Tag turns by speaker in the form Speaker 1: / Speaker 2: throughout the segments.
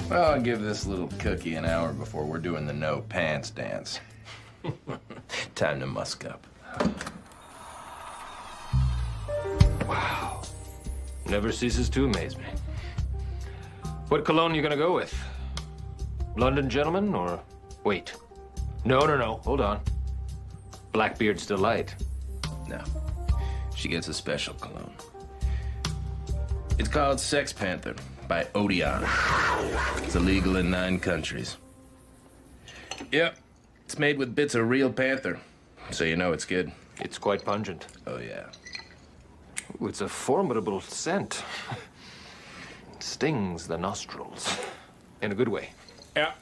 Speaker 1: Well, I'll give this little cookie an hour before we're doing the no pants dance. Time to musk up.
Speaker 2: Wow. Never ceases to amaze me. What cologne you gonna go with? London Gentleman or... Wait. No. Hold on. Blackbeard's Delight.
Speaker 1: No. She gets a special cologne. It's called Sex Panther by Odeon. It's illegal in 9 countries. Yep. It's made with bits of real panther. So you know it's good.
Speaker 2: It's quite pungent.
Speaker 1: Oh, yeah.
Speaker 2: Ooh, it's a formidable scent. It stings the nostrils. In a good way.
Speaker 1: Yeah.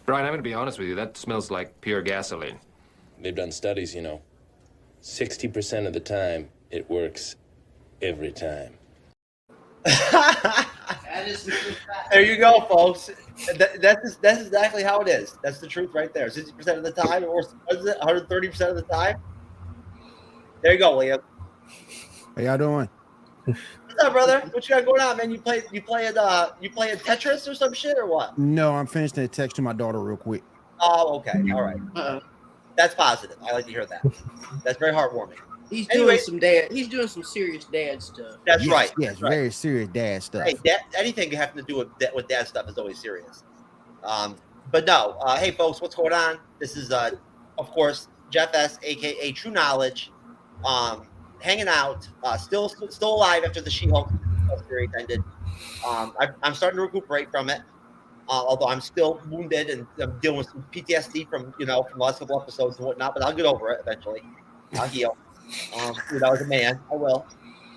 Speaker 2: Brian, I'm gonna be honest with you. That smells like pure gasoline.
Speaker 1: They've done studies, 60% of the time, it works every time.
Speaker 3: There you go, folks. That's exactly how it is. That's the truth right there. 60% of the time, or what is it? 130% of the time. There you go, Liam.
Speaker 4: How y'all doing?
Speaker 3: What's up, brother? What you got going on, man? You playing Tetris or some shit or what?
Speaker 4: No, I'm finishing a text to my daughter real quick.
Speaker 3: Oh, okay. All right. That's positive. I like to hear that. That's very heartwarming.
Speaker 5: He's doing some dad. He's doing some serious dad stuff.
Speaker 3: That's right.
Speaker 4: Yes,
Speaker 3: That's right.
Speaker 4: very serious dad stuff.
Speaker 3: Hey, anything having to do with dad stuff is always serious. But no. Hey, folks, what's going on? This is, of course, Jeff S, aka True Knowledge, hanging out, still alive after the She-Hulk series ended. I'm starting to recuperate from it, although I'm still wounded and I'm dealing with some PTSD from the last couple episodes and whatnot. But I'll get over it eventually. I'll heal. As a man, I will.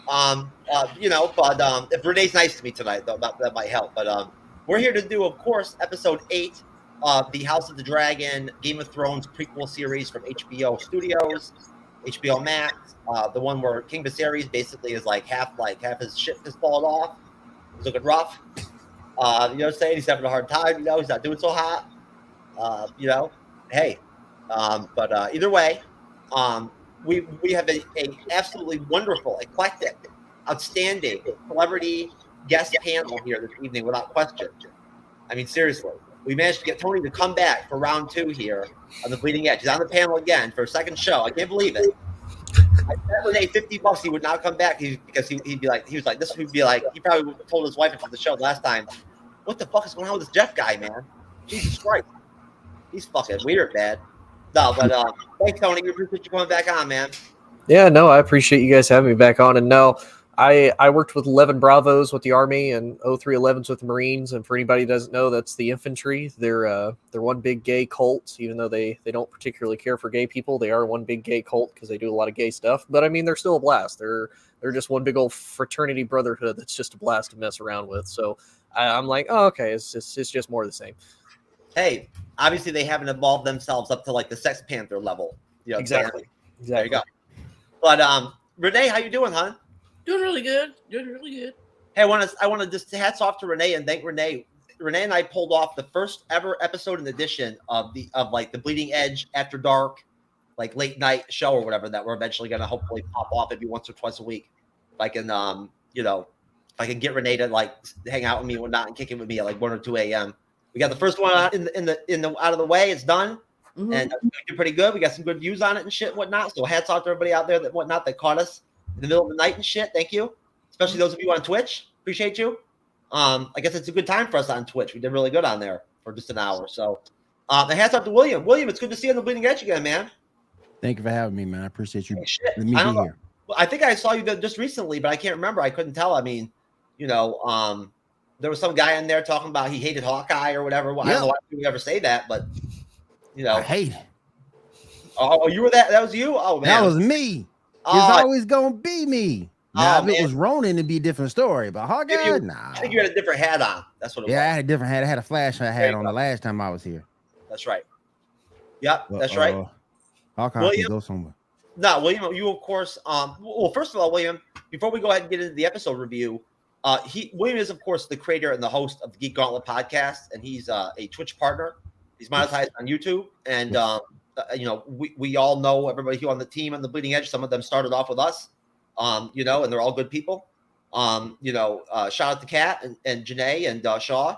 Speaker 3: But if Renee's nice to me tonight, though, that might help. But we're here to do, of course, episode 8 of the House of the Dragon Game of Thrones prequel series from HBO Studios, HBOMAX. The one where King Viserys basically is half his ship has fallen off. He's looking rough. You know what I'm saying? He's having a hard time. He's not doing so hot. Hey. But either way, we have a absolutely wonderful, eclectic, outstanding celebrity guest panel here this evening without question. I mean, seriously. We managed to get Tony to come back for round 2 here on the Bleeding Edge. He's on the panel again for a second show. I can't believe it. I bet Renee $50 he would not come back because he'd be like, he probably would have told his wife after the show last time, what the fuck is going on with this Jeff guy, man? Jesus Christ. He's fucking weird, man. No, but thanks, Tony. We appreciate you coming back on, man.
Speaker 6: Yeah, no, I appreciate you guys having me back on. And no, I worked with 11 Bravos with the Army and 0311s with the Marines. And for anybody who doesn't know, that's the infantry. They're one big gay cult, even though they don't particularly care for gay people. They are one big gay cult because they do a lot of gay stuff. But I mean, they're still a blast. They're just one big old fraternity brotherhood that's just a blast to mess around with. So I'm like, oh, okay, it's just more of the same.
Speaker 3: Hey, obviously they haven't evolved themselves up to the Sex Panther level.
Speaker 6: Exactly.
Speaker 3: There you go. But Renee, how you doing, hon?
Speaker 5: Doing really good.
Speaker 3: Hey, I want to just hats off to Renee and thank Renee. Renee and I pulled off the first ever episode and edition of the Bleeding Edge After Dark, late night show or whatever that we're eventually going to hopefully pop off maybe once or twice a week. If I can, if I can get Renee to hang out with me and whatnot and kick it with me at 1 or 2 a.m. We got the first one out out of the way. It's done, and we did pretty good. We got some good views on it and shit and whatnot. So hats off to everybody out there that caught us in the middle of the night and shit. Thank you, especially those of you on Twitch. Appreciate you. I guess it's a good time for us on Twitch. We did really good on there for just an hour. So, and hats off to William. William, it's good to see you on the Bleeding Edge again, man.
Speaker 4: Thank you for having me, man. I appreciate you.
Speaker 3: Shit.
Speaker 4: Let me be here.
Speaker 3: I think I saw you just recently, but I can't remember. I couldn't tell. I mean, there was some guy in there talking about he hated Hawkeye or whatever. Well, I don't know why you would ever say that, but
Speaker 4: I hate it.
Speaker 3: Oh, you were that? That was you? Oh man,
Speaker 4: that was me. It's always gonna be me. Now, if it was Ronin, it'd be a different story. But Hawkeye, nah.
Speaker 3: I think you had a different hat on. That's what it was.
Speaker 4: Yeah, I had a different hat. I had a flashlight hat on the last time I was here.
Speaker 3: That's right. Yep, that's right.
Speaker 4: Hawkeye can go somewhere.
Speaker 3: No, William, you of course. Well, first of all, William, before we go ahead and get into the episode review, William is of course the creator and the host of the Geek Gauntlet podcast, and he's a Twitch partner. He's monetized on YouTube, and we all know everybody here on the team on the Bleeding Edge. Some of them started off with us, and they're all good people. Shout out to Kat and Janae and Shaw.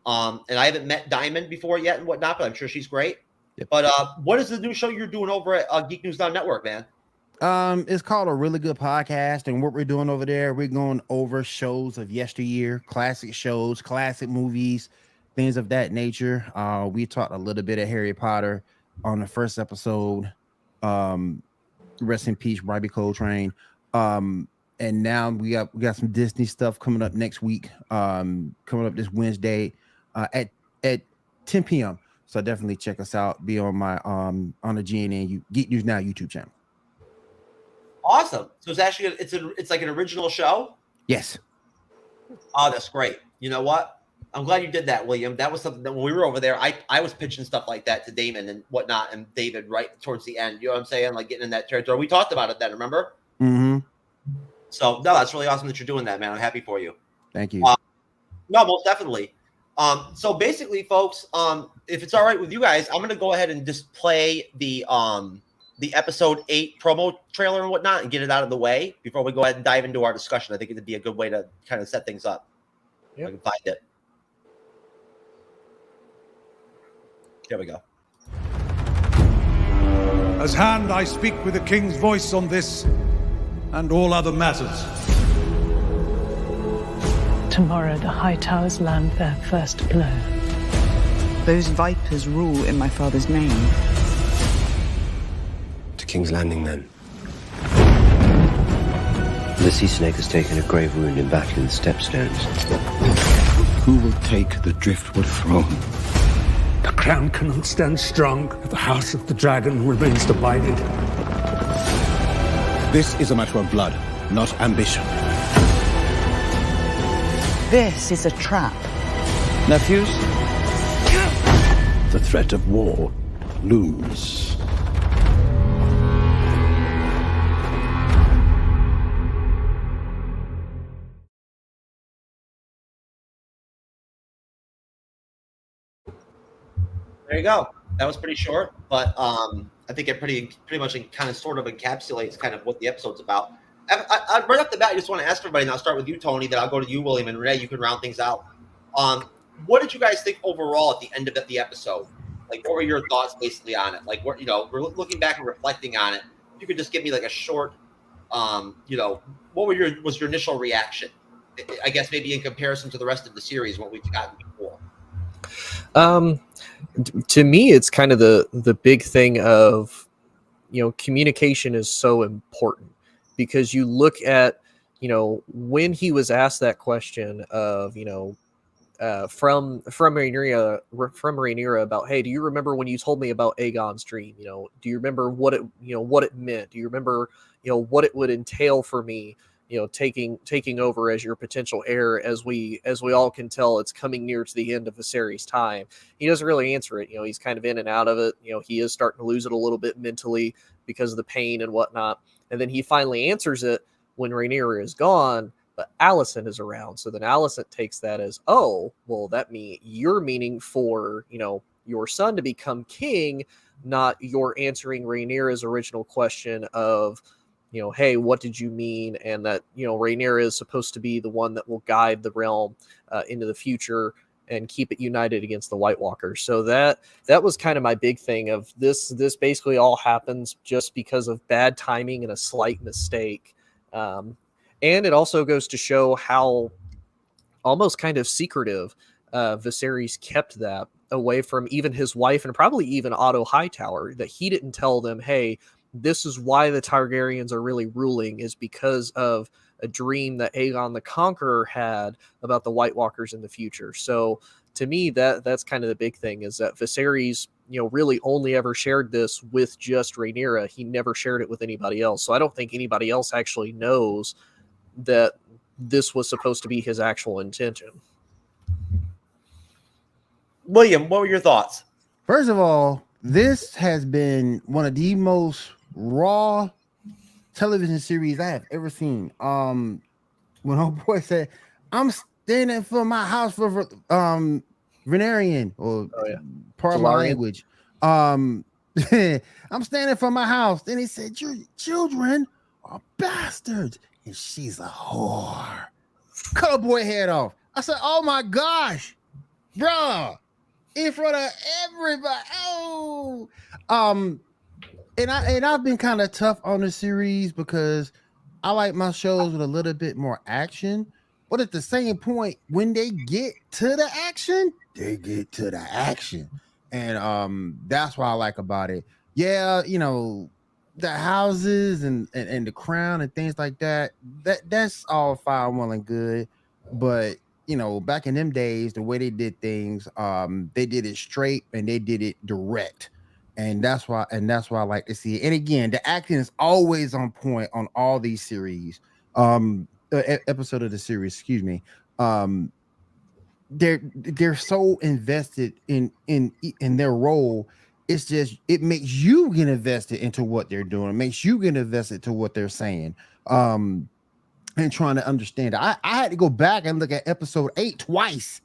Speaker 3: And I haven't met Diamond before yet and whatnot, but I'm sure she's great.
Speaker 4: Yep.
Speaker 3: But what is the new show you're doing over at Geek News Now Network, man?
Speaker 4: It's called A Really Good Podcast, and what we're doing over there, we're going over shows of yesteryear, classic shows, classic movies, things of that nature. We talked a little bit of Harry Potter on the first episode. Rest in peace, Robbie Coltrane. And now we got some Disney stuff coming up next week. Coming up this Wednesday at 10 p.m. So definitely check us out. Be on my on the GNN Geek News Now YouTube channel.
Speaker 3: Awesome. So it's actually it's like an original show.
Speaker 4: Yes.
Speaker 3: Oh, that's great. You know what? I'm glad you did that, William. That was something that when we were over there, I was pitching stuff like that to Damon and whatnot, and David right towards the end. You know what I'm saying? Like getting in that territory. We talked about it then, remember?
Speaker 4: Mm-hmm.
Speaker 3: So no, that's really awesome that you're doing that, man. I'm happy for you.
Speaker 4: Thank you.
Speaker 3: No, most definitely. So basically, folks, if it's all right with you guys, I'm gonna go ahead and just play the episode 8 promo trailer and whatnot and get it out of the way before we go ahead and dive into our discussion. I think it'd be a good way to kind of set things up. If I can find it. There we go.
Speaker 7: As hand, I speak with the king's voice on this and all other matters.
Speaker 8: Tomorrow the High Towers land their first blow.
Speaker 9: Those vipers rule in my father's name.
Speaker 10: To King's Landing, then. The Sea Snake has taken a grave wound in battling the Stepstones.
Speaker 11: Who will take the Driftwood throne?
Speaker 12: The crown cannot stand strong if the House of the Dragon remains divided.
Speaker 11: This is a matter of blood, not ambition.
Speaker 9: This is a trap.
Speaker 11: Nephews? The threat of war looms.
Speaker 3: There you go. That was pretty short, but I think it pretty much kind of sort of encapsulates kind of what the episode's about. I right off the bat, I just want to ask everybody, and I'll start with you, Tony, then I'll go to you, William, and Renee, you can round things out. What did you guys think overall at the end of the episode? Like, what were your thoughts basically on it? Like, what, you know, we're looking back and reflecting on it. If you could just give me like a short, you know, what was your initial reaction? I guess maybe in comparison to the rest of the series, what we've gotten before.
Speaker 6: To me, it's kind of the big thing of, you know, communication is so important, because you look at, you know, when he was asked that question of, you know, from Rhaenyra about, hey, do you remember when you told me about Aegon's dream? You know, do you remember what it meant? Do you remember, you know, what it would entail for me, you know, taking over as your potential heir, as we all can tell, it's coming near to the end of Viserys' time. He doesn't really answer it. You know, he's kind of in and out of it. You know, he is starting to lose it a little bit mentally because of the pain and whatnot. And then he finally answers it when Rhaenyra is gone, but Alicent is around. So then Alicent takes that as, oh, well, you're meaning for, you know, your son to become king, not you're answering Rhaenyra's original question of, you know, hey, what did you mean? And that, you know, Rhaenyra is supposed to be the one that will guide the realm into the future and keep it united against the White Walkers. So that was kind of my big thing of this. This basically all happens just because of bad timing and a slight mistake. And it also goes to show how almost kind of secretive Viserys kept that away from even his wife and probably even Otto Hightower, that he didn't tell them, hey, this is why the Targaryens are really ruling, is because of a dream that Aegon the Conqueror had about the White Walkers in the future. So to me, that's kind of the big thing, is that Viserys, you know, really only ever shared this with just Rhaenyra. He never shared it with anybody else. So I don't think anybody else actually knows that this was supposed to be his actual intention.
Speaker 3: William, what were your thoughts?
Speaker 4: First of all, this has been one of the most raw television series I have ever seen. When old boy said, "I'm standing for my house for Venerian," or part of my language. I'm standing for my house. Then he said, "Your children are bastards, and she's a whore." Cut a boy head off. I said, "Oh my gosh, bruh, in front of everybody. Oh, and I've been kind of tough on the series because I like my shows with a little bit more action. But at the same point, when they get to the action, they get to the action. And that's what I like about it. Yeah, you know, the houses and the crown and things like that's all fine, well and good. But you know, back in them days, the way they did things, they did it straight and they did it direct. And that's why I like to see it. And again, the acting is always on point on all these series. Episode of the series, excuse me. They're so invested in their role. It's just it makes you get invested into what they're doing. It makes you get invested to what they're saying. And trying to understand it. I had to go back and look at episode 8 twice.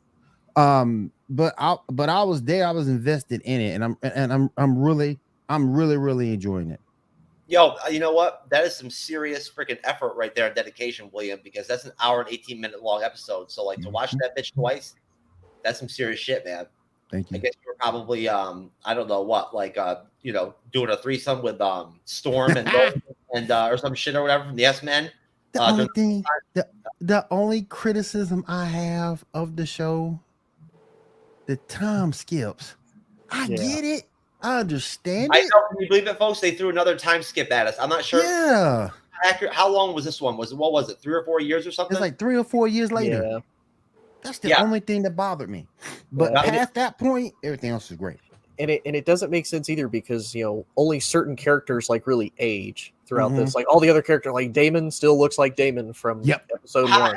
Speaker 4: But I was there, I was invested in it, and I'm really enjoying it.
Speaker 3: Yo, you know what? That is some serious freaking effort right there, dedication, William, because that's an hour and 18-minute long episode. So like to watch that bitch twice, that's some serious shit, man.
Speaker 4: Thank you.
Speaker 3: I guess you were probably I don't know what, like you know, doing a threesome with Storm and or some shit or whatever from the S-Men.
Speaker 4: The only criticism I have of the show, the time skips. I get it. I understand it.
Speaker 3: I know. Can you believe it, folks? They threw another time skip at us. I'm not sure.
Speaker 4: Yeah.
Speaker 3: How long was this one? What was it? 3 or 4 years or something?
Speaker 4: It's like 3 or 4 years later.
Speaker 6: Yeah.
Speaker 4: That's the only thing that bothered me. But past that point, everything else is great.
Speaker 6: And it doesn't make sense either because, you know, only certain characters like really age throughout this. Like all the other characters, like Damon still looks like Damon from episode 1.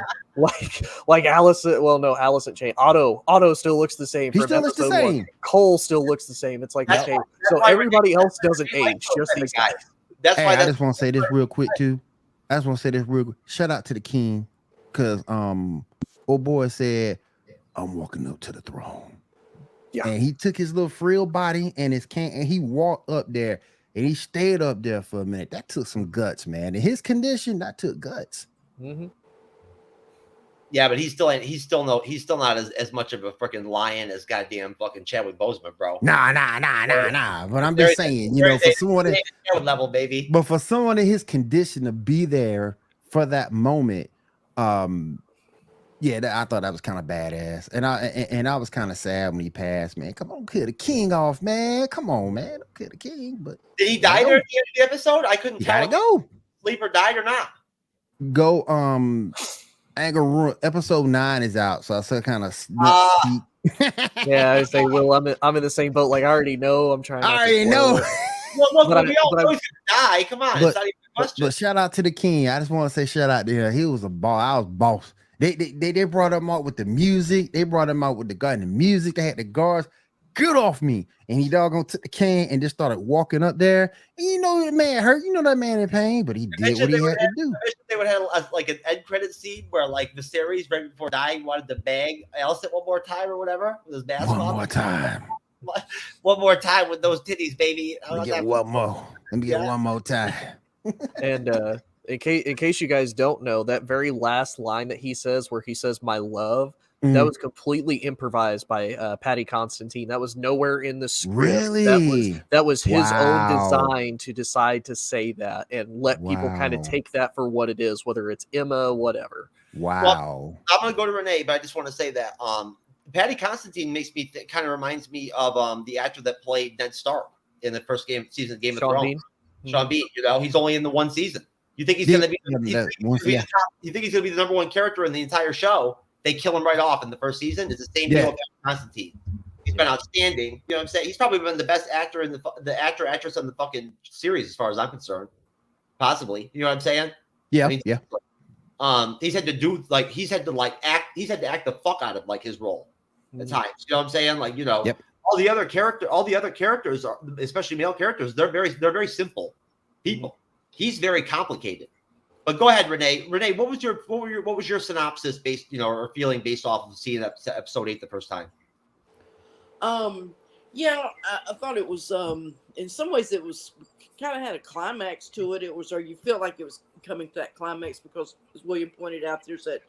Speaker 6: Like Allison, well, no, Allison changed. Otto still looks the same.
Speaker 4: He
Speaker 6: from
Speaker 4: still looks the
Speaker 6: episode 1.
Speaker 4: same.
Speaker 6: Cole still looks the same. It's like, okay, so everybody else doesn't age, just these guys.
Speaker 3: That's why
Speaker 4: I just want to say this real quick too. Shout out to the king, because old boy said, "I'm walking up to the throne." Yeah, and he took his little frail body and his can, and he walked up there, and he stayed up there for a minute. That took some guts, man. In his condition, that took guts.
Speaker 3: Yeah, but he's still not as much of a freaking lion as goddamn fucking Chadwick Boseman, bro.
Speaker 4: Nah. But I'm just saying, you know, for someone
Speaker 3: level, baby.
Speaker 4: But for someone in his condition to be there for that moment, I thought that was kind of badass, and I was kind of sad when he passed, man. Come on, kill the king off, man. Come on, man, don't kill the king. But
Speaker 3: did he die there at the end of the episode? I couldn't tell.
Speaker 4: Go
Speaker 3: sleep or died or not.
Speaker 4: Go. Episode 9 is out, so I still kind of
Speaker 6: Yeah, I say, Will, I'm in the same boat. Like I already know. I'm trying.
Speaker 4: I already know.
Speaker 3: Well, we all know he's gonna die. Come on, it's not even a question.
Speaker 4: But shout out to the king. I just want to say shout out to him. He was a boss. I was boss. They brought him out with the music. They brought him out with the gun and the music. They had the guards. Get off me. And he doggone took the cane and just started walking up there. And you know that man hurt. You know that man in pain, but he did what he had to do.
Speaker 3: They would have like an end credit scene where like Viserys right before dying wanted to bang Alicent one more time or whatever with his mask on.
Speaker 4: One more time.
Speaker 3: One more time with those titties, baby.
Speaker 4: Let me get one more time.
Speaker 6: And in case you guys don't know, that very last line that he says, where he says "my love," that was completely improvised by Patty Constantine. That was nowhere in the script.
Speaker 4: Really?
Speaker 6: That was his own design to decide to say that and let people kind of take that for what it is, whether it's Emma, whatever.
Speaker 4: Wow.
Speaker 3: Well, I'm gonna go to Renee, but I just want to say that Patty Constantine makes me kind of reminds me of the actor that played Ned Stark in the first season of Game of Thrones. Sean Bean. You know, he's only in the one season. You think he's going to be? You think he's going to be the number one character in the entire show? They kill him right off in the first season. It's the same deal with Constantine. He's been outstanding. You know what I'm saying? He's probably been the best actor in actress on the fucking series, as far as I'm concerned. Possibly. You know what I'm saying?
Speaker 4: Yeah.
Speaker 3: I mean, he's had to act the fuck out of like his role at times. You know what I'm saying? Like, you know, all the other characters are, especially male characters, they're very simple people. He's very complicated. But go ahead, Renee. Renee, what was your synopsis based, you know, or feeling based off of seeing episode 8 the first time?
Speaker 5: Yeah, I thought it was in some ways it was kind of had a climax to it. It was, or you felt like it was coming to that climax because, as William pointed out, there's that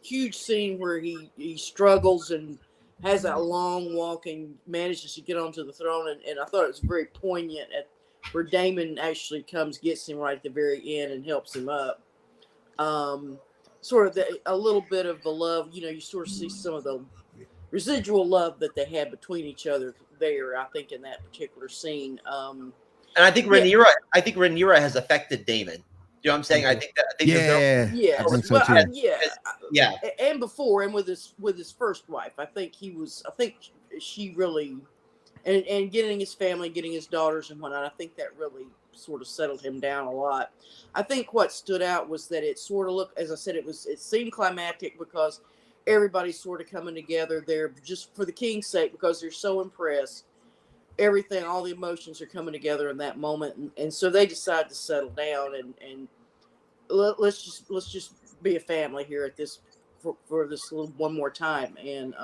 Speaker 5: huge scene where he struggles and has that long walk and manages to get onto the throne. And I thought it was very poignant where Damon actually gets him right at the very end and helps him up. Sort of a little bit of the love, you sort of see some of the residual love that they had between each other there, I think, in that particular scene.
Speaker 3: And I think Rhaenyra has affected Damon. You know what I'm saying? I think
Speaker 5: I think so too.
Speaker 3: Yeah.
Speaker 5: And before, and with his first wife, I think she really, and getting his family, getting his daughters and whatnot, I think that really sort of settled him down a lot. I think what stood out was that it sort of looked, as I said, it seemed climactic because everybody's sort of coming together there just for the king's sake, because they're so impressed. Everything, all the emotions are coming together in that moment, and so they decide to settle down and let's just be a family here at this for this little one more time. And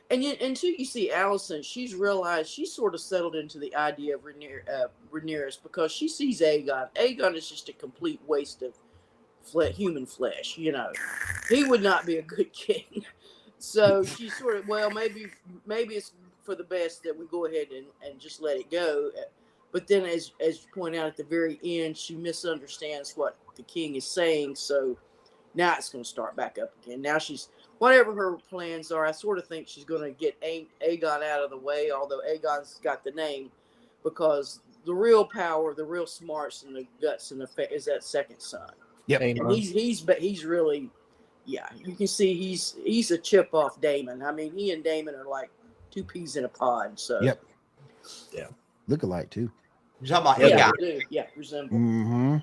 Speaker 5: until you see Allison, she's realized she's sort of settled into the idea of Rhaenyra because she sees Aegon. Aegon is just a complete waste of human flesh. He would not be a good king. So she's sort of, well, maybe it's for the best that we go ahead and just let it go. But then as you point out at the very end, she misunderstands what the king is saying. So now it's going to start back up again. Now whatever her plans are, I sort of think she's going to get Aegon out of the way, although Aegon's got the name, because the real power, the real smarts and the guts and the is that second son.
Speaker 4: Yep.
Speaker 5: And he's really, you can see he's a chip off Damon. I mean, he and Damon are like two peas in a pod. So
Speaker 4: yep. Yeah. Look alike too.
Speaker 3: You're talking about
Speaker 5: Aegon. Yeah, resemble.
Speaker 4: Mm-hmm.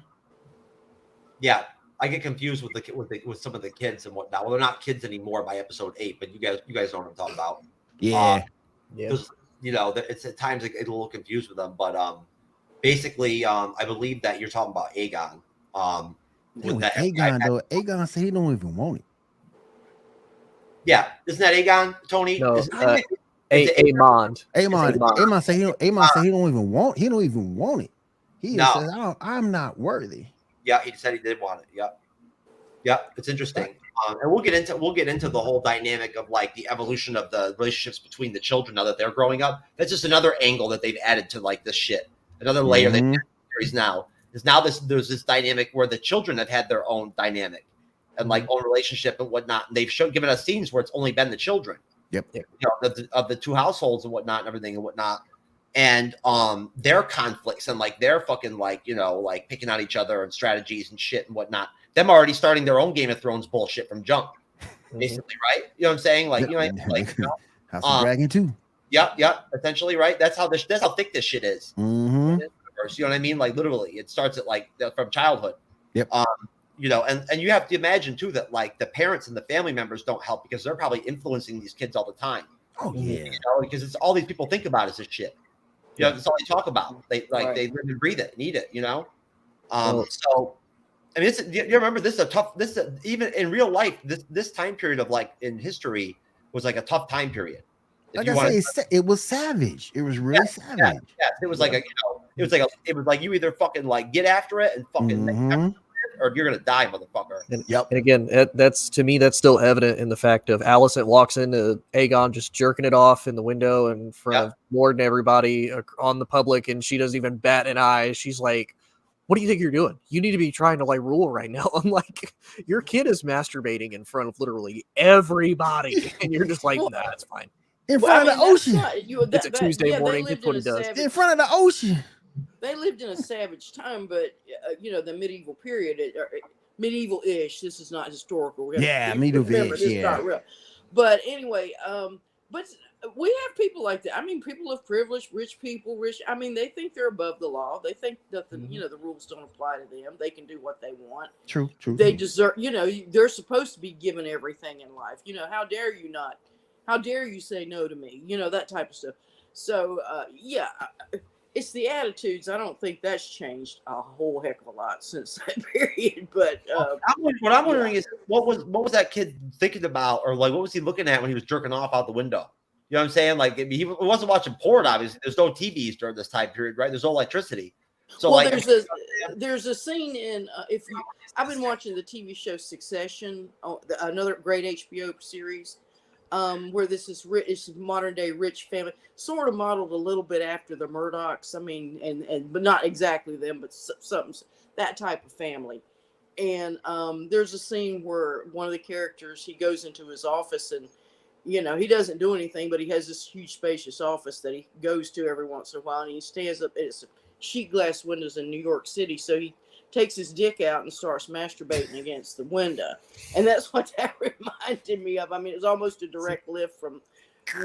Speaker 3: Yeah. I get confused with some of the kids and whatnot. Well, they're not kids anymore by episode 8, but you guys know what I'm talking about.
Speaker 4: Yeah.
Speaker 3: Because it's at times I get a little confused with them, but basically, I believe that you're talking about Aegon.
Speaker 4: Aegon said he don't even want it.
Speaker 3: Yeah, isn't that Aegon, Tony?
Speaker 6: No,
Speaker 4: Aemond said he don't even want. He don't even want it. He says, "I'm not worthy."
Speaker 3: Yeah, he said he did want it. Yep. It's interesting. And we'll get into the whole dynamic of like the evolution of the relationships between the children now that they're growing up. That's just another angle that they've added to like this shit. Another layer they've added to the series now is there's this dynamic where the children have had their own dynamic and like own relationship and whatnot. And they've given us scenes where it's only been the children.
Speaker 4: Yep.
Speaker 3: Of the two households and whatnot and everything and whatnot. And their conflicts and like their fucking like like picking on each other and strategies and shit and whatnot. Them already starting their own Game of Thrones bullshit from jump, basically, right? You know what I'm saying? Like
Speaker 4: House of Dragon too.
Speaker 3: Yeah, essentially, right? That's how thick this shit is.
Speaker 4: Mm-hmm.
Speaker 3: You know what I mean? Like literally, it starts at like from childhood.
Speaker 4: Yep.
Speaker 3: And you have to imagine too that like the parents and the family members don't help because they're probably influencing these kids all the time.
Speaker 4: Oh yeah.
Speaker 3: Because it's all these people think about is this shit. That's all they talk about. They they live and breathe it and eat it. So. I mean, you remember even in real life, this time period of like in history was like a tough time period.
Speaker 4: Like I say, it was savage. It was really savage.
Speaker 3: Yeah. It was like it was like you either fucking like get after it and fucking or you're gonna die, motherfucker.
Speaker 6: And again, that's to me, that's still evident in the fact of Alicent walks into Aegon just jerking it off in the window in front of Lord and everybody on the public, and she doesn't even bat an eye. She's like, what do you think you're doing? You need to be trying to like rule right now. I'm like, your kid is masturbating in front of literally everybody. And you're just like, nah, it's fine.
Speaker 4: In front of the ocean.
Speaker 6: It's a Tuesday morning. That's what he does.
Speaker 4: In front of the ocean.
Speaker 5: They lived in a savage time, but the medieval period, medieval-ish. This is not historical.
Speaker 4: Medieval-ish.
Speaker 5: It's not real. But anyway, but we have people like that. I mean, people of privilege, rich people, I mean, they think they're above the law. They think that the rules don't apply to them. They can do what they want.
Speaker 4: True.
Speaker 5: They deserve, they're supposed to be given everything in life. How dare you not? How dare you say no to me? That type of stuff. So, it's the attitudes. I don't think that's changed a whole heck of a lot since that period. But
Speaker 3: what I'm wondering is what was that kid thinking about, or like what was he looking at when he was jerking off out the window? You know what I'm saying? Like he wasn't watching porn. Obviously, there's no TVs during this time period, right? There's no electricity. So
Speaker 5: there's a scene in I've been watching the TV show Succession, another great HBO series. where this is it's modern day rich family, sort of modeled a little bit after the Murdochs. I mean, and but not exactly them, but something that type of family. And there's a scene where one of the characters, he goes into his office and, you know, he doesn't do anything, but he has this huge spacious office that he goes to every once in a while, and he stands up. It's sheet glass windows in New York City, so he takes his dick out and starts masturbating against the window, and that's what that reminded me of. I mean, it was almost a direct lift from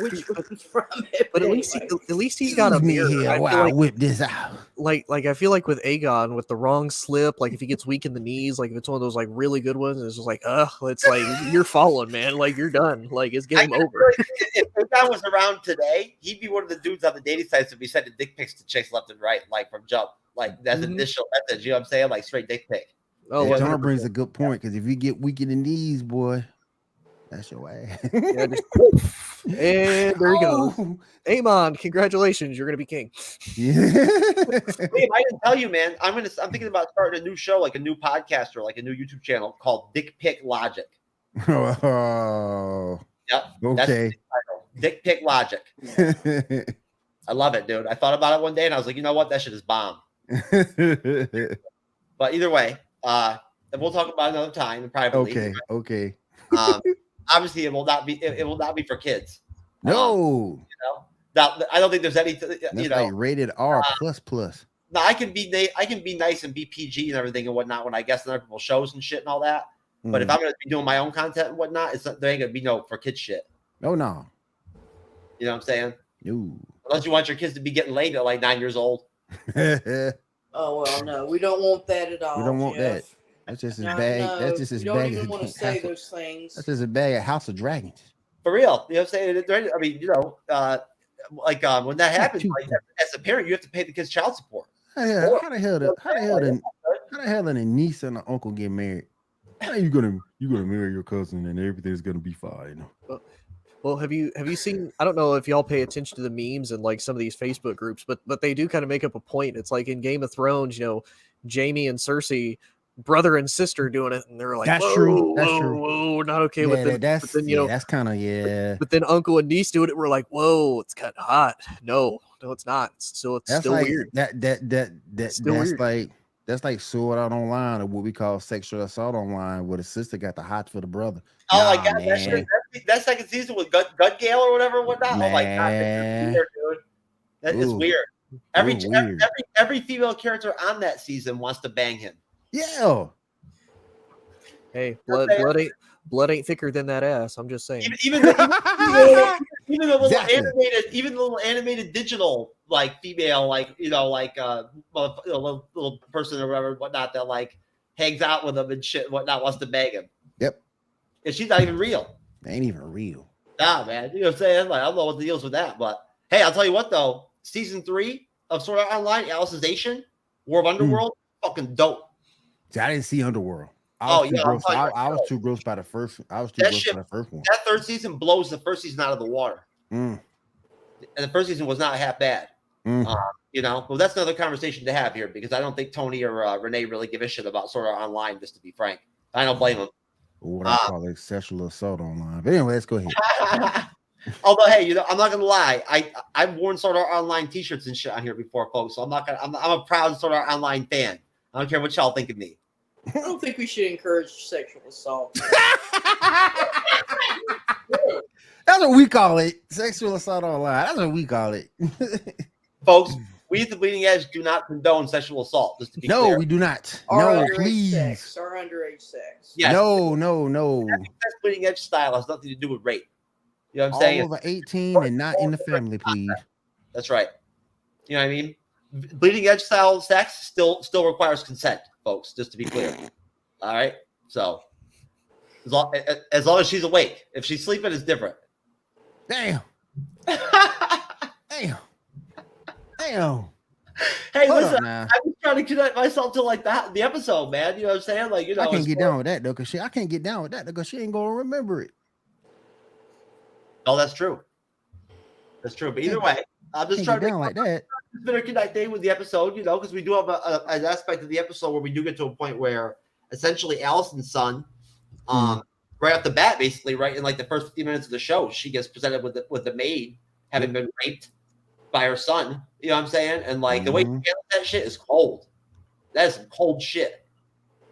Speaker 5: which one's from it.
Speaker 6: But
Speaker 5: anyway.
Speaker 6: at least he's got a mirror.
Speaker 4: Here, wow, whip this out.
Speaker 6: Like I feel like with Aegon, with the wrong slip, like if he gets weak in the knees, like if it's one of those like really good ones, it's just like, it's like you're falling, man. Like you're done. Like it's game over.
Speaker 3: If Aegon was around today, he'd be one of the dudes on the dating sites that be sending dick pics to chicks left and right, like from jump. Like that's initial message, you know what I'm saying? Like straight dick pic.
Speaker 4: Oh, yeah, John brings a good point, because if you get weak in the knees, boy, that's your ass.
Speaker 6: Yeah, and there you go. Aemon, congratulations, you're gonna be king.
Speaker 3: Yeah. Hey, I didn't tell you, man. I'm thinking about starting a new show, like a new podcast or like a new YouTube channel called Dick Pic Logic.
Speaker 4: Oh,
Speaker 3: yep.
Speaker 4: Okay.
Speaker 3: That's the title. Dick Pic Logic. I love it, dude. I thought about it one day and I was like, you know what? That shit is bomb. But either way, we'll talk about it another time privately.
Speaker 4: Okay.
Speaker 3: Obviously, it will not be for kids.
Speaker 4: No.
Speaker 3: You know, now, I don't think there's any.
Speaker 4: That's like rated R plus.
Speaker 3: No, I can be nice and be PG and everything and whatnot when I guest on other people's shows and shit and all that. But if I'm gonna be doing my own content and whatnot, there ain't gonna be no for kids shit.
Speaker 4: No.
Speaker 3: You know what I'm saying?
Speaker 4: No.
Speaker 3: Unless you want your kids to be getting laid at like 9 years old.
Speaker 5: Oh well, no, we don't want that at all.
Speaker 4: We don't want
Speaker 5: Jeff.
Speaker 4: that. That's just his bag.
Speaker 5: No,
Speaker 4: That's just his
Speaker 5: you don't
Speaker 4: bag.
Speaker 5: even want to say those things.
Speaker 4: That's just a bag of House of Dragons.
Speaker 3: For real, you know what I'm saying? I mean, you know, when that happens, like, as a parent, you have to pay the kids child support.
Speaker 4: How the hell did a niece and an uncle get married? How you gonna marry your cousin and everything's gonna be fine?
Speaker 6: Well, have you seen? I don't know if y'all pay attention to the memes and like some of these Facebook groups, but they do kind of make up a point. It's like in Game of Thrones, you know, Jaime and Cersei, brother and sister doing it, and they're like,
Speaker 4: that's true.
Speaker 6: Whoa, not okay with it.
Speaker 4: That's that's kind of
Speaker 6: But then uncle and niece doing it, we're like, whoa, it's kind of hot. No, it's not. It's still
Speaker 4: like,
Speaker 6: weird.
Speaker 4: That's weird. That's like Sword Out Online, or what we call sexual assault online, where the sister got the hot for the brother.
Speaker 3: Oh my god, that second season with Gutgale or whatever, whatnot. Oh my god, that's weird, dude. That is weird. Every female character on that season wants to bang him.
Speaker 4: Yeah.
Speaker 6: Hey, blood ain't thicker than that ass. I'm just saying.
Speaker 3: Even the little animated digital like female, like little person or whatever, whatnot, that like hangs out with him and shit, whatnot, wants to bang him.
Speaker 4: Yep.
Speaker 3: And she's not even real.
Speaker 4: Ain't even real.
Speaker 3: Nah, man. You know what I'm saying? Like, I don't know what the deal's with that, but hey, I'll tell you what though. Season 3 of Sword Art Online, Alicization, War of Underworld, fucking dope.
Speaker 4: See, I didn't see Underworld. I was too gross by the first. I was too gross by the first one.
Speaker 3: That third season blows the first season out of the water. And the first season was not half bad. You know, well, that's another conversation to have here, because I don't think Tony or Renee really give a shit about Sword Art Online, just to be frank. I don't blame them.
Speaker 4: What I call it sexual assault online. But anyway, let's go ahead.
Speaker 3: Although, hey, you know, I'm not gonna lie. I've worn Sword Art Online T-shirts and shit on here before, folks. So I'm a proud SwordArt Online fan. I don't care what y'all think of me.
Speaker 5: I don't think we should encourage sexual assault.
Speaker 4: That's what we call it. Sexual assault online. That's what we call it.
Speaker 3: Folks, we at the Bleeding Edge do not condone sexual assault. Just to be clear.
Speaker 4: We do not.
Speaker 5: Or
Speaker 4: please.
Speaker 5: Or underage sex.
Speaker 3: Yes.
Speaker 4: No.
Speaker 3: That's Bleeding Edge style. Has nothing to do with rape. You know what I'm saying?
Speaker 4: All over 18 and not in the family, please.
Speaker 3: That's right. You know what I mean? Bleeding Edge style sex still requires consent, folks, just to be clear. All right? So, as long as she's awake. If she's sleeping, it's different.
Speaker 4: Damn.
Speaker 3: Hey, listen, I was trying to connect myself to like the episode, man. You know what I'm saying? Like, you know,
Speaker 4: I can't get down with that though, because I can't get down with that because she ain't gonna remember it.
Speaker 3: Oh, that's true. That's true. But either way, I'm just trying to
Speaker 4: down like that.
Speaker 3: Better connect with the episode, you know, because we do have an aspect of the episode where we do get to a point where essentially Allison's son right off the bat, basically, right in like the first 15 minutes of the show, she gets presented with the maid having been raped by her son. You know what I'm saying? And like the way she handles that shit is cold. That is some cold shit.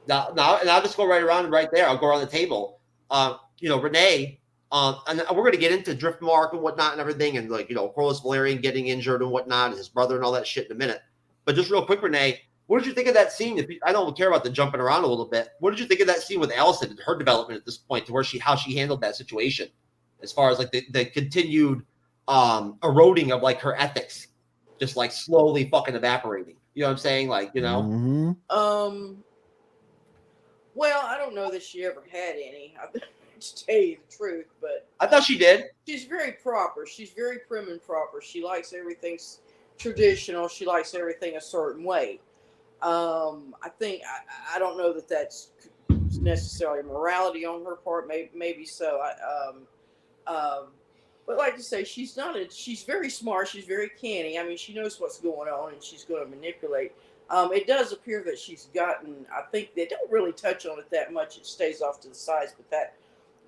Speaker 3: Now, and I'll just go right around right there. I'll go around the table. Renee, and we're going to get into Driftmark and whatnot and everything, and like Corlys Velaryon getting injured and whatnot, and his brother and all that shit in a minute. But just real quick, Renee, what did you think of that scene? I don't care about the jumping around a little bit. What did you think of that scene with Alicent and her development at this point, to how she handled that situation, as far as like the continued eroding of like her ethics, just like slowly fucking evaporating? You know what I'm saying? Like
Speaker 5: Well, I don't know that she ever had any, to tell you the truth, but
Speaker 3: I thought she did.
Speaker 5: She's very proper. She's very prim and proper. She likes everything traditional. She likes everything a certain way. I think I don't know that that's necessarily morality on her part. Maybe so. But like I say, she's very smart. She's very canny. I mean, she knows what's going on, and she's going to manipulate. It does appear that she's gotten, I think they don't really touch on it that much. It stays off to the sides, but that,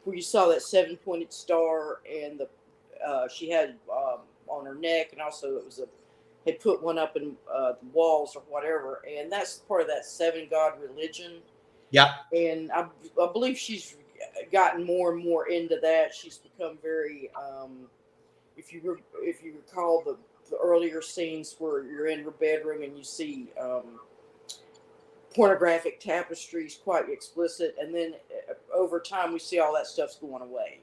Speaker 5: where you saw that 7-pointed star and she had on her neck, and also had put one up in the walls or whatever, and that's part of that 7-god religion.
Speaker 3: Yeah.
Speaker 5: And I believe she's gotten more and more into that. She's become very, if you recall the earlier scenes where you're in her bedroom and you see pornographic tapestries, quite explicit, and then over time we see all that stuff's going away.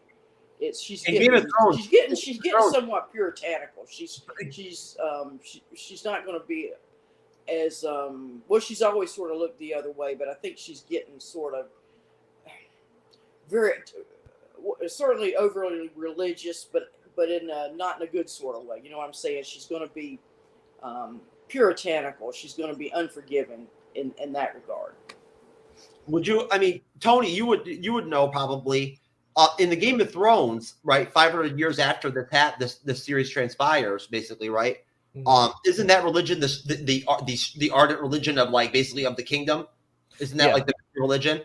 Speaker 5: She's getting somewhat puritanical. She's not going to be as she's always sort of looked the other way, but I think she's getting sort of very, certainly overly religious, but in not in a good sort of way. You know what I'm saying? She's going to be puritanical. She's going to be unforgiving in that regard.
Speaker 3: Would you? I mean, Tony, you would know probably in the Game of Thrones, right? 500 years after this series transpires, basically, right? Mm-hmm. Isn't that religion the ardent religion of like basically of the kingdom? Isn't that like the religion?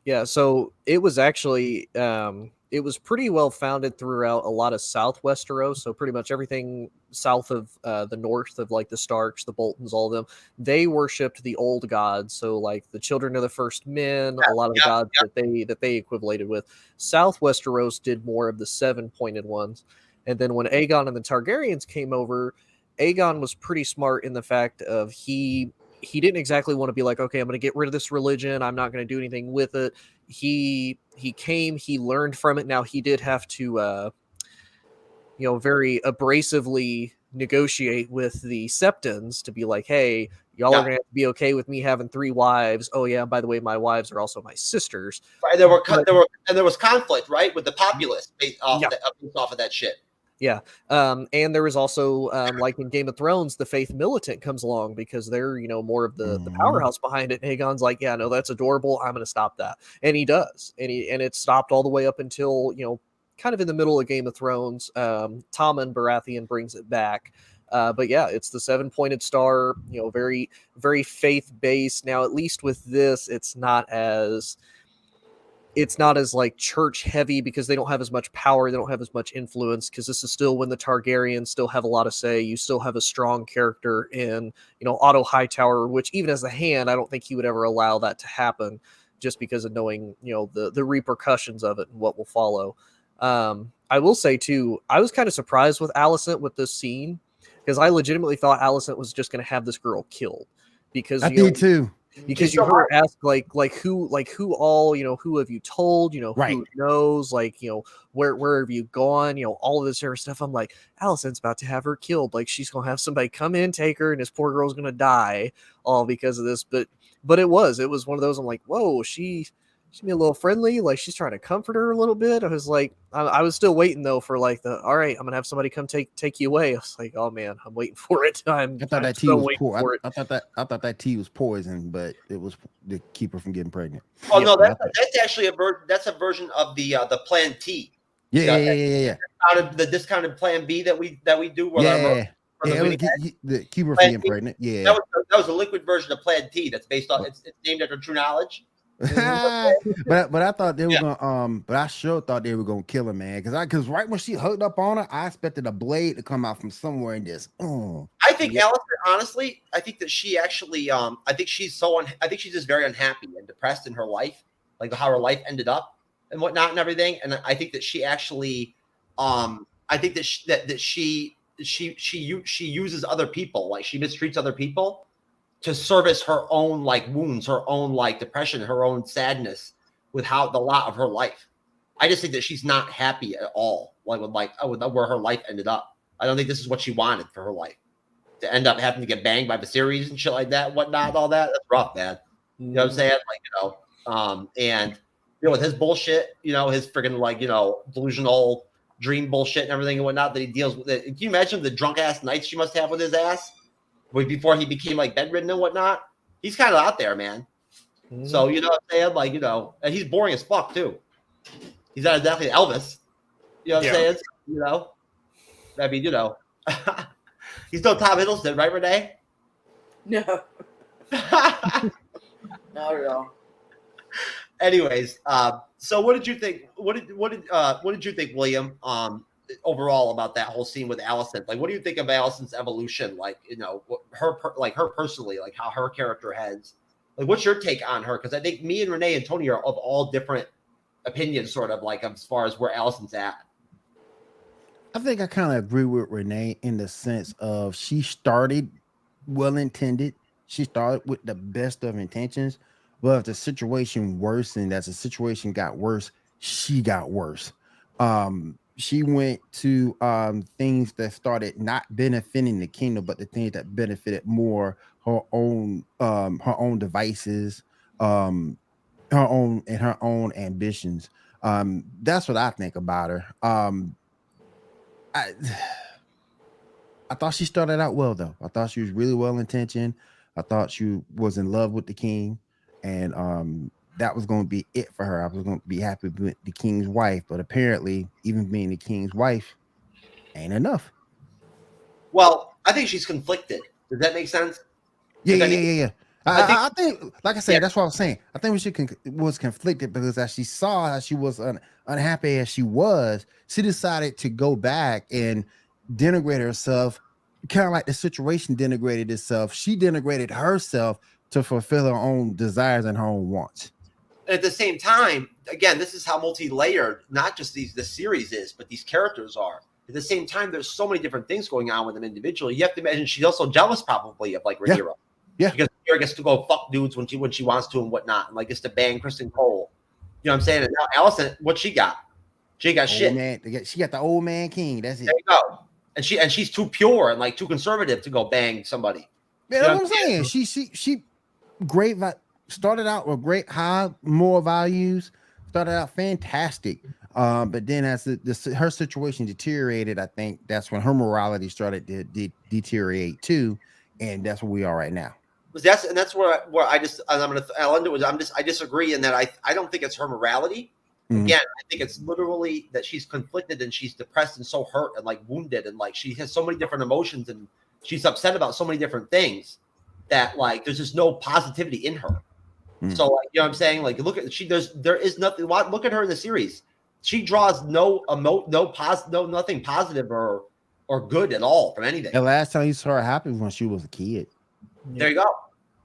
Speaker 6: Yeah. So it was actually. It was pretty well founded throughout a lot of South Westeros. So pretty much everything south of the north of like the Starks, the Boltons, all of them, they worshipped the old gods. So like the children of the first men, a lot of the gods that they equivalated with. South Westeros did more of the 7-pointed ones. And then when Aegon and the Targaryens came over, Aegon was pretty smart in the fact of he didn't exactly want to be like, okay, I'm going to get rid of this religion. I'm not going to do anything with it. He came, he learned from it. Now he did have to, very abrasively negotiate with the Septons to be like, hey, y'all are going to have to be okay with me having 3 wives. Oh yeah, by the way, my wives are also my sisters.
Speaker 3: Right. There was conflict, right, with the populace based off of that shit.
Speaker 6: Yeah. And there was also, like in Game of Thrones, the Faith Militant comes along because they're, more of the powerhouse behind it. And Aegon's like, yeah, no, that's adorable. I'm going to stop that. And he does. And it stopped all the way up until, kind of in the middle of Game of Thrones. Tommen Baratheon brings it back. But yeah, it's the 7-pointed star, very, very faith-based. Now, at least with this, it's not as like church heavy because they don't have as much power. They don't have as much influence because this is still when the Targaryens still have a lot of say. You still have a strong character in, Otto Hightower, which even as a hand, I don't think he would ever allow that to happen just because of knowing, the repercussions of it and what will follow. I will say too, I was kind of surprised with Alicent with this scene because I legitimately thought Alicent was just going to have this girl killed because
Speaker 4: I did too.
Speaker 6: Because you heard her ask who all, who have you told,
Speaker 4: right.
Speaker 6: Who knows, where have you gone, all of this sort of stuff. I'm like, Alicent's about to have her killed. Like she's going to have somebody come in, take her, and this poor girl's going to die all because of this. But it was one of those, I'm like, whoa, she's be a little friendly. Like she's trying to comfort her a little bit. I was like, I was still waiting though for like all right, I'm going to have somebody come take you away. I was like, oh man, I'm waiting for it. I thought that tea was poor. I thought that tea was poison, but it was to keep her from getting pregnant.
Speaker 3: Oh no, that's actually a version of the Plan T.
Speaker 4: Yeah.
Speaker 3: The discounted Plan B that we do.
Speaker 4: The keep her from getting pregnant. Yeah,
Speaker 3: that was a liquid version of Plan T. That's based on it's named after True Knowledge.
Speaker 4: but I thought they were
Speaker 3: Yeah.
Speaker 4: gonna but I sure thought they were gonna kill her, man. Because right when she hooked up on her, I expected a blade to come out from somewhere and just
Speaker 3: I think Allison, honestly, I think that she actually I think she's I think she's just very unhappy and depressed in her life, like how her life ended up and whatnot and everything. And I think that she actually I think that she uses other people, like she mistreats other people to service her own like wounds, her own like depression, her own sadness with how the lot of her life. I just think that she's not happy at all, like with where her life ended up. I don't think this is what she wanted for her life, to end up having to get banged by the series and shit like that, whatnot, all that. That's rough, man. You know what I'm saying? Like, and with his bullshit, his freaking like, delusional dream bullshit and everything and whatnot that he deals with. Can you imagine the drunk ass nights she must have with his ass before he became like bedridden and whatnot? He's kind of out there, man. So you know what I'm saying? Like, and he's boring as fuck too. He's not exactly Elvis. You know what I'm saying? I mean, he's no Tom Hiddleston, right, Renee?
Speaker 5: No. Not at all.
Speaker 3: Anyways, so what did you think? What did you think, William? Overall about that whole scene with Allison, like, what do you think of Allison's evolution? Like, her personally, like how her character has, like, what's your take on her? Because I think me and Renee and Tony are of all different opinions, sort of like as far as where Allison's at.
Speaker 4: I think I kind of agree with Renee in the sense of she started well intended. She started with the best of intentions, but if the situation worsened, as the situation got worse, she got worse. She went to things that started not benefiting the kingdom, but the things that benefited more her own devices, her own ambitions. That's what I think about her. I thought she started out well, though. I thought she was really well intentioned. I thought she was in love with the king, and that was going to be it for her. I was going to be happy with the king's wife, but apparently, even being the king's wife ain't enough.
Speaker 3: Well, I think she's conflicted. Does that make sense?
Speaker 4: Yeah. I think, like I said, that's what I was saying. I think she was conflicted because as she saw how she was unhappy as she was, she decided to go back and denigrate herself, kind of like the situation denigrated itself. She denigrated herself to fulfill her own desires and her own wants.
Speaker 3: At the same time, again, this is how multi-layered not just the series is, but these characters are. At the same time, there's so many different things going on with them individually. You have to imagine she's also jealous probably of like Rhaenyra.
Speaker 4: Yeah.
Speaker 3: Because Rhaenyra gets to go fuck dudes when she wants to and whatnot, and like gets to bang Kristen Cole. You know what I'm saying? And now Allison, what she got? She got shit.
Speaker 4: Man, she got the old man king. That's it.
Speaker 3: There you go. And she's too pure and like too conservative to go bang somebody.
Speaker 4: Yeah, that's what I'm saying. She great. Started out with great high moral values. Started out fantastic. But then as her situation deteriorated, I think that's when her morality started to deteriorate too, and that's where we are right now.
Speaker 3: That's where I'll end it with. I disagree in that I don't think it's her morality. Mm-hmm. Again, I think it's literally that she's conflicted and she's depressed and so hurt and like wounded and like she has so many different emotions and she's upset about so many different things that like there's just no positivity in her. Mm-hmm. So like, you know what I'm saying? Like look at there is nothing. Look at her in the series. She draws nothing positive or good at all from anything.
Speaker 4: The last time you saw her happy was when she was a kid.
Speaker 3: There you go.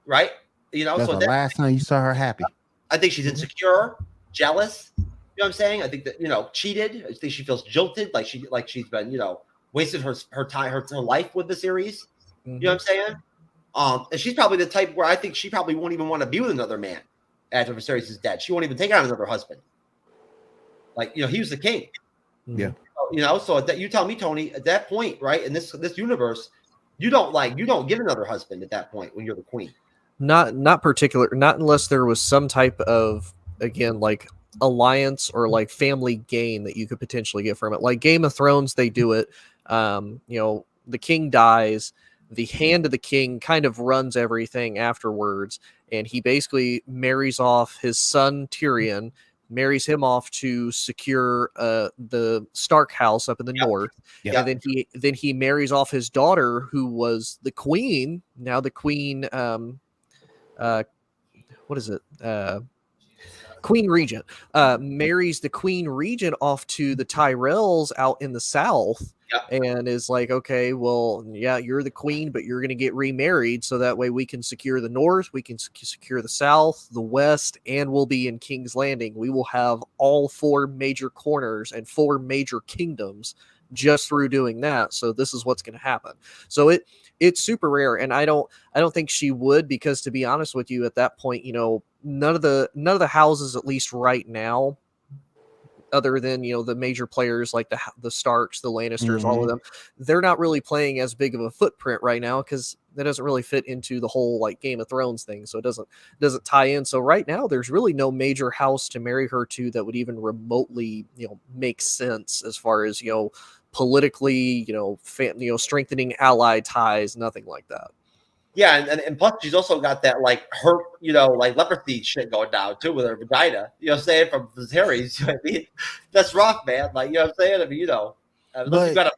Speaker 3: Right?
Speaker 4: That's the last time you saw her happy.
Speaker 3: I think she's insecure, jealous. You know what I'm saying? I think that, cheated. I think she feels jilted, like she's been, wasted her time, her life with the series. Mm-hmm. You know what I'm saying? And she's probably the type where I think she probably won't even want to be with another man after Viserys is dead. She won't even take on another husband. Like, he was the king.
Speaker 4: Yeah.
Speaker 3: So that you tell me, Tony, at that point, right, in this universe, you don't get another husband at that point when you're the queen.
Speaker 6: Not unless there was some type of, again, like alliance or like family gain that you could potentially get from it. Like Game of Thrones, they do it. The king dies, the hand of the king kind of runs everything afterwards, and he basically marries off his son Tyrion, marries him off to secure the Stark house up in the north. Yep. And then he marries off his daughter, who was the queen. Now the queen, what is it? Queen Regent, marries the Queen Regent off to the Tyrells out in the South.
Speaker 3: Yep.
Speaker 6: And is like, okay, well, yeah, you're the queen, but you're going to get remarried. So that way we can secure the North, we can secure the South, the West, and we'll be in King's Landing. We will have all 4 major corners and 4 major kingdoms just through doing that. So this is what's going to happen. So it's super rare. And I don't think she would, because to be honest with you, at that point, none of the houses, at least right now, other than the major players like the Starks, the Lannisters, all of them, they're not really playing as big of a footprint right now, because that doesn't really fit into the whole like Game of Thrones thing. So it doesn't tie in. So right now there's really no major house to marry her to that would even remotely make sense as far as politically, strengthening ally ties, nothing like that.
Speaker 3: Yeah, and plus she's also got that like her, like leprosy shit going down too with her vagina. You know what I'm saying? From Viserys. You know what I mean? That's rough, man. Like, you know what I'm saying? I mean, unless you got to,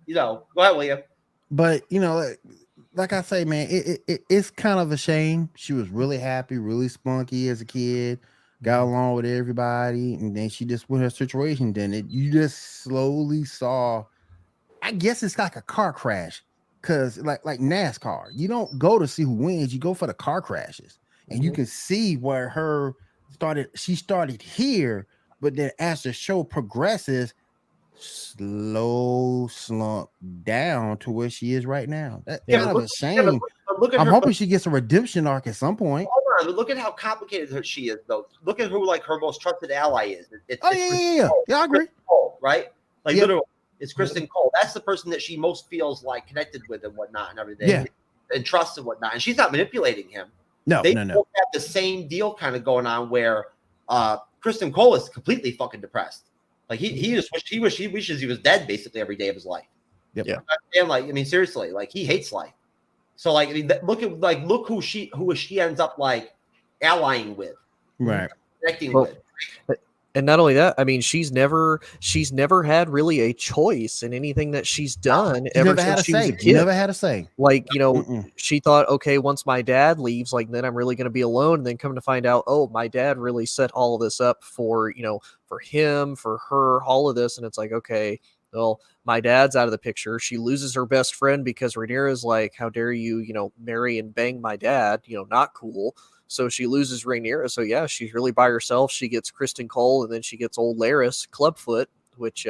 Speaker 3: go ahead, William.
Speaker 4: But like I say, man, it's kind of a shame. She was really happy, really spunky as a kid, got along with everybody, and then she just with her situation. Then you just slowly saw. I guess it's like a car crash. Because like NASCAR, you don't go to see who wins, you go for the car crashes. And you can see where she started here, but then as the show progresses, slow slump down to where she is right now. That's kind of a shame. I'm hoping she gets a redemption arc at some point.
Speaker 3: Hold on, look at how complicated she is, though. Look at who like her most trusted ally is.
Speaker 4: Yeah, I agree.
Speaker 3: Cole, right? Like literally. It's Kristen Cole. That's the person that she most feels like connected with and whatnot and everything, and trusts and whatnot. And she's not manipulating him.
Speaker 4: No.
Speaker 3: Both have the same deal kind of going on where Kristen Cole is completely fucking depressed. Like he wishes he was dead basically every day of his life.
Speaker 4: Yep.
Speaker 3: Yeah. And like, I mean, seriously, like he hates life. So like, I mean, look who she ends up like allying with,
Speaker 4: right?
Speaker 3: Connecting with.
Speaker 6: And not only that, I mean, she's never had really a choice in anything that she's done ever since she was a kid.
Speaker 4: Never had a say.
Speaker 6: Like, she thought, okay, once my dad leaves, like then I'm really going to be alone. And then come to find out, oh, my dad really set all of this up for, for him, for her, all of this. And it's like, okay, well, my dad's out of the picture. She loses her best friend because Rhaenyra's like, how dare you, marry and bang my dad, not cool. So she loses Rhaenyra. So yeah, she's really by herself. She gets Kristen Cole, and then she gets old Larys Clubfoot, which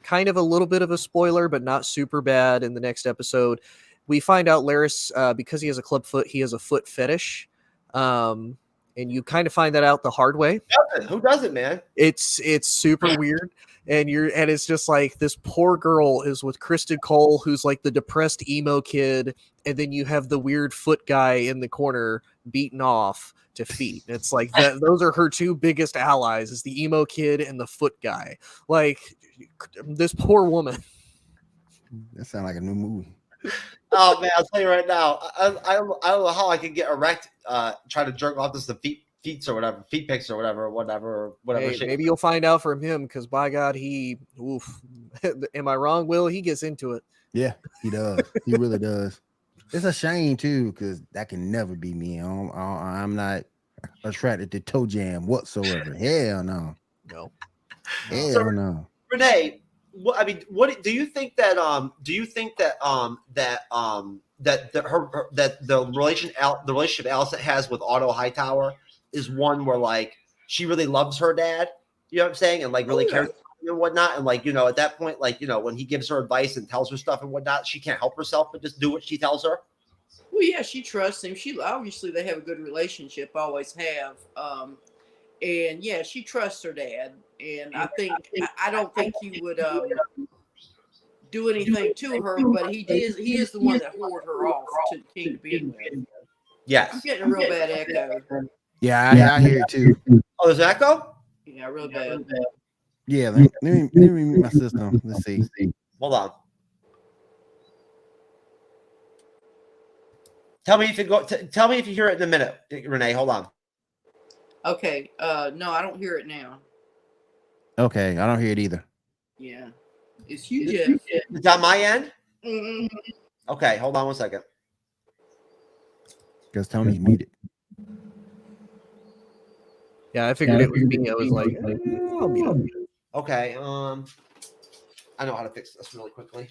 Speaker 6: kind of a little bit of a spoiler, but not super bad. In the next episode, we find out Larys, because he has a clubfoot, he has a foot fetish. And you kind of find that out the hard way.
Speaker 3: Who doesn't, man?
Speaker 6: It's super weird. And it's just like this poor girl is with Kristen Cole, who's like the depressed emo kid, and then you have the weird foot guy in the corner beaten off to feet. It's like that; those are her 2 biggest allies: is the emo kid and the foot guy. Like this poor woman.
Speaker 4: That sounds like a new movie.
Speaker 3: Oh man, I'll tell you right now. I don't know how I can get erect trying to jerk off the feet pics or whatever.
Speaker 6: Hey, maybe you'll find out from him, because by God, am I wrong, Will? He gets into it.
Speaker 4: Yeah, he does. He really does. It's a shame too, because that can never be me. I'm not attracted to toe jam whatsoever. Hell no.
Speaker 6: No.
Speaker 4: Hell no.
Speaker 3: Renee, what do you think that the relationship Alicent has with Otto Hightower is one where like she really loves her dad, you know what I'm saying, and like really cares and whatnot, and like at that point, like when he gives her advice and tells her stuff and whatnot, she can't help herself but just do what she tells her.
Speaker 5: Well, yeah, she trusts him. She obviously they have a good relationship, always have. And yeah, she trusts her dad, and I don't think he would do anything to her, but he is the one that whored her off to the king to begin with.
Speaker 3: Yes,
Speaker 5: I'm getting a real bad echo.
Speaker 4: Yeah, I hear it too.
Speaker 3: Oh, there's echo?
Speaker 5: Yeah, real bad.
Speaker 4: Yeah, let me mute my system. Let's see.
Speaker 3: Hold on. Tell me if you hear it in a minute, Renee. Hold on.
Speaker 5: Okay. No, I don't hear it now.
Speaker 4: Okay, I don't hear it either.
Speaker 5: Yeah. It's you, Jeff.
Speaker 3: It's on my end?
Speaker 5: Mm-hmm.
Speaker 3: Okay, hold on one second.
Speaker 4: Because Tony's muted.
Speaker 6: Yeah, I figured it was me. I was like, I'll be up.
Speaker 3: Okay. I know how to fix this really quickly.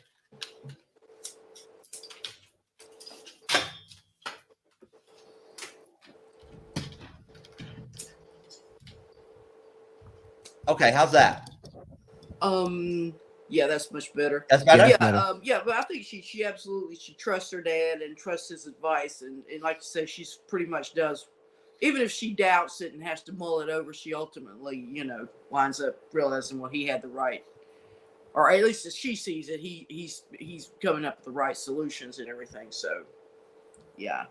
Speaker 3: Okay, how's that?
Speaker 5: Yeah, that's much better.
Speaker 3: That's better.
Speaker 5: Yeah, but I think she absolutely trusts her dad and trusts his advice, and like you say, she's pretty much does. Even if she doubts it and has to mull it over, she ultimately, winds up realizing, well, he had the right, or at least as she sees it, he's coming up with the right solutions and everything. So, yeah.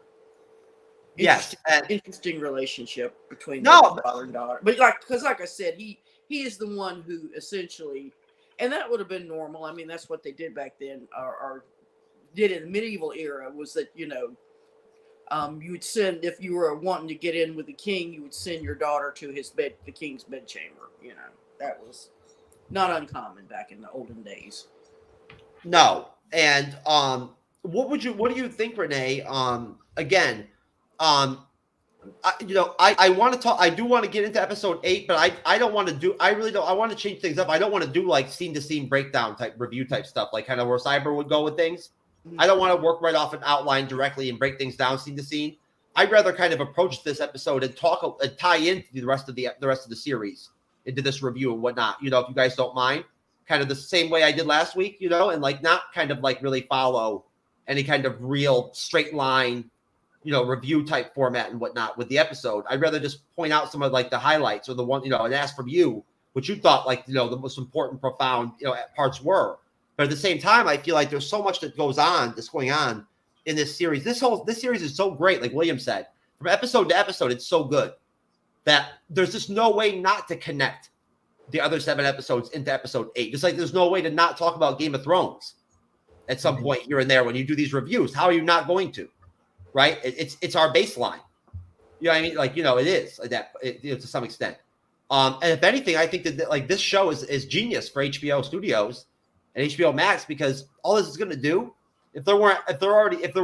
Speaker 3: Yes,
Speaker 5: interesting relationship between the father and daughter. But because like I said, he is the one who essentially, and that would have been normal. I mean, that's what they did back then, or did in the medieval era, was that you would send, if you were wanting to get in with the king, you would send your daughter to the king's bedchamber. That was not uncommon back in the olden days.
Speaker 3: No, and what do you think, Renee? Again. I want to talk. I do want to get into episode 8, but I don't want to do. I really don't. I want to change things up. I don't want to do like scene to scene breakdown type review type stuff, like kind of where Cyber would go with things. I don't want to work right off an outline directly and break things down scene to scene. I'd rather kind of approach this episode and talk and tie into the rest of the series into this review and whatnot. If you guys don't mind, kind of the same way I did last week. And like not kind of like really follow any kind of real straight line. Review type format and whatnot with the episode. I'd rather just point out some of like the highlights or the one, and ask from you what you thought like, the most important, profound, parts were. But at the same time, I feel like there's so much that's going on in this series. This series is so great. Like William said, from episode to episode, it's so good that there's just no way not to connect the other 7 episodes into episode 8. Just like there's no way to not talk about Game of Thrones at some point here and there when you do these reviews. How are you not going to? Right, it's our baseline. What I mean? Like it is like that to some extent. And if anything, I think that like this show is genius for HBO Studios and HBO Max, because all this is going to do, if there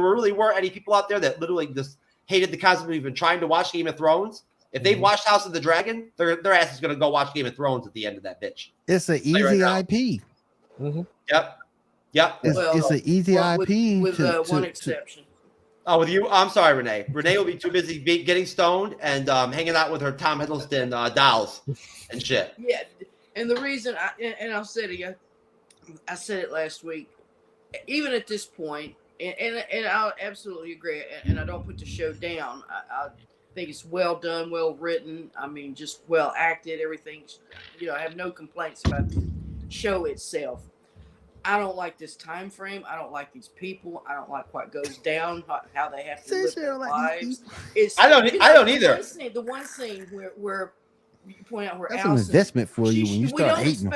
Speaker 3: really weren't any people out there that literally just hated the concept of even trying to watch Game of Thrones, if they've watched House of the Dragon, their ass is going to go watch Game of Thrones at the end of that bitch.
Speaker 4: It's an easy IP.
Speaker 3: Mm-hmm. Yep.
Speaker 4: It's an easy IP
Speaker 5: with one exception.
Speaker 3: Oh, with you? I'm sorry, Renee. Renee will be too busy getting stoned and hanging out with her Tom Hiddleston dolls and shit.
Speaker 5: Yeah, and the reason I said it last week, even at this point, and I absolutely agree, and I don't put the show down. I think it's well done, well written. I mean, just well acted. Everything. I have no complaints about the show itself. I don't like this time frame. I don't like these people. I don't like what goes down, how they have to live their lives.
Speaker 3: I don't either.
Speaker 5: The one scene where you point out where
Speaker 4: that's
Speaker 5: Allison,
Speaker 4: an investment for you when you start hating.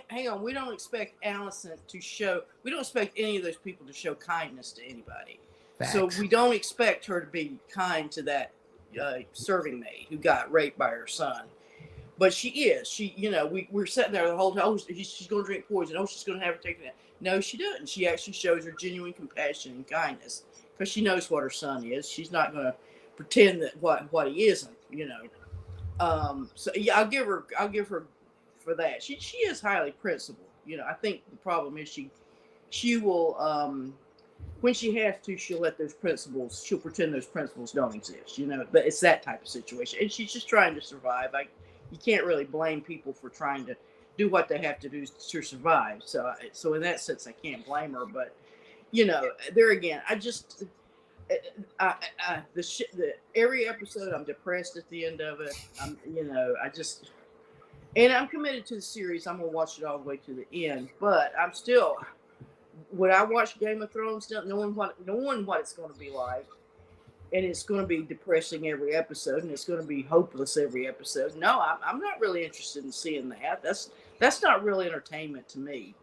Speaker 5: Hang on, we don't expect Allison to show. We don't expect any of those people to show kindness to anybody.
Speaker 4: Facts.
Speaker 5: So we don't expect her to be kind to that serving maid who got raped by her son. But she is. We're sitting there the whole time. Oh, she's going to drink poison. Oh, she's going to have her taken out. No, she doesn't. She actually shows her genuine compassion and kindness because she knows what her son is. She's not going to pretend that what he isn't. So yeah, I'll give her for that. She is highly principled. I think the problem is she will when she has to, she'll let those principles. She'll pretend those principles don't exist. But it's that type of situation, and she's just trying to survive. You can't really blame people for trying to do what they have to do to survive. So in that sense, I can't blame her. But there again, every episode I'm depressed at the end of it. And I'm committed to the series. I'm gonna watch it all the way to the end. But I'm still, would I watch Game of Thrones knowing what it's going to be like? And it's going to be depressing every episode, and it's going to be hopeless every episode. No, I'm not really interested in seeing that. That's not really entertainment to me.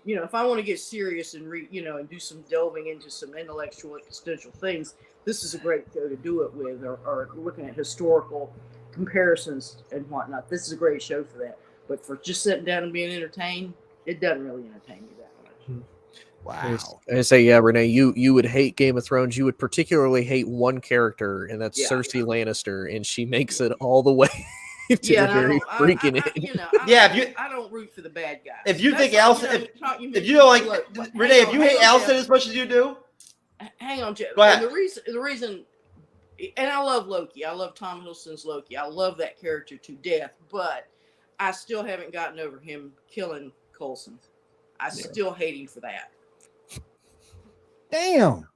Speaker 5: If I want to get serious and and do some delving into some intellectual existential things, this is a great show to do it with, or looking at historical comparisons and whatnot. This is a great show for that. But for just sitting down and being entertained, it doesn't really entertain me that much.
Speaker 4: Wow.
Speaker 6: I say, yeah, Renee, you would hate Game of Thrones. You would particularly hate one character, and that's Cersei Lannister, and she makes it all the way.
Speaker 5: Yeah,
Speaker 6: the very freaking end.
Speaker 5: I don't root for the bad guys.
Speaker 3: If you think Allison, if you don't like Renee, if you hate Allison as much as you do,
Speaker 5: hang on, Jeff.
Speaker 3: Go ahead.
Speaker 5: And the reason, and I love Loki. I love Tom Hiddleston's Loki. I love that character to death, but I still haven't gotten over him killing Coulson. I still hate him for that.
Speaker 4: Damn.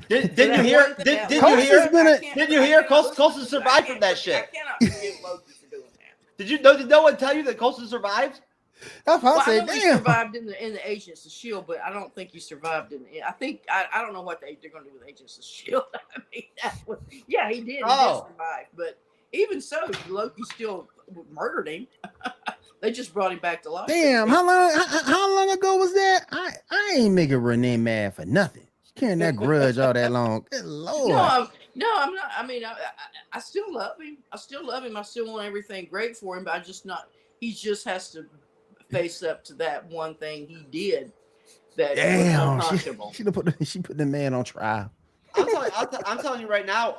Speaker 3: Didn't you hear? Didn't you hear? Coulson survived from that shit.
Speaker 5: I cannot forgive Loki for doing that.
Speaker 3: Did no one tell you that Coulson survived?
Speaker 4: That's what I
Speaker 5: I
Speaker 4: said.
Speaker 5: know he
Speaker 4: Damn.
Speaker 5: survived in the Agents of Shield, but I don't think he survived in. I think I don't know what they're going to do with Agents of Shield. I mean, yeah, he did. He did survive, but even so, Loki still murdered him. They just brought him back to life.
Speaker 4: Damn, how long ago was that? I ain't making Renee mad for nothing. She carrying that grudge all that long. Good Lord.
Speaker 5: No, I'm not. I mean, I still love him. I still love him. I still want everything great for him, but he just has to face up to that one thing he did that
Speaker 4: damn,
Speaker 5: was unconscionable.
Speaker 4: She put the man on trial.
Speaker 3: I'm telling you right now.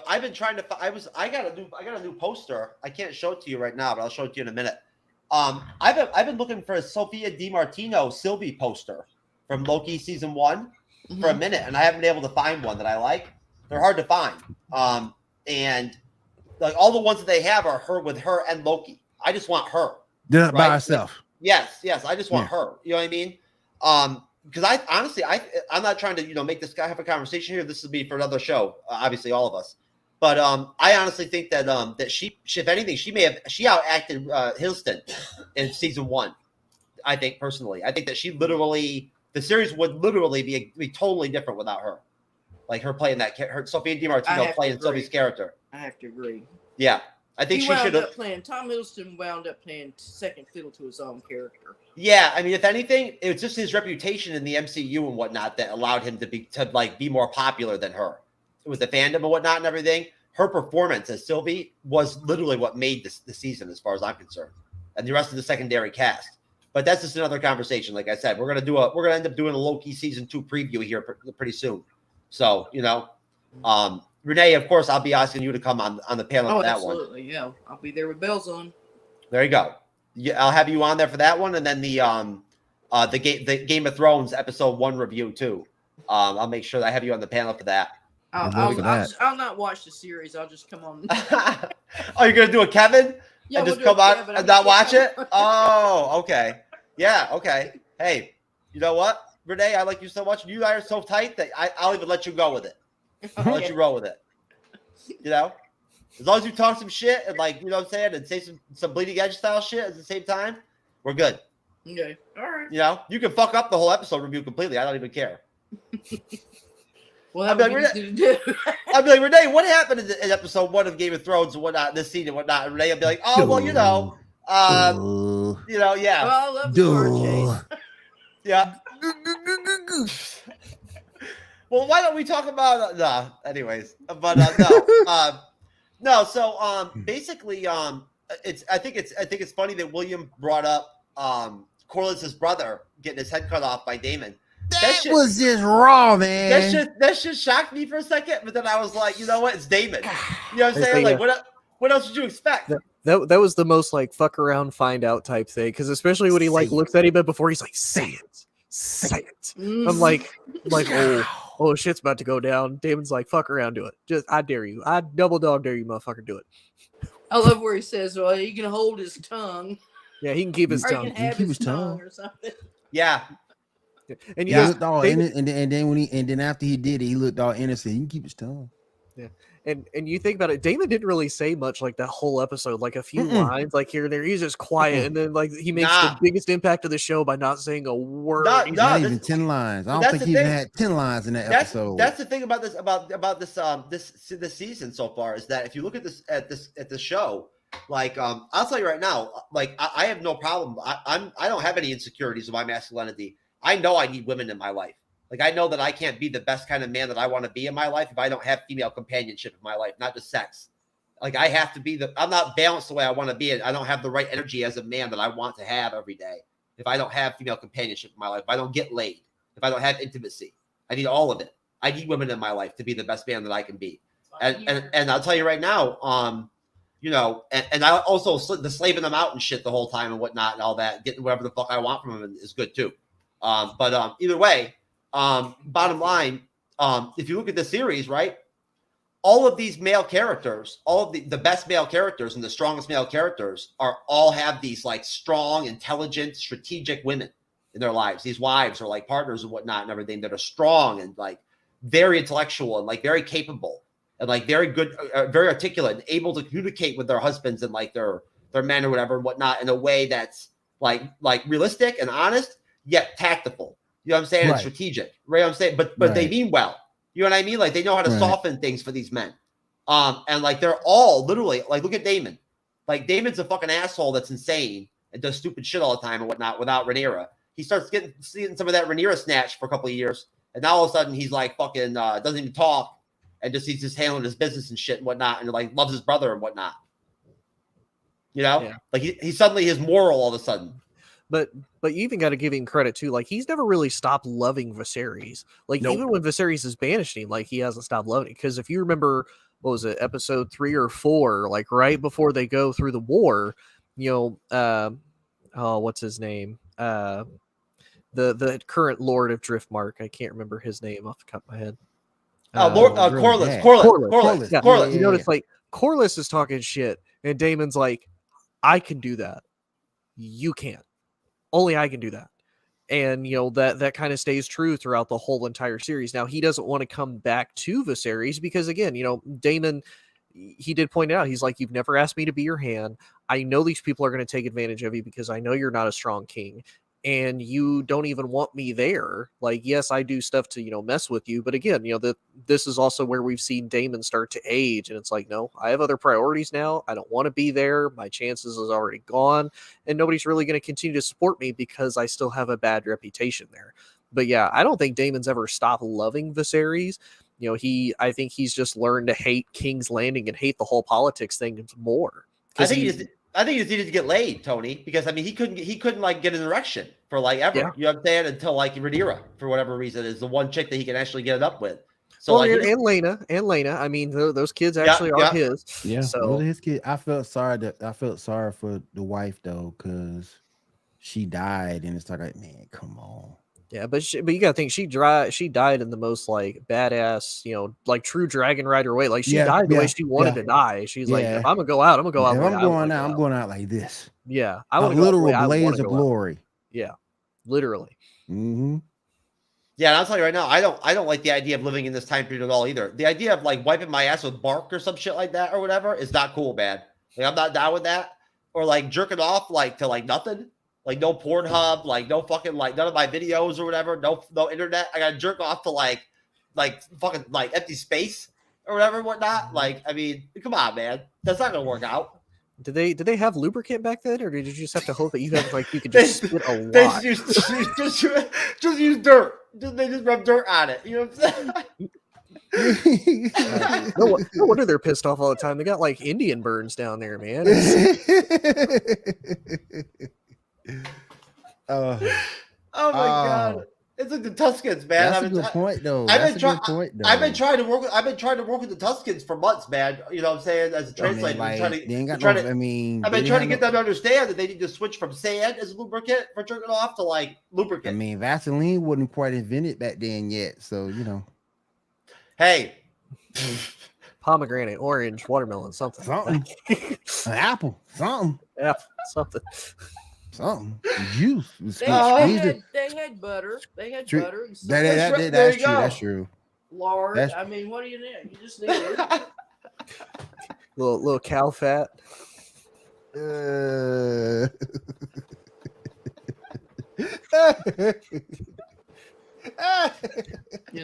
Speaker 3: I've been trying to. I got a new poster. I can't show it to you right now, but I'll show it to you in a minute. I've been looking for a Sophia DiMartino Sylvie poster from Loki season 1 for a minute, and I haven't been able to find one that I like. They're hard to find. And like all the ones that they have are her with her and Loki. I just want her.
Speaker 4: Right? By herself.
Speaker 3: Yes. I just want her. You know what I mean? Because I'm not trying to make this guy have a conversation here. This will be for another show, obviously all of us. But I honestly think that that she, if anything, she outacted Hiddleston in season 1. I think personally, I think that the series would literally be totally different without her, like her playing her Sophia DiMartino playing Sylvie's character.
Speaker 5: I have to agree.
Speaker 3: Yeah, I think she should have
Speaker 5: playing. Tom Hiddleston wound up playing second fiddle to his own character.
Speaker 3: Yeah, I mean, if anything, it was just his reputation in the MCU and whatnot that allowed him to be more popular than her. With the fandom and whatnot and everything. Her performance as Sylvie was literally what made the season, as far as I'm concerned, and the rest of the secondary cast. But that's just another conversation. Like I said, we're gonna end up doing a Loki season 2 preview here pretty soon. So Renee, of course, I'll be asking you to come on the panel for that one.
Speaker 5: Absolutely, yeah, I'll be there with bells on.
Speaker 3: There you go. Yeah, I'll have you on there for that one, and then the Game of Thrones episode 1 review too. I'll make sure that I have you on the panel for that.
Speaker 5: I'll not watch the series. I'll just come on.
Speaker 3: Oh, you're gonna do a Kevin?
Speaker 5: Yeah,
Speaker 3: and just come on and not watch it? Oh, okay. Yeah, okay. Hey, you know what, Renee? I like you so much. You and I are so tight that I'll even let you go with it. I'll let you roll with it. As long as you talk some shit and what I'm saying, and say some Bleeding Edge style shit at the same time, we're good.
Speaker 5: Okay. All right.
Speaker 3: You can fuck up the whole episode review completely. I don't even care.
Speaker 5: Well,
Speaker 3: I'd be like, Renee, what happened in episode 1 of Game of Thrones and whatnot, this scene and whatnot? And Renee would be like, oh, well, yeah.
Speaker 5: Well, I love the car chase.
Speaker 3: Yeah. Well, why don't we talk about anyways? But no. So basically, I think it's funny that William brought up Corliss's brother getting his head cut off by Damon.
Speaker 4: That was just raw, man.
Speaker 3: That shit shocked me for a second, but then I was like, you know what? It's Damon. You know what I'm saying? Like, what else did you expect?
Speaker 6: That was the most fuck around, find out type thing. Because especially when he looks at him before, he's like, say it. I'm like, oh, shit's about to go down. Damon's like, fuck around, do it. I dare you. I double dog dare you, motherfucker, do it.
Speaker 5: I love where he says, well, he can hold his tongue.
Speaker 6: Yeah, he can keep his tongue.
Speaker 5: He can have his tongue or something.
Speaker 3: Yeah.
Speaker 4: And he looked all and then after he did it, he looked all innocent. He can keep his tongue.
Speaker 6: Yeah. And you think about it, Damon didn't really say much that whole episode, a few lines here and there. He's just quiet, and then he makes the biggest impact of the show by not saying a word.
Speaker 4: Not even 10 lines. I don't think he even had 10 lines in that episode.
Speaker 3: That's the thing about this season so far, is that if you look at this show, I'll tell you right now, I have no problem. I don't have any insecurities of my masculinity. I know I need women in my life. I know that I can't be the best kind of man that I want to be in my life if I don't have female companionship in my life, not just sex. I have to be I'm not balanced the way I want to be. I don't have the right energy as a man that I want to have every day if I don't have female companionship in my life, if I don't get laid, if I don't have intimacy. I need all of it. I need women in my life to be the best man that I can be. And I'll tell you right now, you know, and I also the slaving them out and shit the whole time and whatnot and all that, getting whatever the fuck I want from them is good too. But either way, bottom line, if you look at the series, right, all of these male characters, all of the best male characters and the strongest male characters all have these like strong, intelligent, strategic women in their lives. These wives or like partners and whatnot and everything that are strong and like very intellectual and like very capable and like very good, very articulate and able to communicate with their husbands and like their men or whatever and whatnot in a way that's like realistic and honest, yet tactful. You know what I'm saying?
Speaker 4: Right.
Speaker 3: And strategic. Right? I'm saying, but
Speaker 4: Right.
Speaker 3: they mean well. You know what I mean? Like they know how to soften things for these men. And like they're all literally like, look at Damon. Like Damon's a fucking asshole that's insane and does stupid shit all the time and whatnot without Rhaenyra. He starts seeing some of that Rhaenyra snatch for a couple of years, and now all of a sudden he's like fucking doesn't even talk and he's just handling his business and shit and whatnot, and like loves his brother and whatnot. You know, like he suddenly is moral all of a sudden.
Speaker 6: But you even got to give him credit too. Like he's never really stopped loving Viserys. Like even when Viserys is banishing him, like he hasn't stopped loving it. Because if you remember, what was it, episode 3 or 4, like right before they go through the war, you know, what's his name? The current Lord of Driftmark. I can't remember his name off the top of my head.
Speaker 3: Corlys.
Speaker 6: Yeah. You notice like Corlys is talking shit, and Damon's like, I can do that. You can't. Only I can do that. And, you know, that kind of stays true throughout the whole entire series. Now, he doesn't want to come back to Viserys because, again, you know, Daemon, he did point out, he's like, you've never asked me to be your hand. I know these people are going to take advantage of you because I know you're not a strong king. And you don't even want me there. Like, yes, I do stuff to, you know, mess with you. But again, you know, this is also where we've seen Daemon start to age. And it's like, no, I have other priorities now. I don't want to be there. My chances is already gone. And nobody's really going to continue to support me because I still have a bad reputation there. But yeah, I don't think Daemon's ever stopped loving Viserys. You know, I think he's just learned to hate King's Landing and hate the whole politics thing more.
Speaker 3: I think he just needed to get laid, Tony, because I mean he couldn't like get an erection for like ever. Yeah. You know what I'm saying? Until like Rhaenyra, for whatever reason, is the one chick that he can actually get it up with. So
Speaker 6: well, like, and Lena. I mean, those kids actually are his.
Speaker 4: Yeah.
Speaker 6: So
Speaker 4: his kid. I felt sorry for the wife though, because she died, and it's like, man, come on.
Speaker 6: Yeah, but you gotta think she died in the most like badass, you know, like true dragon rider way. Like she died the way she wanted to die. She's like, if I'm gonna go out, I'm gonna go out.
Speaker 4: If I'm going out, I'm going out like this.
Speaker 6: Yeah,
Speaker 4: I want a literal blaze of glory.
Speaker 6: Yeah, literally.
Speaker 4: Mm-hmm.
Speaker 3: Yeah, and I'll tell you right now, I don't like the idea of living in this time period at all either. The idea of like wiping my ass with bark or some shit like that or whatever is not cool, man. Like I'm not down with that. Or like jerking off like to like nothing. Like no Pornhub, like no fucking like none of my videos or whatever, no internet. I gotta jerk off to like fucking like empty space or whatever, whatnot. Like, I mean, come on, man, that's not gonna work out.
Speaker 6: Did they have lubricant back then, or did you just have to hope that you have like you could just spit a lot?
Speaker 3: Just use dirt. They just rub dirt on it. You know what I'm saying?
Speaker 6: No wonder they're pissed off all the time. They got like Indian burns down there, man.
Speaker 3: Oh my god! It's like the Tuscans, man.
Speaker 4: That's a good point, though.
Speaker 3: I've been trying to work with the Tuscans for months, man. You know what I'm saying? As a translator, I've been trying to get them to understand that they need to switch from sand as lubricant for jerking off to like lubricant.
Speaker 4: I mean, Vaseline wasn't quite invented back then yet, so you know.
Speaker 3: Hey.
Speaker 6: Pomegranate, orange, watermelon, something.
Speaker 4: An apple, something. Something. Juice.
Speaker 5: They had butter. They had butter. And
Speaker 4: that's true. That's true.
Speaker 5: Lard. I mean, what do you need? You just need it.
Speaker 6: little cow fat.
Speaker 5: Yeah,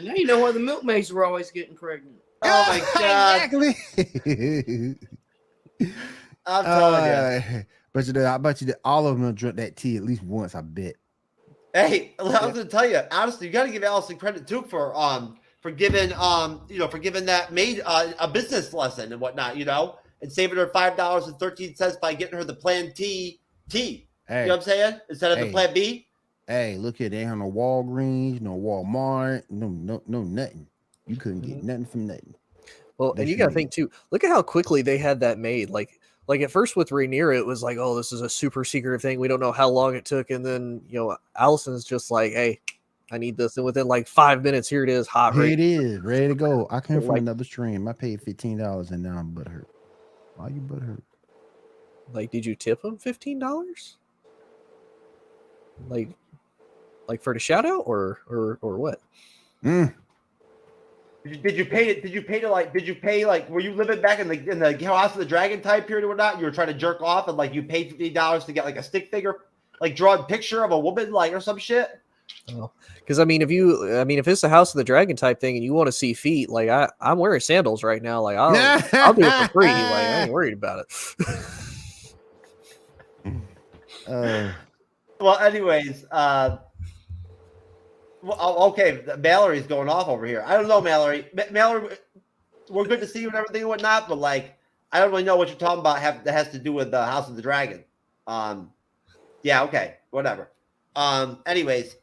Speaker 5: now you know why the milkmaids were always getting pregnant.
Speaker 3: Oh my god!
Speaker 4: Exactly.
Speaker 3: I'm telling you.
Speaker 4: I bet you that all of them will drink that tea at least once. I bet.
Speaker 3: Hey, I was gonna tell you honestly, you got to give Allison credit too for giving that maid a business lesson and whatnot, you know, and saving her $5.13 by getting her the Plan T tea.
Speaker 4: Hey,
Speaker 3: you know what I'm saying? Instead of the Plan B.
Speaker 4: Hey, look here, they ain't no Walgreens, no Walmart, no nothing. You couldn't get nothing from nothing.
Speaker 6: Well,
Speaker 4: They
Speaker 6: and you got to
Speaker 4: should.
Speaker 6: think too. Look at how quickly they had that made. Like at first with Rhaenyra, it was like, oh, this is a super secretive thing. We don't know how long it took, and then Allison's just like, hey, I need this, and within like 5 minutes, here it is, hot.
Speaker 4: Here
Speaker 6: Ready.
Speaker 4: it is, ready to go. I came from
Speaker 6: Like-
Speaker 4: another stream. I paid $15 and now I'm butthurt. Why you butthurt?
Speaker 6: Like, did you tip him $15? Like for the shout out or what?
Speaker 4: Mm.
Speaker 3: Did you pay like were you living back in the House of the Dragon time period or whatnot? You were trying to jerk off and like you paid $50 to get like a stick figure, like drawn picture of a woman like or some shit?
Speaker 6: Because if it's a House of the Dragon type thing and you want to see feet, like I'm wearing sandals right now, like I'll do it for free. Like I ain't worried about it.
Speaker 3: Well, anyways, okay, Mallory's going off over here. I don't know, Mallory. Mallory, we're good to see you and everything and whatnot, but like, I don't really know what you're talking about that has to do with the House of the Dragon. Yeah, okay, whatever. Anyways,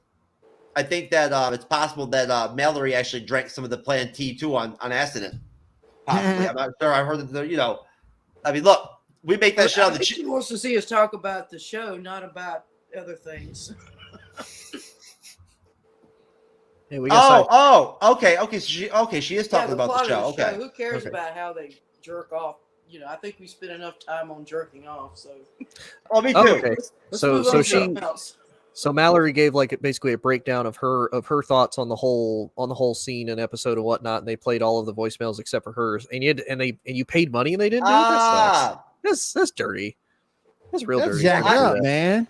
Speaker 3: I think that it's possible that Mallory actually drank some of the plant tea too on accident. Possibly, I'm not sure. I heard that I mean, look, we make that shit on the.
Speaker 5: She wants to see us talk about the show, not about other things.
Speaker 6: Hey, we got
Speaker 3: okay. She is talking about the show. Okay.
Speaker 5: Who cares about how they jerk off? I think we spent enough time on jerking off. So.
Speaker 3: Oh, me too.
Speaker 6: Okay.
Speaker 5: Let's
Speaker 6: So Mallory gave like basically a breakdown of her thoughts on the whole scene and episode and whatnot, and they played all of the voicemails except for hers. And you paid money and they didn't do it. That sucks. That's dirty. That's real dirty.
Speaker 4: Jacked up, man.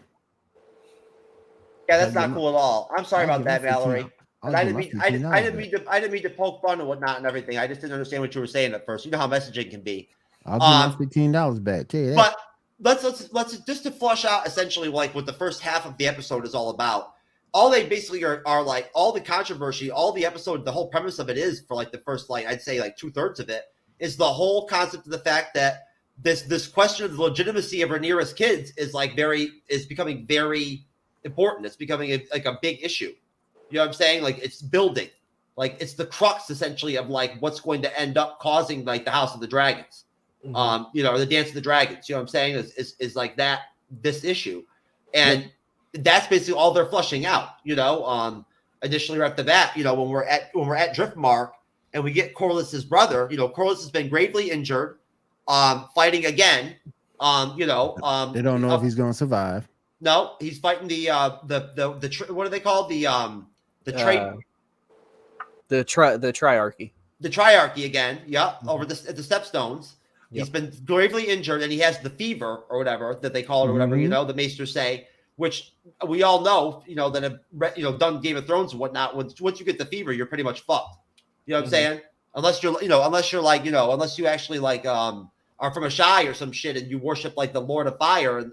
Speaker 3: Yeah, that's not cool at all. I'm sorry about that, Mallory. I didn't mean to poke fun and whatnot and everything. I just didn't understand what you were saying at first. You know how messaging can be.
Speaker 4: I'll give my $15 back. Tell you that.
Speaker 3: But let's just to flush out essentially like what the first half of the episode is all about. All they basically are like all the controversy, all the episode, the whole premise of it is for like the first I'd say like 2/3 of it is the whole concept of the fact that this question of the legitimacy of Rhaenyra's kids is becoming very important. It's becoming a big issue. You know what I'm saying? Like it's building, like it's the crux essentially of like what's going to end up causing like the House of the Dragons, or the Dance of the Dragons. You know what I'm saying? Is like that this issue, and that's basically all they're flushing out. Initially right at the bat, when we're at Driftmark and we get Corliss's brother. Corliss has been gravely injured, fighting again. They
Speaker 4: don't know if he's going to survive.
Speaker 3: No, he's fighting the what are they called? The
Speaker 6: Triarchy.
Speaker 3: The Triarchy again. Yep. Over at the Stepstones. Yep. He's been gravely injured and he has the fever or whatever that they call it or whatever, the Maesters say, which we all know, that have, done Game of Thrones and whatnot. Once you get the fever, you're pretty much fucked. You know what I'm saying? Unless you actually like, are from a Shy or some shit and you worship like the Lord of Fire and,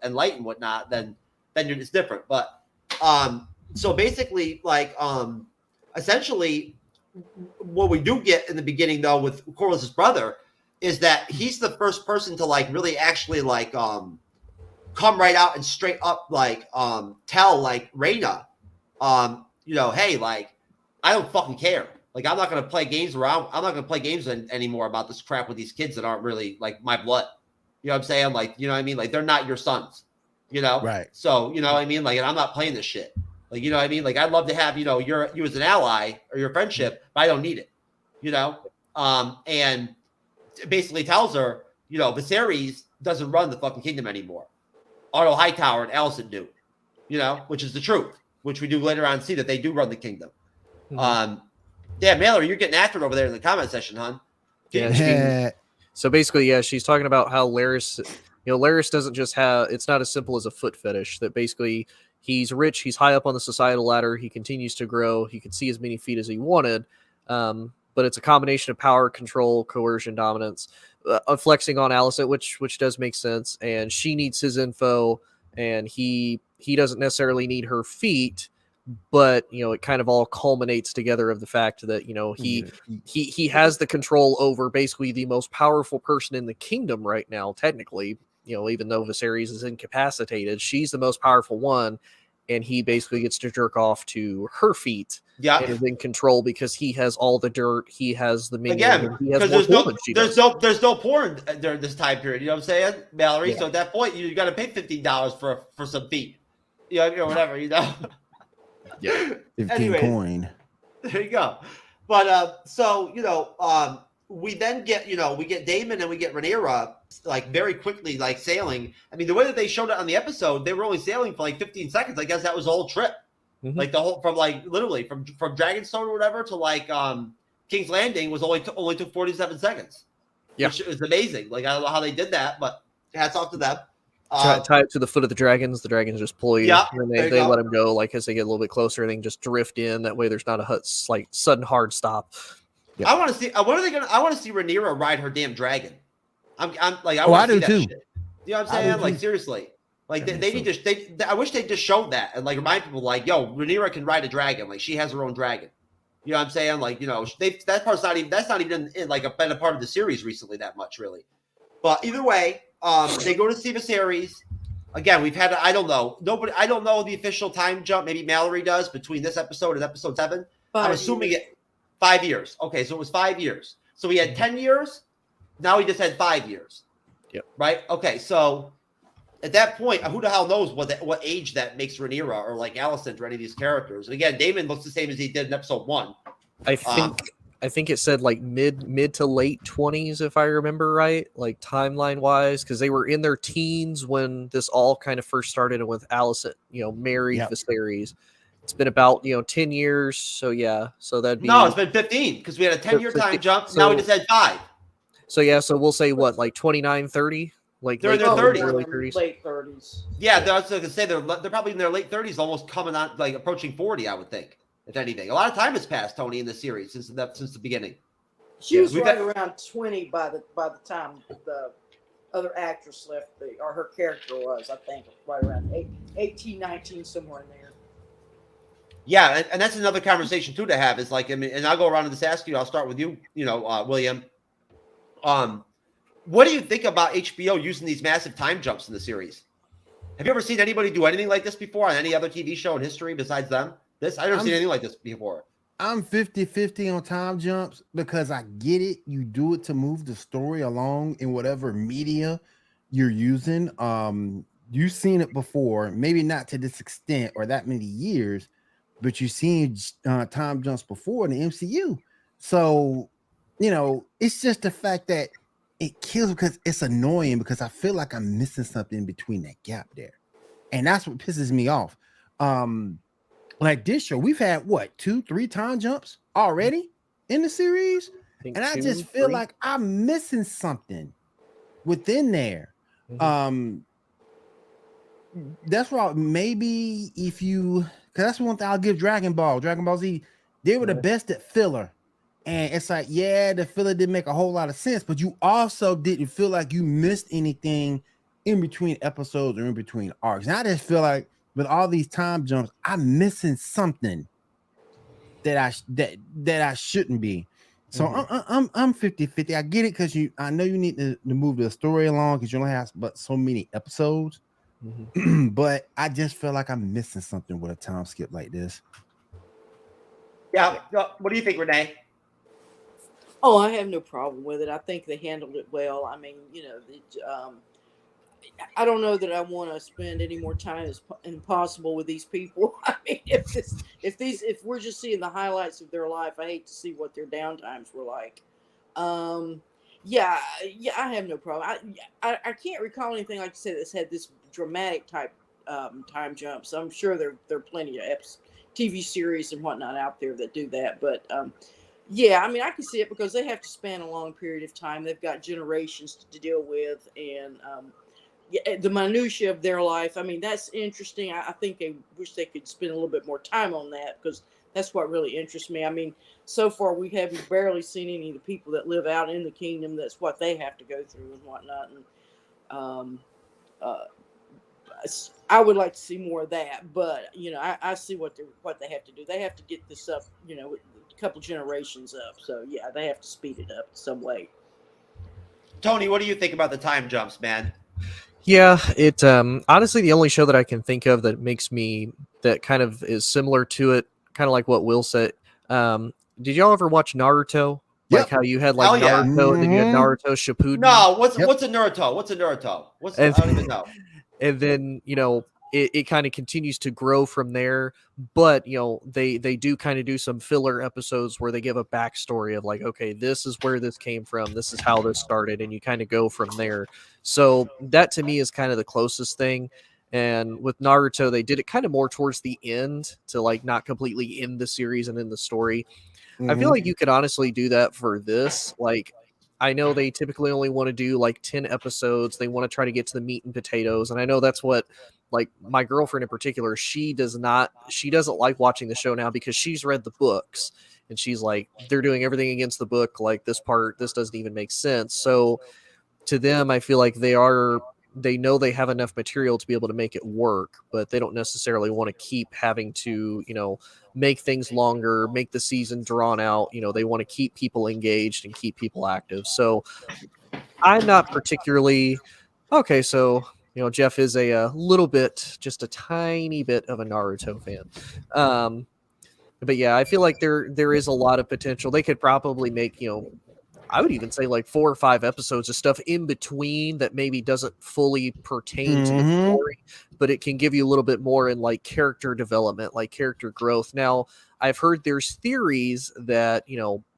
Speaker 3: and light and whatnot, then it's different. But, so basically like, essentially what we do get in the beginning though with Corliss's brother is that he's the first person to like really actually like, come right out and straight up like, tell like Rhaena, hey, like, I don't fucking care. Like, I'm not going to play games around. I'm not going to play games anymore about this crap with these kids that aren't really like my blood. You know what I'm saying? Like, you know what I mean? Like, they're not your sons, Right. So, you know what I mean? Like, and I'm not playing this shit. Like, you know what I mean? Like, I'd love to have, you as an ally or your friendship, but I don't need it, and basically tells her, Viserys doesn't run the fucking kingdom anymore. Otto Hightower and Alicent do, which is the truth, which we do later on see that they do run the kingdom. Yeah, Mallory, you're getting after it over there in the comment section, hon.
Speaker 6: Yeah. So basically, she's talking about how Larys, Larys doesn't just have, it's not as simple as a foot fetish, that basically he's rich, he's high up on the societal ladder, he continues to grow, he can see as many feet as he wanted, but it's a combination of power, control, coercion, dominance, flexing on Alicent, which does make sense, and she needs his info, and he doesn't necessarily need her feet, but it kind of all culminates together of the fact that he has the control over basically the most powerful person in the kingdom right now, technically, even though Viserys is incapacitated, she's the most powerful one, and he basically gets to jerk off to her feet.
Speaker 3: Yeah,
Speaker 6: and is in control because he has all the dirt. He has the minion.
Speaker 3: Again,
Speaker 6: he has
Speaker 3: because
Speaker 6: more than she does.
Speaker 3: there's no porn during this time period. You know what I'm saying, Mallory?
Speaker 6: Yeah.
Speaker 3: So at that point, you got to pay $15 for some feet. You know, whatever. You know.
Speaker 6: Yeah.
Speaker 4: 15 coin.
Speaker 3: There you go. But so we then get we get Damon and we get Rhaenyra like very quickly like sailing. I mean, the way that they showed it on the episode, they were only sailing for like 15 seconds. I guess that was the whole trip.
Speaker 6: Mm-hmm.
Speaker 3: Like the whole from like literally from Dragonstone or whatever to like King's Landing was only took 47 seconds.
Speaker 6: Yeah,
Speaker 3: which is amazing. Like I don't know how they did that, but hats off to them.
Speaker 6: Tie it to the foot of the dragons. The dragons just pull you.
Speaker 3: Yeah,
Speaker 6: and then they let them go. Like as they get a little bit closer, and they can just drift in. That way, there's not a like sudden hard stop.
Speaker 3: Yep. I want to see. What are they gonna? I want to see Rhaenyra ride her damn dragon. I'm like I
Speaker 4: I
Speaker 3: want to
Speaker 4: do
Speaker 3: see that
Speaker 4: too.
Speaker 3: shit. You know what I'm saying? Like seriously. Like they need to. I wish they just showed that and like remind people like, yo, Rhaenyra can ride a dragon. Like she has her own dragon. You know what I'm saying? Like that part's not even. That's not even in like been a part of the series recently that much really. But either way, they go to see the series. Again, we've had. I don't know. I don't know the official time jump. Maybe Mallory does between this episode and episode 7. I'm assuming it 5 years. Okay, so it was 5 years. So we had 10 years. Now we just had 5 years.
Speaker 6: Yep.
Speaker 3: Right. Okay. So. At that point, who the hell knows what age that makes Rhaenyra or like Alicent or any of these characters? And again, Daemon looks the same as he did in episode 1.
Speaker 6: I think it said like mid to late 20s, if I remember right, like timeline wise, because they were in their teens when this all kind of first started, and with Alicent, married Viserys. It's been about 10 years, so yeah, so that'd be
Speaker 3: it's been 15 because we had a 10-year time jump. So, now we just had 5.
Speaker 6: So yeah, so we'll say what, like 29, 30. Like
Speaker 3: they're in their 30s,
Speaker 6: early 30s.
Speaker 5: Late 30s.
Speaker 3: Yeah, I was going to say they're probably in their late 30s, almost coming on, like approaching 40. I would think, if anything. A lot of time has passed, Tony, in this series since the beginning.
Speaker 5: She was right around 20 by the time the other actress left, or her character was. I think right around 18, 19, somewhere in there.
Speaker 3: Yeah, and that's another conversation too to have. Is like, I mean, and I'll go around and just ask you. I'll start with you. William. What do you think about HBO using these massive time jumps in the series? Have you ever seen anybody do anything like this before on any other TV show in history besides them? I've never seen anything like this before.
Speaker 4: I'm 50-50 on time jumps because I get it. You do it to move the story along in whatever media you're using. You've seen it before, maybe not to this extent or that many years, but you've seen time jumps before in the MCU. So, it's just the fact that it kills because it's annoying because I feel like I'm missing something between that gap there. And that's what pisses me off. Like this show, we've had 2-3 time jumps already in the series. I just feel like I'm missing something within there. Mm-hmm. That's why maybe because that's one thing I'll give Dragon Ball Z, they were the best at filler. And it's like, the filler didn't make a whole lot of sense, but you also didn't feel like you missed anything in between episodes or in between arcs. And I just feel like with all these time jumps, I'm missing something that I shouldn't be. So I'm 50-50. I get it because I know you need to move the story along because you only have but so many episodes. Mm-hmm. But I just feel like I'm missing something with a time skip like this.
Speaker 3: Yeah. What do you think, Renee?
Speaker 5: Oh, I have no problem with it. I think they handled it well. I mean, I don't know that I want to spend any more time as possible with these people. I mean, if we're just seeing the highlights of their life, I hate to see what their downtimes were like. I have no problem. I can't recall anything like I said that's had this dramatic type time jumps. I'm sure there are plenty of TV series and whatnot out there that do that, but I mean, I can see it because they have to span a long period of time. They've got generations to deal with, and the minutia of their life. I mean, that's interesting. I think they wish they could spend a little bit more time on that because that's what really interests me. I mean, so far we haven't barely seen any of the people that live out in the kingdom. That's what they have to go through and whatnot. And I would like to see more of that, but I see what they have to do. They have to get this up, a couple generations up. So they have to speed it up some way.
Speaker 3: Tony, what do you think about the time jumps, man?
Speaker 6: Yeah, it honestly the only show that I can think of that kind of is similar to it, kind of like what Will said. Did y'all ever watch Naruto?
Speaker 4: Yep.
Speaker 6: Like how you had like
Speaker 3: Hell yeah.
Speaker 6: Naruto and then you had
Speaker 4: Mhm.
Speaker 6: Naruto Shippuden.
Speaker 3: No, what's
Speaker 4: Yep.
Speaker 3: what's a Naruto? What's a Naruto?
Speaker 6: And
Speaker 3: I don't even know.
Speaker 6: and then it kind of continues to grow from there, but they do kind of do some filler episodes where they give a backstory of like, okay, this is where this came from, this is how this started, and you kind of go from there. So that to me is kind of the closest thing. And with Naruto, they did it kind of more towards the end to like not completely end the series and in the story. I feel
Speaker 4: Mhm.
Speaker 6: like you could honestly do that for this. Like, I know they typically only want to do like 10 episodes. They want to try to get to the meat and potatoes. And I know that's what, like, my girlfriend in particular, she doesn't like watching the show now because she's read the books and she's like, they're doing everything against the book. Like, this doesn't even make sense. So to them, I feel like they know they have enough material to be able to make it work, but they don't necessarily want to keep having to, make things longer, make the season drawn out. They want to keep people engaged and keep people active. So I'm not particularly okay. So, Jeff is a little bit, just a tiny bit of a Naruto fan. But yeah, I feel like there is a lot of potential. They could probably make, I would even say like 4 or 5 episodes of stuff in between that maybe doesn't fully pertain to the
Speaker 4: Mhm.
Speaker 6: story, but it can give you a little bit more in like character development, like character growth. Now, I've heard there's theories that,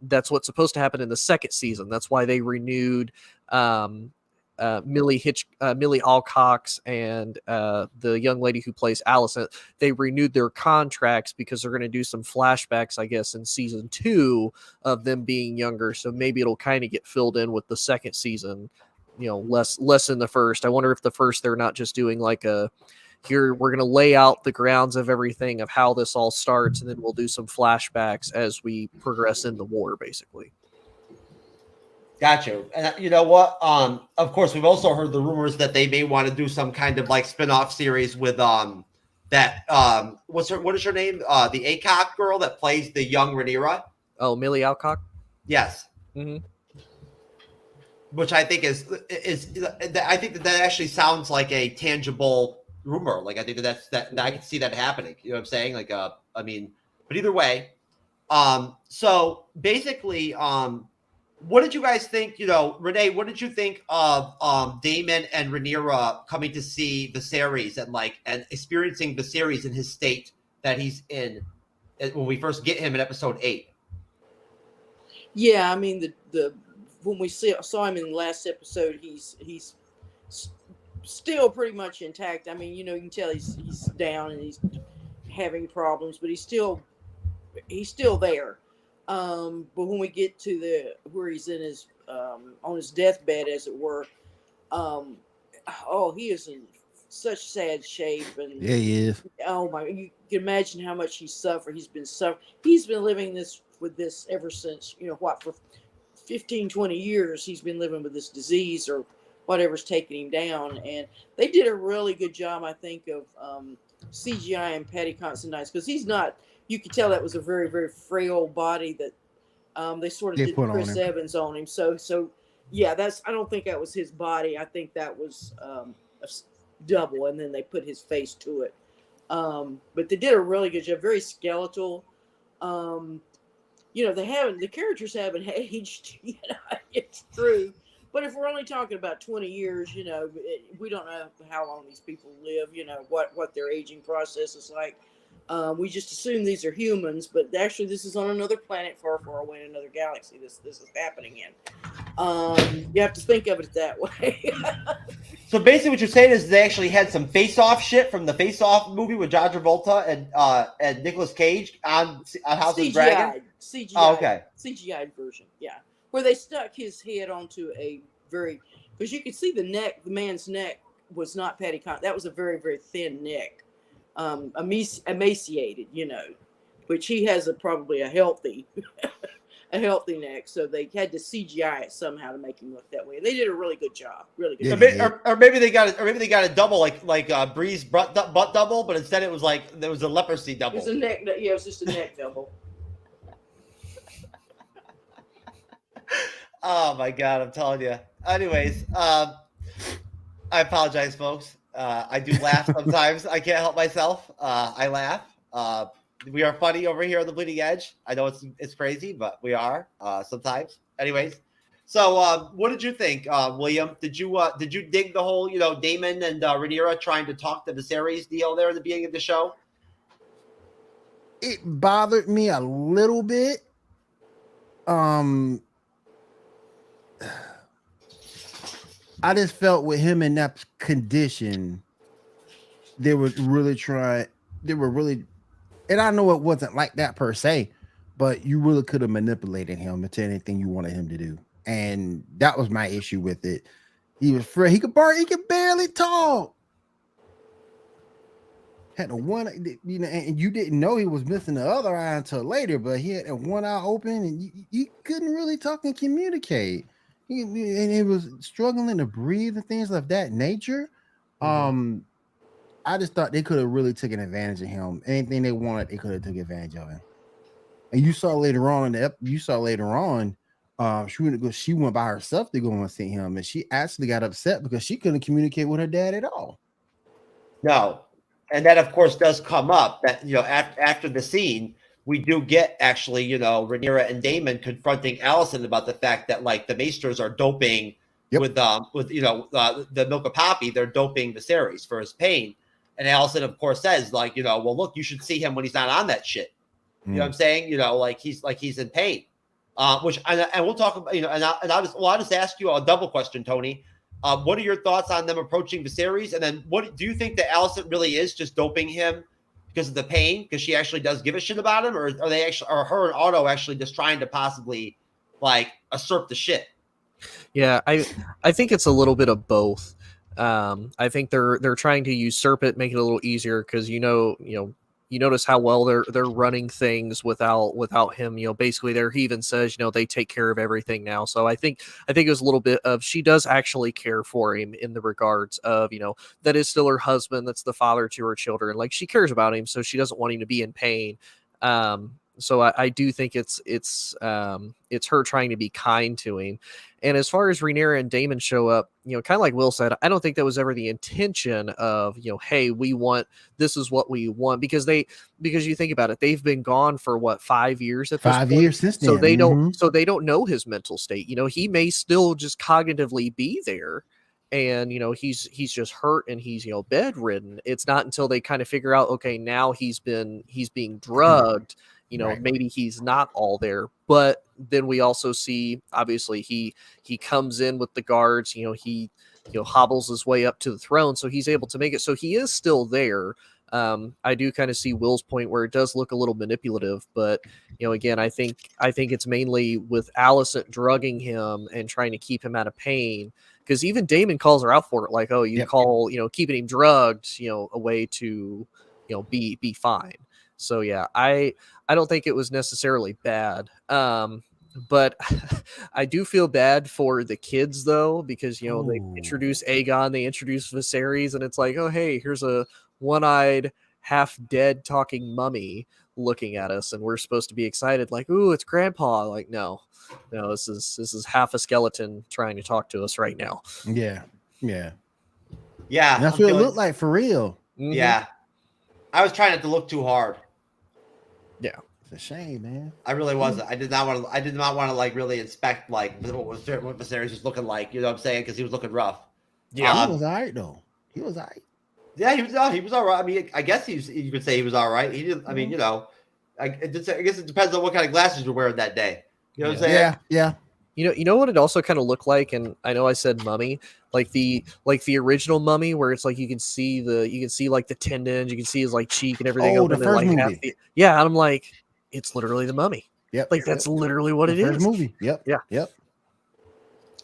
Speaker 6: that's what's supposed to happen in the second season. That's why they renewed Millie Alcox and the young lady who plays Allison. They renewed their contracts because they're going to do some flashbacks, I guess, in season 2 of them being younger. So maybe it'll kind of get filled in with the second season, less in the first. I wonder if the first they're not just doing like here we're going to lay out the grounds of everything of how this all starts, and then we'll do some flashbacks as we progress in the war, basically.
Speaker 3: Gotcha. And you know what? Of course, we've also heard the rumors that they may want to do some kind of like spin-off series with what is her name? The ACOC girl that plays the young Rhaenyra.
Speaker 6: Oh, Millie Alcock?
Speaker 3: Yes.
Speaker 6: Mm-hmm.
Speaker 3: Which I think is I think that actually sounds like a tangible rumor. Like I think that I can see that happening. You know what I'm saying? Like I mean, but either way, so basically, what did you guys think? Renee, what did you think of Daemon and Rhaenyra coming to see Viserys and experiencing Viserys in his state that he's in when we first get him in episode 8?
Speaker 5: Yeah, I mean the when we saw him in the last episode, he's still pretty much intact. I mean, you can tell he's down and he's having problems, but he's still there. But when we get to where he's in his on his deathbed, as it were, he is in such sad shape, and
Speaker 4: Yeah, he is.
Speaker 5: Oh my! You can imagine how much he's suffered. He's been suffering. He's been living with this ever since for 15, 20 years. He's been living with this disease or whatever's taking him down, and they did a really good job, I think, of CGI and Paddy Considine's, because he's not. You could tell that was a very, very frail body that they sort of
Speaker 4: They
Speaker 5: did
Speaker 4: put on
Speaker 5: Chris
Speaker 4: him.
Speaker 5: Evans on him. So yeah, I don't think that was his body. I think that was a double, and then they put his face to it. But they did a really good job. Very skeletal. The characters haven't aged. It's true. But if we're only talking about 20 years, we don't know how long these people live. What their aging process is like. We just assume these are humans, but actually this is on another planet far, far away in another galaxy. This is happening in. You have to think of it that way.
Speaker 3: So basically, what you're saying is they actually had some face-off shit from the Face-Off movie with John Travolta and Nicolas Cage on House of the Dragon.
Speaker 5: CGI.
Speaker 3: Oh, okay.
Speaker 5: CGI version, yeah, where they stuck his head onto because you could see the man's neck was not Paddy Considine. That was a very, very thin neck. Emaciated, which he has probably a healthy neck, so they had to CGI it somehow to make him look that way. They did a really good job, really good.
Speaker 3: Yeah, or maybe they got a double like Bree's butt double, but instead it was there was a leprosy double.
Speaker 5: It was a neck. Yeah, it was just a neck double.
Speaker 3: Oh my god, I'm telling you. Anyways, I apologize, folks. I do laugh sometimes. I can't help myself. I laugh. We are funny over here on the Bleeding Edge. I know it's crazy, but we are sometimes. Anyways, so what did you think, William? Did you dig the whole Daemon and Rhaenyra trying to talk to Viserys deal there at the beginning of the show?
Speaker 4: It bothered me a little bit. I just felt with him in that condition, they were really, and I know it wasn't like that per se, but you really could have manipulated him into anything you wanted him to do. And that was my issue with it. He was afraid he could barely talk. Had the one, and you didn't know he was missing the other eye until later, but he had one eye open and he couldn't really talk and communicate. And he was struggling to breathe and things of that nature. I just thought they could have really taken advantage of him. Anything they wanted, they could have took advantage of him. And you saw later on she went by herself to go and see him, and she actually got upset because she couldn't communicate with her dad at all.
Speaker 3: No, and that of course does come up. That after the scene, we do get actually Rhaenyra and Daemon confronting Alicent about the fact that like the Maesters are doping with the milk of poppy. They're doping Viserys for his pain, and Alicent of course says like well look, you should see him when he's not on that shit. You know what I'm saying? Like he's in pain. And we'll talk about I'll just ask you a double question, Tony. What are your thoughts on them approaching Viserys? And then what do you think that Alicent really is just doping him because of the pain? Because she actually does give a shit about him, or are her and Otto actually just trying to possibly like usurp the shit?
Speaker 6: Yeah, I think it's a little bit of both. I think they're trying to usurp it, make it a little easier because you notice how well they're running things without him. Basically he even says, they take care of everything now. So I think it was a little bit of, she does actually care for him in the regards of, that is still her husband. That's the father to her children. Like she cares about him. So she doesn't want him to be in pain. So I do think it's her trying to be kind to him. And as far as Rhaenyra and Daemon show up, kind of like Will said, I don't think that was ever the intention of, hey, this is what we want, because you think about it, they've been gone for what, 5 years at this point?
Speaker 4: 5 years since then.
Speaker 6: So they don't know his mental state. He may still just cognitively be there. And he's just hurt and he's bedridden. It's not until they kind of figure out, okay, now he's being drugged.
Speaker 4: Right.
Speaker 6: Maybe he's not all there, but then we also see, obviously he comes in with the guards, he hobbles his way up to the throne. So he's able to make it. So he is still there. I do kind of see Will's point where it does look a little manipulative, but again, I think it's mainly with Alicent drugging him and trying to keep him out of pain. Because even Daemon calls her out for it, like, oh, you call, keeping him drugged, a way to, be fine. So yeah, I don't think it was necessarily bad. But I do feel bad for the kids though, because they introduce Aegon, they introduce Viserys, and it's like, oh hey, here's a one-eyed, half-dead talking mummy looking at us, and we're supposed to be excited, like, ooh, it's Grandpa. Like, no, this is half a skeleton trying to talk to us right now.
Speaker 4: Yeah.
Speaker 3: And
Speaker 4: that's what it looked like for real.
Speaker 3: Mm-hmm. Yeah, I was trying not to look too hard.
Speaker 4: Yeah, it's a shame, man.
Speaker 3: I really wasn't. I did not want to like really inspect like what Viserys was looking like. You know what I'm saying? Because he was looking rough.
Speaker 4: Yeah, he was all right though. He was all right.
Speaker 3: Yeah, he was all right. I mean, I guess you could say he was all right. He didn't. I mean, I guess it depends on what kind of glasses you're wearing that day. You know what I'm saying?
Speaker 4: Yeah.
Speaker 6: You know what it also kind of looked like, and I know I said mummy, like the original Mummy, where it's like you can see like the tendons, you can see his like cheek and everything.
Speaker 4: Oh, the first movie.
Speaker 6: And I'm like, it's literally the Mummy.
Speaker 4: Yep.
Speaker 6: Like that's literally what it is.
Speaker 4: First movie. Yep.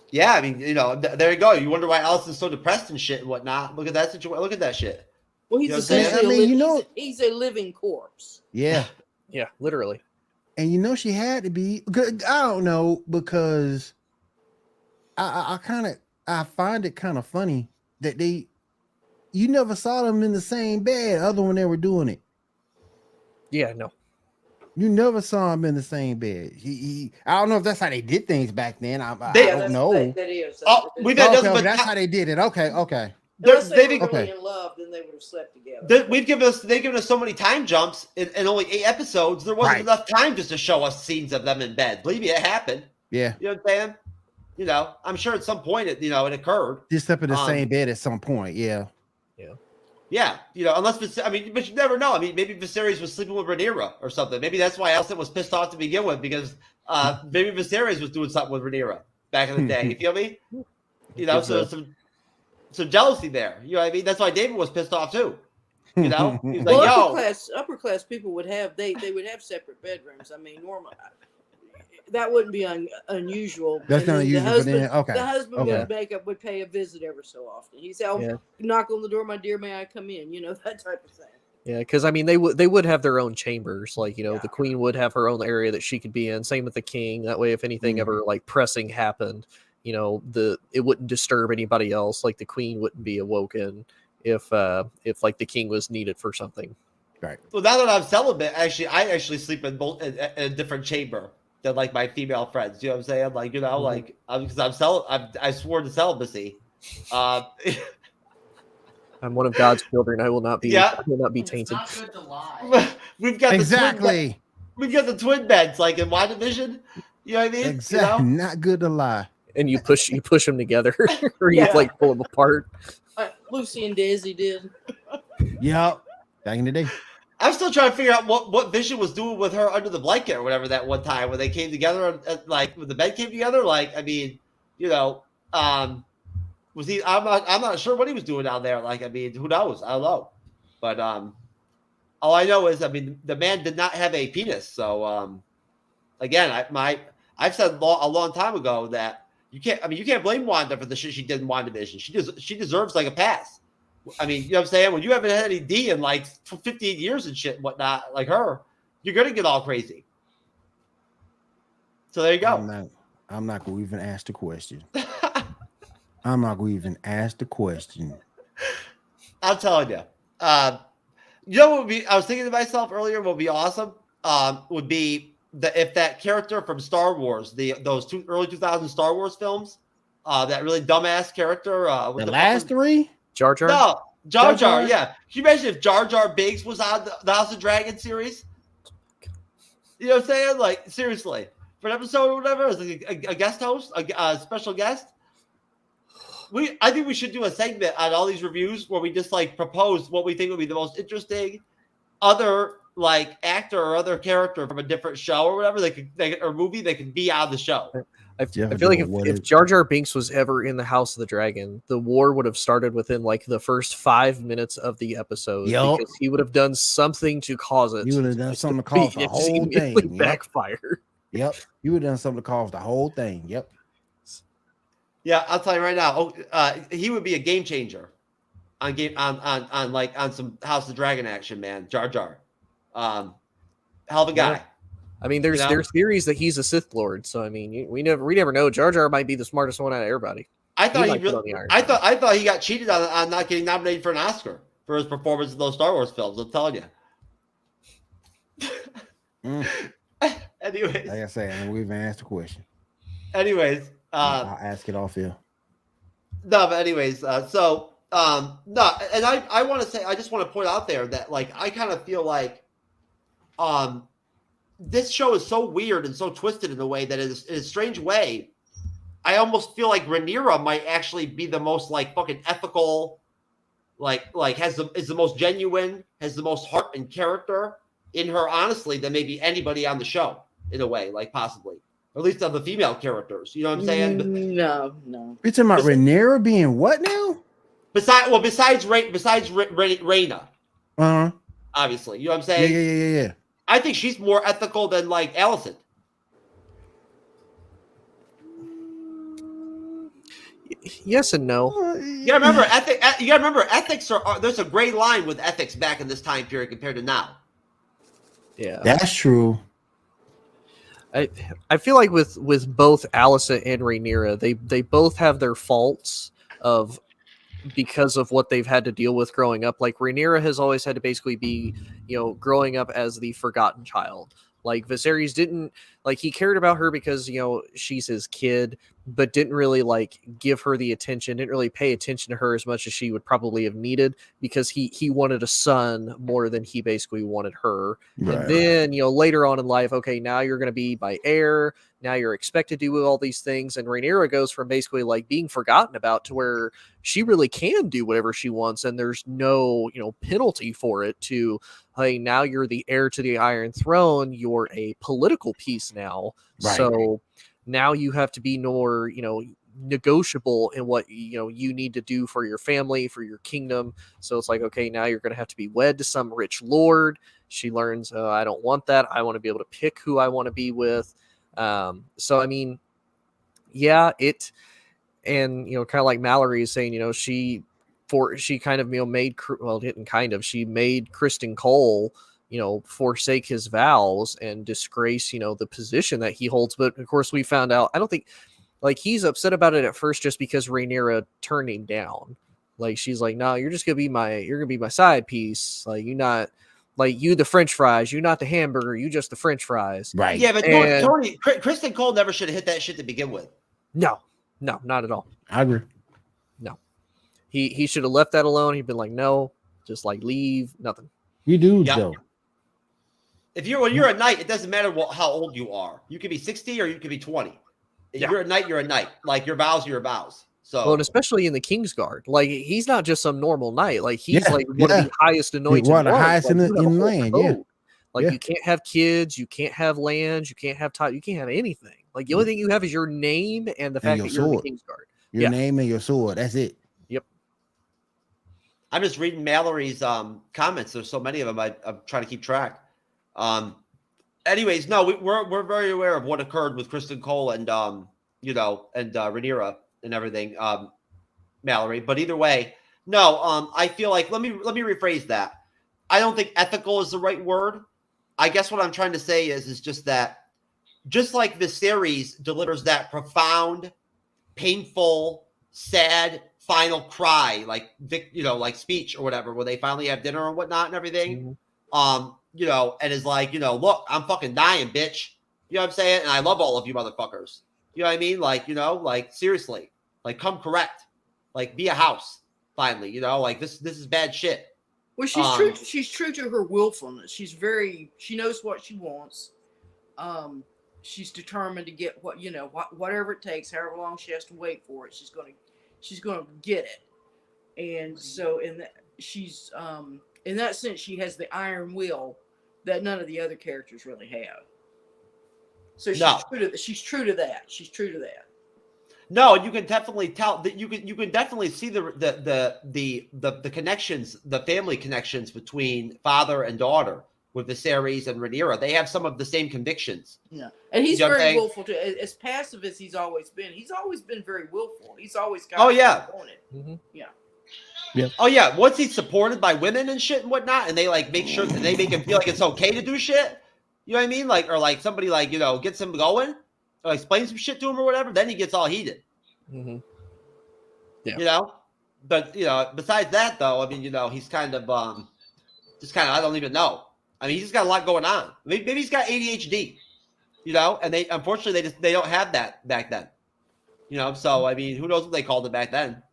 Speaker 3: Yeah, I mean, there you go. You wonder why Alison's so depressed and shit and whatnot. Look at that situation. Look at that shit.
Speaker 5: Well, he's essentially he's a living corpse.
Speaker 4: Yeah.
Speaker 6: Yeah, literally.
Speaker 4: And she had to be. I don't know, because I find it kind of funny that you never saw them in the same bed other when they were doing it.
Speaker 6: Yeah, no.
Speaker 4: You never saw him in the same bed. I don't know if that's how they did things back then. I
Speaker 5: Yeah,
Speaker 4: don't know.
Speaker 5: that is.
Speaker 3: We've
Speaker 4: Okay,
Speaker 3: had
Speaker 4: okay, that's how they did it. Okay.
Speaker 5: Unless they were really
Speaker 4: okay.
Speaker 5: in love, then they would have slept together.
Speaker 3: they've given us so many time jumps in only 8 episodes. There wasn't enough time just to show us scenes of them in bed. Believe me, it happened.
Speaker 4: Yeah.
Speaker 3: You know what I'm saying? You know, I'm sure at some point it occurred.
Speaker 4: Just slept in the same bed at some point. Yeah.
Speaker 3: Yeah, you know, unless but you never know. I mean, maybe Viserys was sleeping with Rhaenyra or something. Maybe that's why Alicent was pissed off to begin with, because maybe Viserys was doing something with Rhaenyra back in the day. You feel me? You know, so some jealousy there. You know what I mean? That's why David was pissed off too. You know, he's like,
Speaker 5: well, upper class people would have they would have separate bedrooms. I mean, normal. That wouldn't be unusual.
Speaker 4: That's not unusual.
Speaker 5: The husband would pay a visit ever so often. He'd say, knock on the door, my dear, may I come in? You know, that type of thing.
Speaker 6: Yeah, because I mean, they would have their own chambers. Like, you know, the queen would have her own area that she could be in. Same with the king. That way, if anything ever like pressing happened, you know, it wouldn't disturb anybody else. Like the queen wouldn't be awoken if like the king was needed for something.
Speaker 4: Right.
Speaker 3: Well, now that I'm celibate, I actually sleep in a different chamber than like my female friends. You know what I'm saying? Like, you know, like because I swore to celibacy.
Speaker 6: I'm one of God's children. I will not be. I will not be tainted.
Speaker 13: It's not good to lie.
Speaker 3: We've got
Speaker 4: exactly.
Speaker 3: We've got the twin beds, like in WandaVision. You know what I mean?
Speaker 4: Exactly.
Speaker 3: You know?
Speaker 4: Not good to lie.
Speaker 6: And you push them together, or you like pull them apart.
Speaker 5: Lucy and Daisy did.
Speaker 4: Yep. Back in the day.
Speaker 3: I'm still trying to figure out what Vision was doing with her under the blanket or whatever that one time when they came together, like when the bed came together. Like, I mean, you know, was he? I'm not sure what he was doing down there. Like, I mean, who knows? I don't know. But all I know is, I mean, the man did not have a penis. So again, I've said a long time ago that you can't blame Wanda for the shit she did in WandaVision. She deserves like a pass. I mean, you know what I'm saying? When you haven't had any D in like 15 years and shit and whatnot, like her, you're going to get all crazy. So there you go.
Speaker 4: I'm not going to even ask the question. I'm not going to even ask the question.
Speaker 3: I'm telling you. You know what would be, I was thinking to myself earlier, what would be awesome would be if that character from Star Wars, those early 2000 Star Wars films, that really dumbass character.
Speaker 4: The last three?
Speaker 6: Jar Jar?
Speaker 3: No, Jar Jar, yeah. Can you imagine if Jar Jar Binks was on the House of Dragon series? You know what I'm saying? Like, seriously. For an episode or whatever, as like a guest host, a special guest. I think we should do a segment on all these reviews where we just like propose what we think would be the most interesting other like actor or other character from a different show or whatever or movie that could be on the show.
Speaker 6: I feel like if Jar Jar Binks was ever in the House of the Dragon, the war would have started within like the first 5 minutes of the episode because he would have done something to cause it.
Speaker 4: He would have done something to cause the whole thing.
Speaker 6: Backfire.
Speaker 4: Yep. You would have done something to cause the whole thing. Yep.
Speaker 3: Yeah, I'll tell you right now. He would be a game changer on some House of the Dragon action, man. Jar Jar, hell of a guy.
Speaker 6: Yeah. I mean, there's theories that he's a Sith Lord, so I mean, we never know. Jar Jar might be the smartest one out of everybody.
Speaker 3: I thought he got cheated on not getting nominated for an Oscar for his performance in those Star Wars films. I'm telling you. Anyways,
Speaker 4: like I say, we've asked the question.
Speaker 3: Anyways,
Speaker 4: I'll ask it off here.
Speaker 3: No, but anyways, no, and I want to say, I just want to point out there that like I kind of feel like, this show is so weird and so twisted in a way that in a strange way, I almost feel like Rhaenyra might actually be the most like fucking ethical, like is the most genuine, has the most heart and character in her, honestly, than maybe anybody on the show in a way, like possibly, or at least of the female characters. You know what I'm saying?
Speaker 5: No.
Speaker 4: You're talking about Rhaenyra being what now?
Speaker 3: Besides Rhaena. Obviously, you know what I'm saying?
Speaker 4: Yeah.
Speaker 3: I think she's more ethical than like Alicent.
Speaker 6: Yes and no.
Speaker 3: You gotta remember, ethics are there's a gray line with ethics back in this time period compared to now.
Speaker 6: Yeah,
Speaker 4: that's true.
Speaker 6: I feel like with both Alicent and Rhaenyra, they both have their faults because of what they've had to deal with growing up. Like Rhaenyra has always had to basically be, growing up as the forgotten child. Like Viserys didn't like he cared about her because she's his kid, but didn't really like give her the attention, didn't really pay attention to her as much as she would probably have needed because he wanted a son more than he basically wanted her.
Speaker 4: Right.
Speaker 6: And then, later on in life, okay, now you're going to be my heir. Now you're expected to do all these things. And Rhaenyra goes from basically like being forgotten about to where she really can do whatever she wants. And there's no, penalty for it to, hey, now you're the heir to the Iron Throne. You're a political piece now.
Speaker 4: Right.
Speaker 6: So now you have to be more, negotiable in what you need to do for your family, for your kingdom. So it's like, okay, now you're going to have to be wed to some rich lord. She learns, I don't want that. I want to be able to pick who I want to be with. So I mean, yeah, and kind of like Mallory is saying, she kind of she made Kristen Cole forsake his vows and disgrace the position that he holds. But of course we found out, I don't think like he's upset about it at first just because Rhaenyra turned him down. Like she's like, no, you're gonna be my side piece. Like you're not like you the French fries, you're not the hamburger, you just the French fries.
Speaker 4: Right.
Speaker 3: Yeah, but Tony, Kristen Cole never should have hit that shit to begin with.
Speaker 6: No, not at all.
Speaker 4: I agree.
Speaker 6: No. He should have left that alone. He'd been like, no, just like leave, nothing.
Speaker 4: You do though.
Speaker 3: When you're a knight, it doesn't matter how old you are. You could be 60 or you could be 20. If you're a knight, you're a knight. Like your vows are your vows. So,
Speaker 6: well, and especially in the Kingsguard, like he's not just some normal knight. Like he's like one of the highest anointed.
Speaker 4: One of the highest in the land. Yeah.
Speaker 6: Like you can't have kids, you can't have lands, you can't have you can't have anything. Like the only thing you have is your name and the fact that you're in the Kingsguard.
Speaker 4: Your name and your sword. That's it.
Speaker 6: Yep.
Speaker 3: I'm just reading Mallory's comments. There's so many of them. I'm trying to keep track. Anyways, no, we're very aware of what occurred with Kristen Cole and Rhaenyra and everything, Mallory. But either way, no, I feel like let me rephrase that. I don't think ethical is the right word. I guess what I'm trying to say is just that, just like the series delivers that profound, painful, sad final cry, like speech or whatever, where they finally have dinner and whatnot and everything. Mm-hmm. And is like, look, I'm fucking dying, bitch. You know what I'm saying? And I love all of you motherfuckers. You know what I mean? Like, like seriously, like come correct, like be a house finally, like this is bad shit.
Speaker 5: Well, she's true to her willfulness. She knows what she wants. She's determined to get whatever it takes, however long she has to wait for it. She's going to get it. And so she's in that sense, she has the iron will that none of the other characters really have. So she's true to that. She's true to that.
Speaker 3: No, you can definitely tell that you can definitely see the connections, the family connections between father and daughter with Viserys and Rhaenyra. They have some of the same convictions.
Speaker 5: Yeah, and he's very willful too. As passive as he's always been very willful. He's always got.
Speaker 3: Oh yeah.
Speaker 6: Mm-hmm.
Speaker 5: Yeah.
Speaker 4: Yeah.
Speaker 3: Oh yeah. Once he's supported by women and shit and whatnot, and they like make sure that they make him feel like it's okay to do shit. You know what I mean? Like, or like somebody like gets him going, or explain some shit to him or whatever. Then he gets all heated.
Speaker 6: Mm-hmm. Yeah.
Speaker 3: But besides that though, I mean, he's kind of I don't even know. I mean, he's just got a lot going on. Maybe he's got ADHD. And they unfortunately they don't have that back then. So I mean, who knows what they called it back then?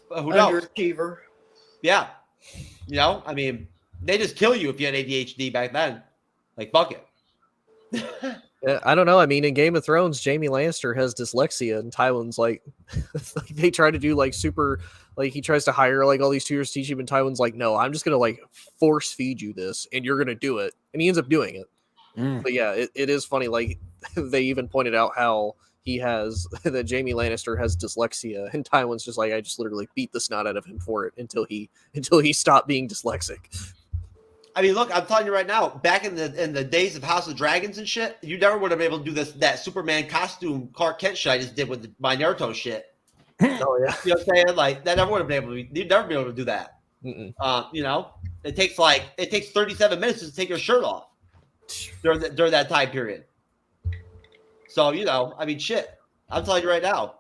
Speaker 3: Who knows?
Speaker 5: Underachiever.
Speaker 3: Yeah. I mean, they just kill you if you had ADHD back then. Like, fuck it.
Speaker 6: I don't know. I mean, in Game of Thrones, Jaime Lannister has dyslexia, and Tywin's like, they try to do like super, like he tries to hire like all these tutors to teach him, and Tywin's like, no, I'm just gonna like force feed you this, and you're gonna do it, and he ends up doing it. But yeah, it is funny. Like they even pointed out how that Jaime Lannister has dyslexia, and Tywin's just like, I just literally beat the snot out of him for it until he stopped being dyslexic.
Speaker 3: I mean, look, I'm telling you right now, back in the days of House of Dragons and shit, you never would have been able to do that Superman costume Clark Kent shit I just did with my Naruto shit.
Speaker 6: Oh yeah.
Speaker 3: You know what I'm saying? Like that never would have been able to you'd never be able to do that. It takes 37 minutes to take your shirt off during that time period. So, I mean, shit. I'm telling you right now.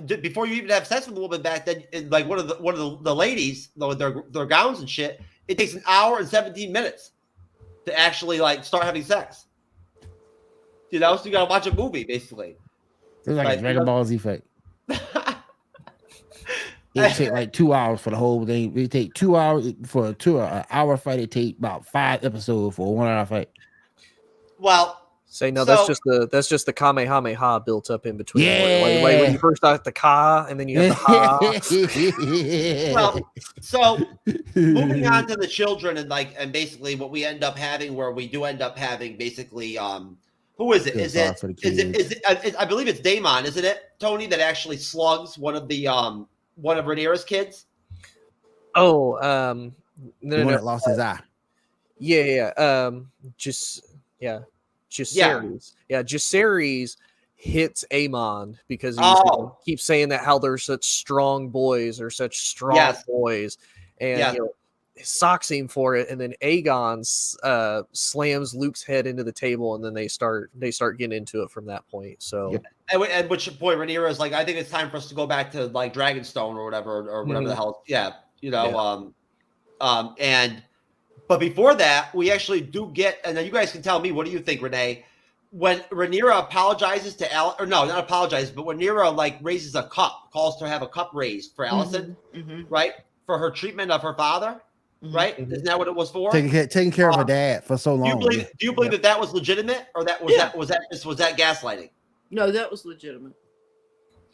Speaker 3: Before you even have sex with a woman back then, like one of the ladies, with their gowns and shit, it takes an hour and 17 minutes. to actually like start having sex. You know, so you gotta watch a movie basically.
Speaker 4: It's like a Dragon Ball Z fight. It take like 2 hours for the whole thing. It take 2 hours for an hour fight. It take about 5 episodes for a 1 hour fight.
Speaker 3: Well,
Speaker 6: say no.
Speaker 3: so,
Speaker 6: That's just the Kamehameha built up in between.
Speaker 4: Yeah.
Speaker 6: Like when you first got the Ka, and then you have the Ha.
Speaker 3: well, so moving on to the children and basically what we end up having, where we do end up having basically who is it? Is it? I believe it's Daemon, isn't it, Tony? That actually slugs one of Rhaenyra's kids.
Speaker 6: Oh,
Speaker 4: The one that lost his eye.
Speaker 6: Jaceres. Yeah, Jaceres hits Aemon because he keeps saying that how they're such strong boys or such strong boys, and socks him for it, and then Aegon slams Luke's head into the table, and then they start getting into it from that point. So
Speaker 3: at which point Rhaenyra is like, I think it's time for us to go back to like Dragonstone or whatever the hell. Yeah, you know, but before that, we actually do get, and then you guys can tell me, what do you think, Renee? When Rhaenyra apologizes to Alicent, or no, not apologizes, but when Rhaenyra like raises a cup, calls to have a cup raised for Alicent, right, for her treatment of her father, right? Isn't that what it was for?
Speaker 4: Taking care of her dad for so long.
Speaker 3: Do you believe that was legitimate, or that was that gaslighting?
Speaker 5: No, that was legitimate.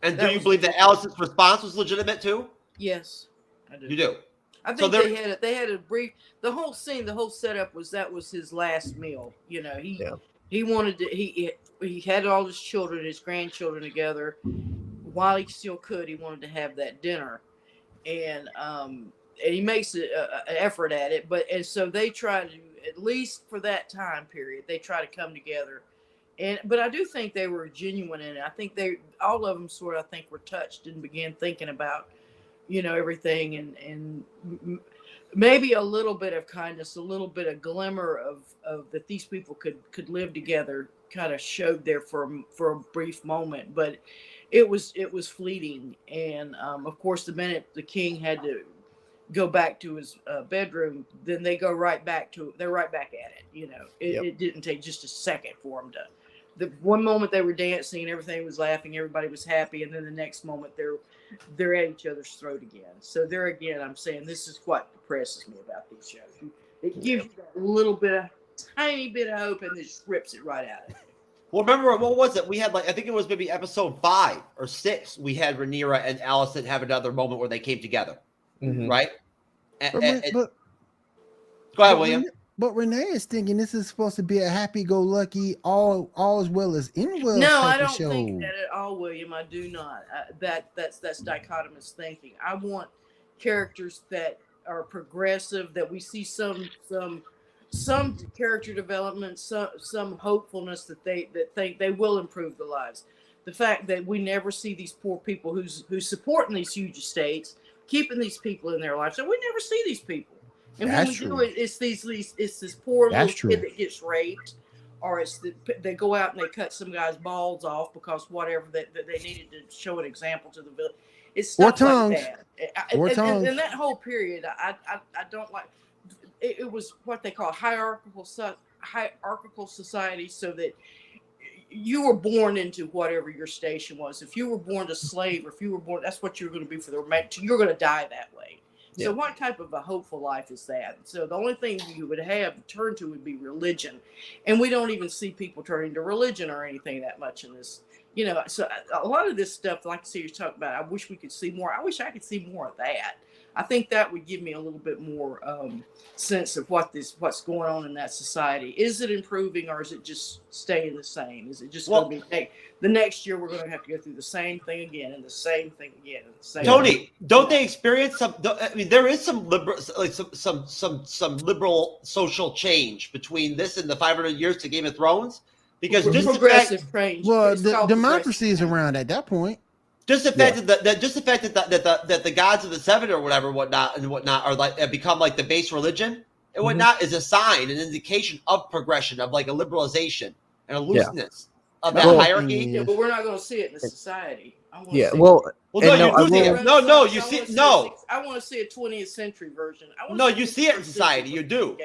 Speaker 3: And do you believe that Alicent's response was legitimate too?
Speaker 5: Yes, I do.
Speaker 3: You do.
Speaker 5: I think they had a brief. The whole scene, the whole setup was that was his last meal. You know, he wanted to. He had all his children, his grandchildren together. While he still could, he wanted to have that dinner, and he makes an effort at it. And so they try to, at least for that time period, they try to come together. But I do think they were genuine in it. I think all of them sort of, I think, were touched and began thinking about, you know, everything, and maybe a little bit of kindness, a little bit of glimmer of that these people could live together kind of showed there for a brief moment, but it was fleeting. And of course, the minute the king had to go back to his bedroom, then they're right back at it. You know, it didn't take just a second for them to. The one moment they were dancing and everything was laughing, everybody was happy, and then the next moment they're at each other's throat again. So there again, I'm saying this is what depresses me about these shows. It gives you that little bit of tiny bit of hope, and then just rips it right out of it.
Speaker 3: Well, remember, what was it? We had I think it was maybe episode 5 or 6. We had Rhaenyra and Alicent have another moment where they came together, right? Go ahead, William.
Speaker 4: But Renee is thinking this is supposed to be a happy-go-lucky, all as well as in well.
Speaker 5: No, I don't think that at all, William. I do not. That's dichotomous thinking. I want characters that are progressive, that we see some character development, some hopefulness that think they will improve their lives. The fact that we never see these poor people who's supporting these huge estates, keeping these people in their lives, and we never see these people. And when we do it, it's this poor little kid that gets raped, or they go out and they cut some guy's balls off because whatever that they needed to show an example to the village. It's stuff like that. And that whole period, I don't like. It was what they call hierarchical society, so that you were born into whatever your station was. If you were born a slave, or if you were born, that's what you're going to be for the remainder. You're going to die that way. So what type of a hopeful life is that? So the only thing you would have to turn to would be religion. And we don't even see people turning to religion or anything that much in this. You know, so a lot of this stuff, like you're talking about, I wish we could see more. I wish I could see more of that. I think that would give me a little bit more sense of what's going on in that society. Is it improving, or is it just staying the same? Is it just going to be the next year we're going to have to go through the same thing again and the same thing again and the same?
Speaker 3: Tony, don't they experience some? I mean, there is some liberal, like some liberal social change between this and the 500 years to Game of Thrones, because just
Speaker 5: progressive change.
Speaker 4: Well, the democracy is around at that point.
Speaker 3: Just the fact that the gods of the seven or whatnot are like have become like the base religion and whatnot is a sign, an indication of progression, of like a liberalization and a looseness of that hierarchy.
Speaker 5: Yeah, but we're not going to see it in the society. I want to see a 20th century version.
Speaker 3: You see it in society. You do.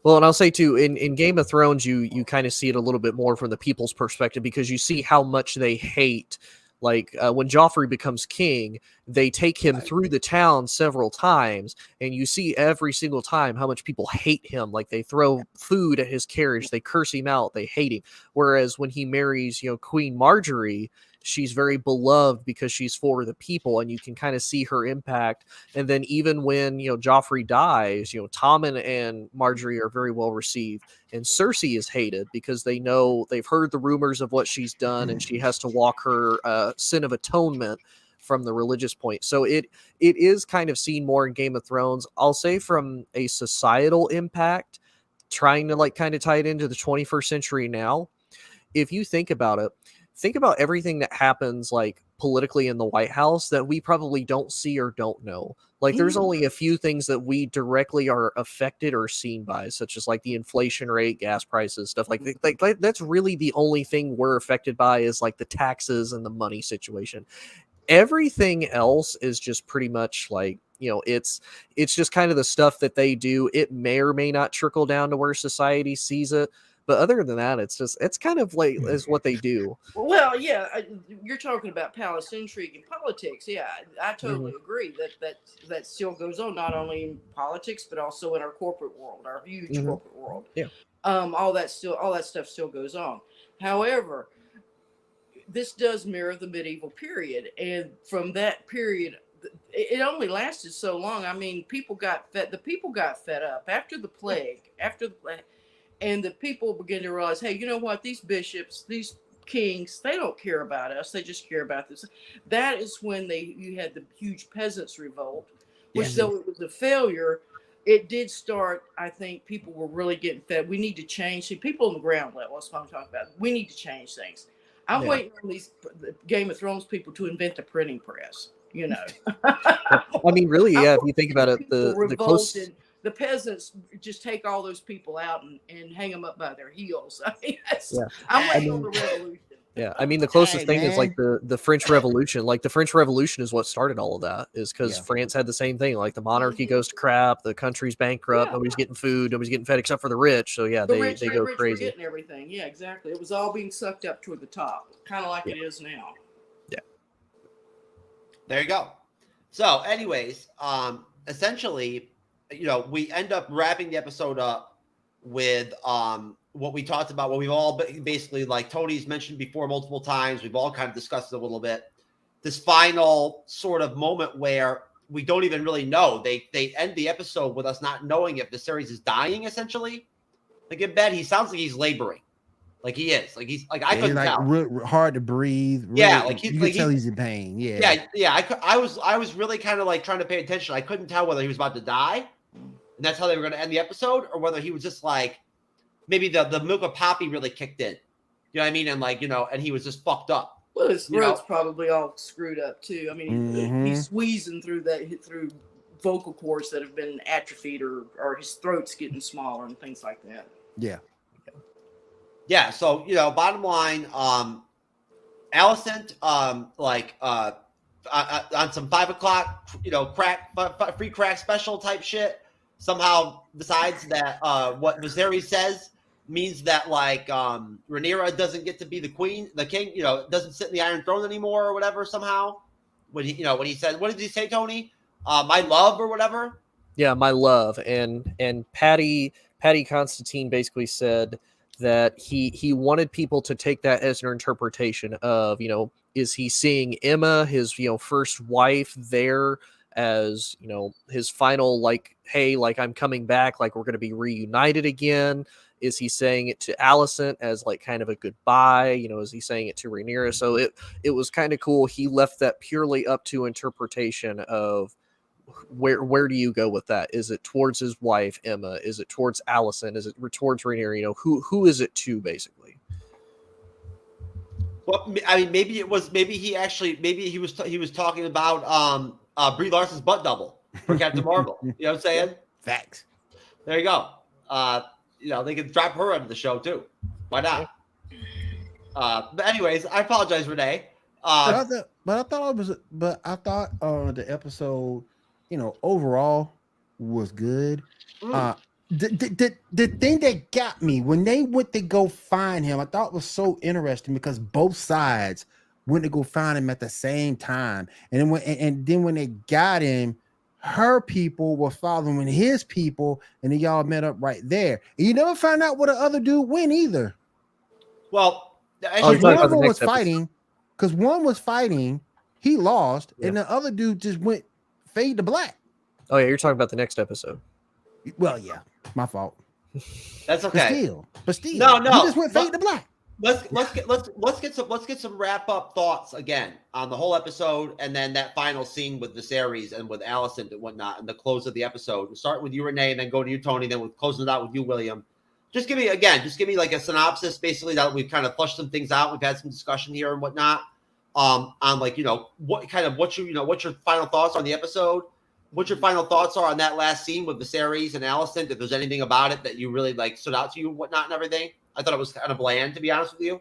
Speaker 6: Well, and I'll say too, in Game of Thrones, you kind of see it a little bit more from the people's perspective because you see how much they hate. Like when Joffrey becomes king, they take him through the town several times, and you see every single time how much people hate him. Like they throw food at his carriage, they curse him out, they hate him. Whereas when he marries, Queen Marjorie, she's very beloved because she's for the people, and you can kind of see her impact. And then even when Joffrey dies, Tommen and Marjorie are very well received, and Cersei is hated because they've heard the rumors of what she's done, and she has to walk her sin of atonement from the religious point. So it is kind of seen more in Game of Thrones. I'll say from a societal impact, trying to like kind of tie it into the 21st century now. If you think about it, think about everything that happens like politically in the White House that we probably don't see or don't know. Like there's only a few things that we directly are affected or seen by, such as like the inflation rate, gas prices, stuff like that's really the only thing we're affected by is like the taxes and the money situation. Everything else is just pretty much like, it's just kind of the stuff that they do. It may or may not trickle down to where society sees it. But other than that, it's kind of like is what they do.
Speaker 5: Well, yeah, you're talking about palace intrigue and politics. Yeah, I totally agree that still goes on not only in politics but also in our corporate world, our huge corporate world.
Speaker 6: Yeah,
Speaker 5: all that stuff still goes on. However, this does mirror the medieval period, and from that period, it only lasted so long. I mean, people got fed up after the plague, and the people begin to realize, hey, you know what? These bishops, these kings, they don't care about us. They just care about this. That is when you had the huge peasants' revolt, which though it was a failure, it did start. I think people were really getting fed. We need to change. See, people on the ground level, that's what I'm talking about. We need to change things. I'm waiting on these Game of Thrones people to invent the printing press.
Speaker 6: I mean, really, yeah. If you think about it, the close.
Speaker 5: The peasants just take all those people out and hang them up by their heels. I mean, I'm waiting on the revolution.
Speaker 6: Yeah, I mean, the closest thing is like the French Revolution. Like the French Revolution is what started all of that. Is because France had the same thing. Like the monarchy goes to crap, the country's bankrupt, nobody's getting food, nobody's getting fed except for the rich. So yeah, they go crazy.
Speaker 5: Getting everything. Yeah, exactly. It was all being sucked up toward the top, kind of like it is now.
Speaker 6: Yeah.
Speaker 3: There you go. So, anyways, essentially, we end up wrapping the episode up with what we talked about, what we've all basically, like Tony's mentioned before multiple times, we've all kind of discussed it a little bit. This final sort of moment where we don't even really know. They end the episode with us not knowing if the series is dying, essentially. Like in bed, he sounds like he's laboring. Like he is. Like he's like I couldn't tell.
Speaker 4: Hard to breathe. Really,
Speaker 3: yeah, like
Speaker 4: you can tell he's in pain.
Speaker 3: Yeah. I was really kind of like trying to pay attention. I couldn't tell whether he was about to die, and that's how they were going to end the episode, or whether he was just like maybe the milk of poppy really kicked in. You know what I mean? And like and he was just fucked up.
Speaker 5: Well, his throat's probably all screwed up too. I mean, he's squeezing through vocal cords that have been atrophied, or his throat's getting smaller and things like that.
Speaker 4: Yeah.
Speaker 3: Yeah, so bottom line, Alicent, on some 5 o'clock, free crack special type shit, somehow decides that what Viserys says means that Rhaenyra doesn't get to be the king, doesn't sit in the Iron Throne anymore or whatever. Somehow, when he said, what did he say, Tony? My love or whatever.
Speaker 6: Yeah, my love, and Patty Constantine basically said that he wanted people to take that as an interpretation of, is he seeing Emma, his, first wife there as, his final, like, hey, like I'm coming back, like we're going to be reunited again. Is he saying it to Alicent as like kind of a goodbye? Is he saying it to Rhaenyra? So it was kind of cool. He left that purely up to interpretation of where do you go with that? Is it towards his wife Emma? Is it towards Alicent? Is it towards Rhaenyra? Who is it to, basically?
Speaker 3: Well, I mean, maybe he was talking about Brie Larson's butt double for Captain Marvel. You know what I'm saying?
Speaker 4: Facts.
Speaker 3: There you go. They could drop her under the show too. Why not? But anyways, I apologize, Renee.
Speaker 4: I thought the episode, overall was good. The thing that got me when they went to go find him, I thought was so interesting because both sides went to go find him at the same time, and then when they got him, her people were following his people, and then y'all met up right there. And you never found out what the other dude went either.
Speaker 3: Well,
Speaker 6: you're talking about the next
Speaker 4: fighting, because one was fighting, he lost, and the other dude just went fade to black.
Speaker 6: Oh yeah, you're talking about the next episode.
Speaker 4: Well, yeah, my fault.
Speaker 3: That's okay.
Speaker 4: But still,
Speaker 3: no,
Speaker 4: he just went fade to black.
Speaker 3: Let's get some wrap up thoughts again on the whole episode, and then that final scene with Viserys and with Alicent and whatnot, and the close of the episode. We'll start with you, Renee, and then go to you, Tony. Then we'll close it out with you, William. Just give me like a synopsis, basically, that we've kind of flushed some things out. We've had some discussion here and whatnot. On like what's your final thoughts on the episode? What your final thoughts are on that last scene with Viserys and Alicent? If there's anything about it that you really like stood out to you, and whatnot, and everything. I thought it was kind of bland, to be honest with you,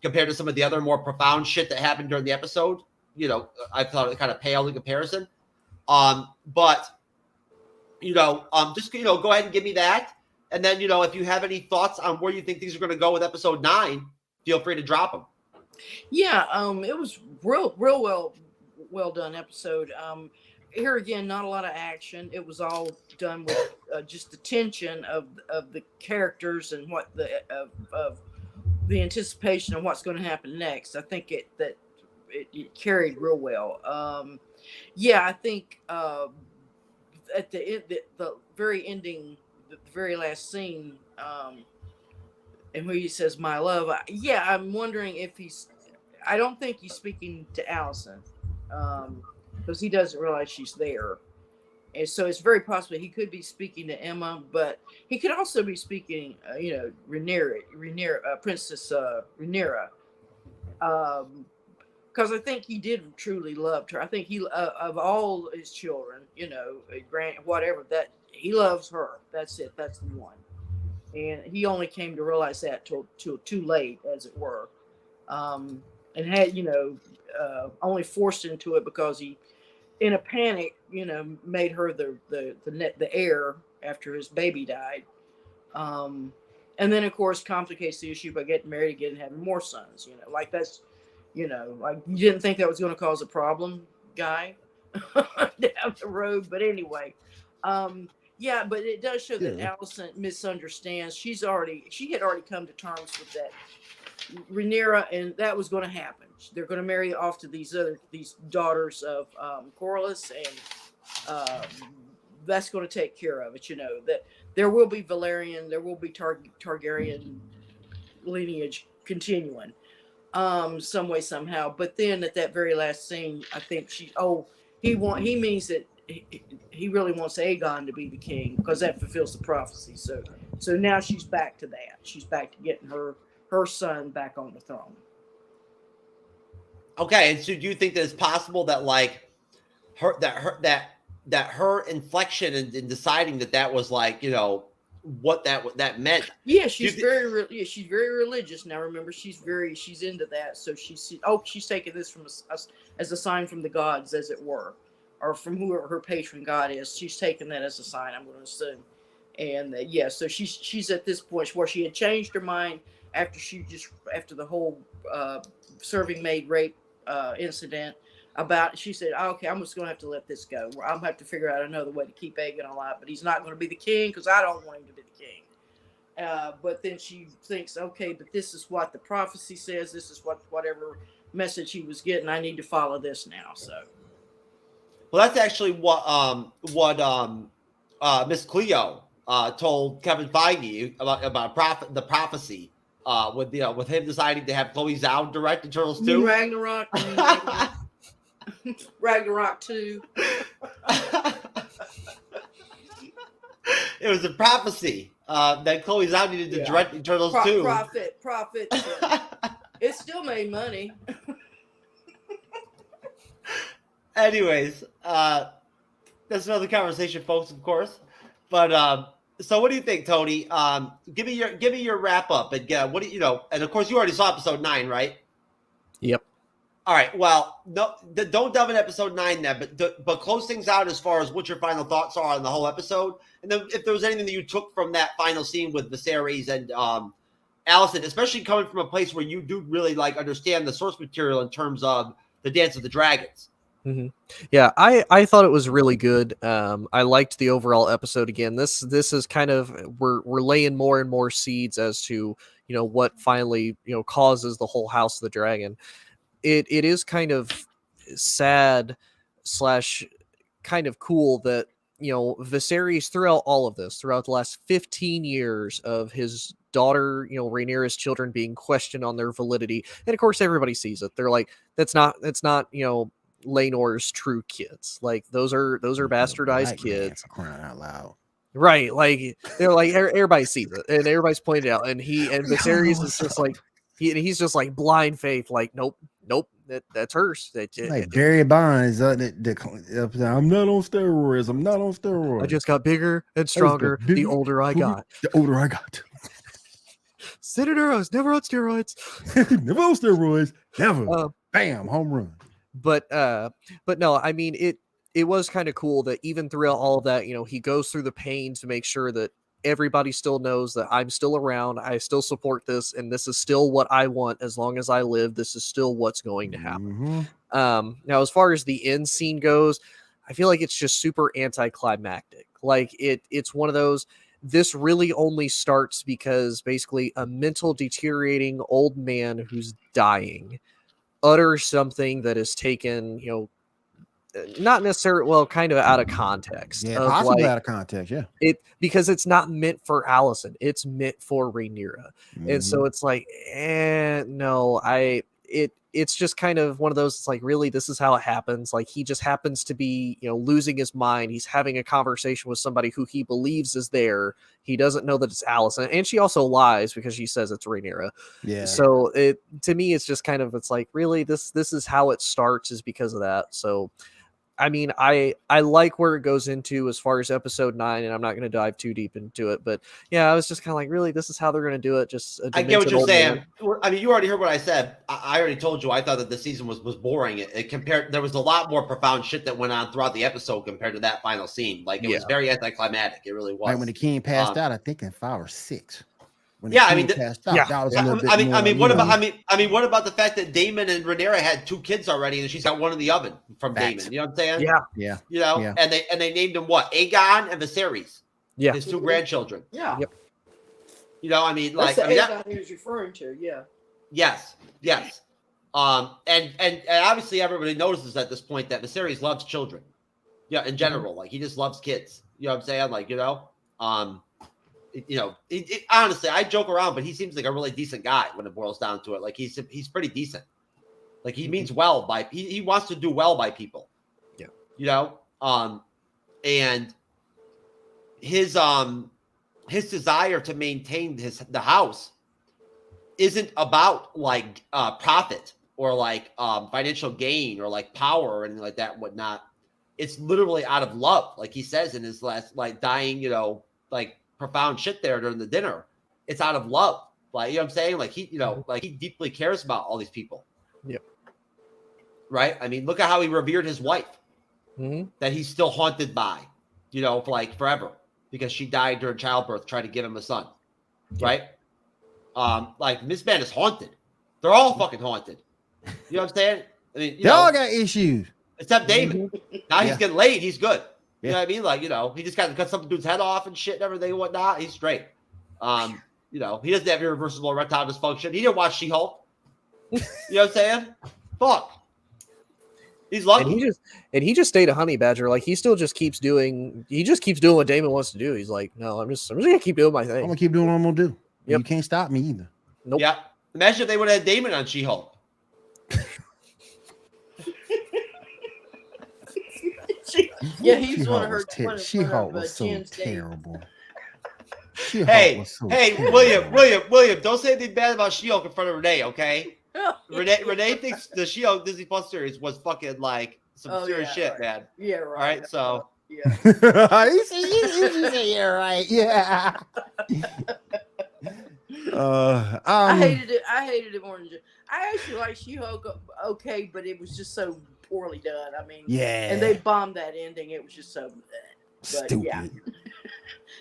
Speaker 3: compared to some of the other more profound shit that happened during the episode. I thought it kind of paled in comparison. But just go ahead and give me that, and then if you have any thoughts on where you think things are going to go with episode 9, feel free to drop them.
Speaker 5: Yeah, it was real well done episode. Here again, not a lot of action. It was all done with just the tension of the characters and what of the anticipation of what's going to happen next. I think it carried real well. I think at the end, the very ending, the very last scene, and where he says "my love," I'm wondering if I don't think he's speaking to Alicent. Because he doesn't realize she's there. And so it's very possible he could be speaking to Emma, but he could also be speaking, Princess Rhaenyra. Because I think he did truly love her. I think he, of all his children, whatever, that he loves her. That's it. That's the one. And he only came to realize that till too late, as it were. And had, only forced into it because he, in a panic, made her the heir after his baby died. And then, of course, complicates the issue by getting married again and having more sons. Like that's, like you didn't think that was going to cause a problem, guy, down the road. But anyway, but it does show that Alicent misunderstands. She had already come to terms with that Rhaenyra, and that was going to happen. They're going to marry off to these daughters of Corlys, and that's going to take care of it. That there will be Valerian, there will be Targaryen lineage continuing, some way somehow. But then at that very last scene, I think he means that he really wants Aegon to be the king because that fulfills the prophecy. So now she's back to that. She's back to getting her son back on the throne.
Speaker 3: Okay, and so do you think that it's possible that her inflection in deciding that was like what that meant?
Speaker 5: Yeah, she's very religious now. Remember, she's into that. So she's taking this from as a sign from the gods, as it were, or from whoever her patron god is. She's taking that as a sign, I'm going to assume. And so she's at this point where she had changed her mind after the whole serving maid rape incident. She said, okay, I'm just going to have to let this go. I'm going to have to figure out another way to keep Aegon alive, but he's not going to be the king because I don't want him to be the king. But then she thinks, okay, but this is what the prophecy says. This is whatever message he was getting. I need to follow this now. So,
Speaker 3: well, that's actually what Miss Cleo told Kevin Feige about the prophecy. With him deciding to have Chloe Zhao direct Eternals 2.
Speaker 5: Ragnarok. Ragnarok 2.
Speaker 3: It was a prophecy that Chloe Zhao needed to direct Eternals 2.
Speaker 5: Profit. It still made money.
Speaker 3: Anyways, that's another conversation, folks, of course. But so what do you think, Tony? Give me your wrap up, and what do and of course you already saw episode 9, right?
Speaker 6: Yep.
Speaker 3: All right. Well, no, don't delve into episode 9 then, but close things out as far as what your final thoughts are on the whole episode, and then if there was anything that you took from that final scene with Viserys and Allison, especially coming from a place where you do really like understand the source material in terms of the Dance of the Dragons.
Speaker 6: Mm-hmm. Yeah, I thought it was really good. I liked the overall episode. Again, this is kind of we're laying more and more seeds as to what finally causes the whole House of the Dragon. It is kind of sad / kind of cool that Viserys throughout all of this, throughout the last 15 years of his daughter, Rhaenyra's children being questioned on their validity, and of course everybody sees it. They're like, that's not Laenor's true kids. Like those are bastardized kids.
Speaker 4: For crying out loud.
Speaker 6: Right, like they're like everybody sees it and everybody's pointed out, and Viserys is just like he's just like blind faith, like nope, that's hers.
Speaker 4: Like Barry Bonds, I'm not on steroids.
Speaker 6: I just got bigger and stronger the older I got. Senator, I was never on steroids.
Speaker 4: Never on steroids. Never. Bam, home run.
Speaker 6: But no, I mean it was kind of cool that even throughout all of that, he goes through the pain to make sure that everybody still knows that I'm still around. I still support this, and this is still what I want as long as I live. This is still what's going to happen.
Speaker 4: Mm-hmm.
Speaker 6: Now, as far as the end scene goes, I feel like it's just super anticlimactic. Like it's one of those. This really only starts because basically a mental deteriorating old man who's dying utters something that is taken, not necessarily, well, kind of out of context.
Speaker 4: Yeah, possibly out of context, yeah.
Speaker 6: Because it's not meant for Allison. It's meant for Rhaenyra. Mm-hmm. And so it's like, no, it's just kind of one of those, it's like, really, this is how it happens. Like, he just happens to be, losing his mind. He's having a conversation with somebody who he believes is there. He doesn't know that it's Allison. And she also lies because she says it's Rhaenyra.
Speaker 4: Yeah.
Speaker 6: So to me, it's just kind of, it's like, really, this is how it starts, is because of that. So, I mean, I like where it goes into as far as episode 9, and I'm not going to dive too deep into it, but yeah, I was just kind of like, really, this is how they're going to do it. Just
Speaker 3: I get what you're saying. I mean, you already heard what I said. I already told you I thought that the season was boring. It compared, there was a lot more profound shit that went on throughout the episode compared to that final scene. Like it was very anticlimactic. It really was.
Speaker 4: Like when the king passed out, I think in 5 or 6.
Speaker 3: What about the fact that Daemon and Rhaenyra had 2 kids already, and she's got one in the oven from Daemon? You know what I'm saying?
Speaker 6: Yeah.
Speaker 3: And they named him what? Aegon and Viserys.
Speaker 6: Yeah,
Speaker 3: his 2 grandchildren.
Speaker 5: Yeah.
Speaker 6: Yep.
Speaker 5: That's the Aegon he was referring to. Yeah.
Speaker 3: Yes. And obviously everybody notices at this point that Viserys loves children. Yeah, in general, like he just loves kids. You know what I'm saying? Like honestly, I joke around, but he seems like a really decent guy when it boils down to it. Like he's pretty decent. Like he means well he wants to do well by people.
Speaker 6: Yeah.
Speaker 3: And his desire to maintain the house isn't about like profit or like financial gain or like power or anything like that and whatnot. It's literally out of love, like he says in his last like dying, like profound shit there during the dinner. It's out of love. Like, you know what I'm saying? Like he, like he deeply cares about all these people.
Speaker 6: Yep.
Speaker 3: Right? I mean, look at how he revered his wife that he's still haunted by, for like forever because she died during childbirth trying to give him a son. Right? Like this man is haunted. They're all fucking haunted. You know what I'm saying? I mean,
Speaker 4: they all got issues.
Speaker 3: Except Daemon. Now he's getting laid. He's good. You know what I mean? Like, he just got some dude's head off and shit and everything and whatnot. He's straight. He doesn't have irreversible erectile dysfunction. He didn't watch She-Hulk. You know what I'm saying? Fuck. He's lucky.
Speaker 6: And he just stayed a honey badger. Like he still just keeps doing what Daemon wants to do. He's like, no, I'm just gonna keep doing my thing.
Speaker 4: I'm gonna keep doing what I'm gonna do. Yep. You can't stop me either.
Speaker 6: Nope.
Speaker 3: Yeah. Imagine if they would have had Daemon on She-Hulk.
Speaker 5: He's one of her.
Speaker 4: She-Hulk was so terrible.
Speaker 3: Hey, William, don't say anything bad about She-Hulk in front of Renee, okay? Renee thinks the She-Hulk Disney Plus series was fucking like some serious shit, man.
Speaker 5: Yeah, right.
Speaker 3: All right, so.
Speaker 5: Yeah.
Speaker 4: you say you're right. Yeah.
Speaker 5: I hated it. I hated it more than I actually like She-Hulk okay, but it was just so poorly done. I mean,
Speaker 4: Yeah.
Speaker 5: and they bombed that ending. It was just so
Speaker 4: stupid.
Speaker 5: Yeah.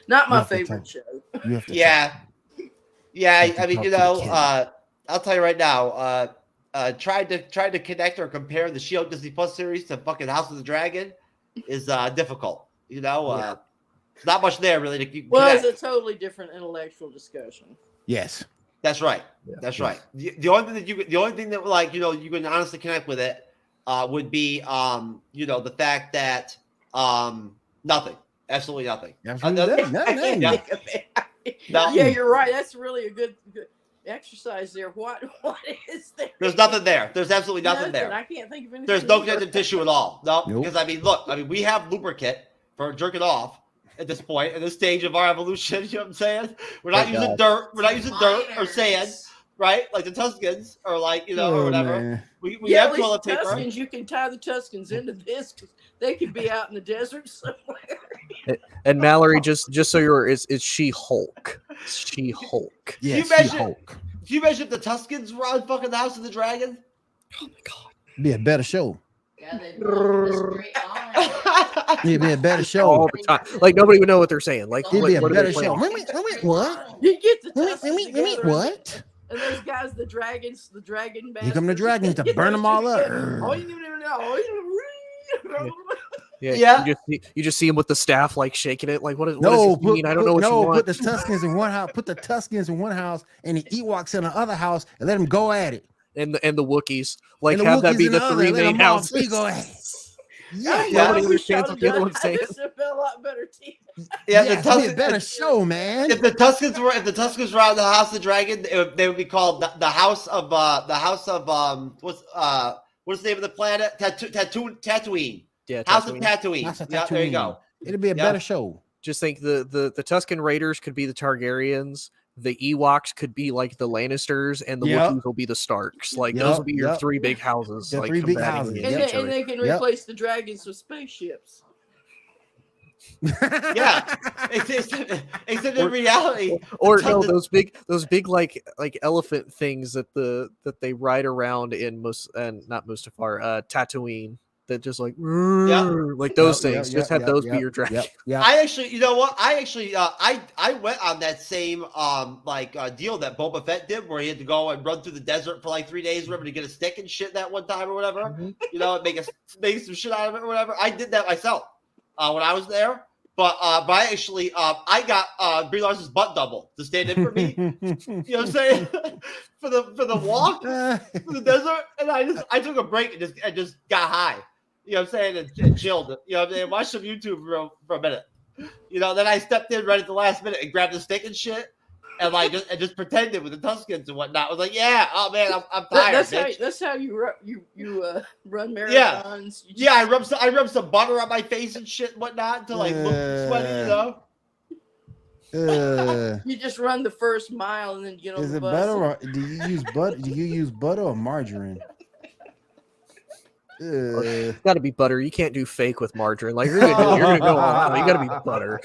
Speaker 5: Not my favorite show.
Speaker 3: Yeah. I mean, I'll tell you right now. Trying to connect or compare the Shield Disney Plus series to fucking House of the Dragon is difficult. Not much there really to
Speaker 5: Well,
Speaker 3: connect.
Speaker 5: it's a totally different intellectual discussion.
Speaker 4: Yes,
Speaker 3: that's right. That's right. The only thing that like you can honestly connect with it would be the fact that nothing, absolutely nothing.
Speaker 4: Nothing.
Speaker 5: Yeah, you're right. That's really a good exercise there. What is there?
Speaker 3: There's nothing there. There's absolutely nothing there.
Speaker 5: I can't think of anything.
Speaker 3: There's no connective tissue at all. No, because I mean, look, we have lubricant for jerking off at this point, at this stage of our evolution. You know what I'm saying? We're not using dirt. We're not using dirt or sand, right? Like the Tuscans or like or whatever.
Speaker 4: Man.
Speaker 3: We have toilet paper.
Speaker 5: Tuscans, you can tie the Tuscans into this because they could be out in the desert somewhere.
Speaker 6: And Mallory, just so you're aware, it's She-Hulk. She-Hulk.
Speaker 4: Yeah,
Speaker 3: Can you imagine if the Tuscans were on fucking the House of the Dragon?
Speaker 6: Oh my god.
Speaker 4: Be a better show.
Speaker 13: Yeah, they'd
Speaker 4: It'd be a better show
Speaker 6: all the time. Like nobody would know what they're saying. Like
Speaker 4: it'd be a
Speaker 6: what are
Speaker 4: better
Speaker 6: they
Speaker 4: show.
Speaker 6: playing?
Speaker 4: What?
Speaker 5: You get the Tuscans together,
Speaker 4: What?
Speaker 5: And those guys, the dragon bastards.
Speaker 4: Here come the dragons to burn them all up.
Speaker 5: Oh, you didn't even know.
Speaker 6: Yeah. You just see him with the staff like shaking it. Like what does it mean? I don't know what you want.
Speaker 4: Put the Tuscans in one house. Put the Tuscans in one house, and the Ewoks in the other house, and let them go at it.
Speaker 6: And the Wookiees, like have that be the three main houses.
Speaker 4: Go at it.
Speaker 5: Yeah,
Speaker 6: nobody understands what the other one's saying.
Speaker 5: This would be a lot better team.
Speaker 3: Yeah,
Speaker 4: the Tuscans, a better show, man.
Speaker 3: If the Tuscans were on the House of the Dragon, they would be called the House of what's the name of the planet? Tatooine.
Speaker 6: Yeah,
Speaker 3: House of Tatooine. Yeah, there you go.
Speaker 4: It'd be a better show.
Speaker 6: Just think the Tuscan Raiders could be the Targaryens. The Ewoks could be like the Lannisters, and the Wookiees will be the Starks. Like those will be your three big houses.
Speaker 4: The
Speaker 6: like
Speaker 4: three big houses.
Speaker 5: And they can replace the dragons with spaceships.
Speaker 3: Yeah, except in reality,
Speaker 6: or no, those big like elephant things that they ride around in not Mustafar, Tatooine. That just like those things. Just have those be your dragon.
Speaker 4: Yeah.
Speaker 3: I actually, you know what? I went on that same deal that Boba Fett did, where he had to go and run through the desert for like 3 days, whatever, to get a stick and shit that one time or whatever. Mm-hmm. Make some shit out of it or whatever. I did that myself when I was there. But I actually I got Brie Larson's butt double to stand in for me. You know what I'm saying? for the walk through the desert, and I took a break and just got high. You know what I'm saying? And chilled. You know what I'm saying? Watched some YouTube for a minute. Then I stepped in right at the last minute and grabbed a stick and shit, and just pretended with the Tuscans and whatnot. I was like, yeah, oh man, I'm tired.
Speaker 5: That's how you run marathons.
Speaker 3: I rubbed some butter on my face and shit and whatnot to like look sweaty.
Speaker 5: You just run the first mile and then get on
Speaker 4: Is
Speaker 5: the
Speaker 4: it
Speaker 5: bus.
Speaker 4: butter or do you use butter? Do you use butter or margarine?
Speaker 6: It's got to be butter. You can't do fake with margarine. Like you're gonna go on. You got to be butter.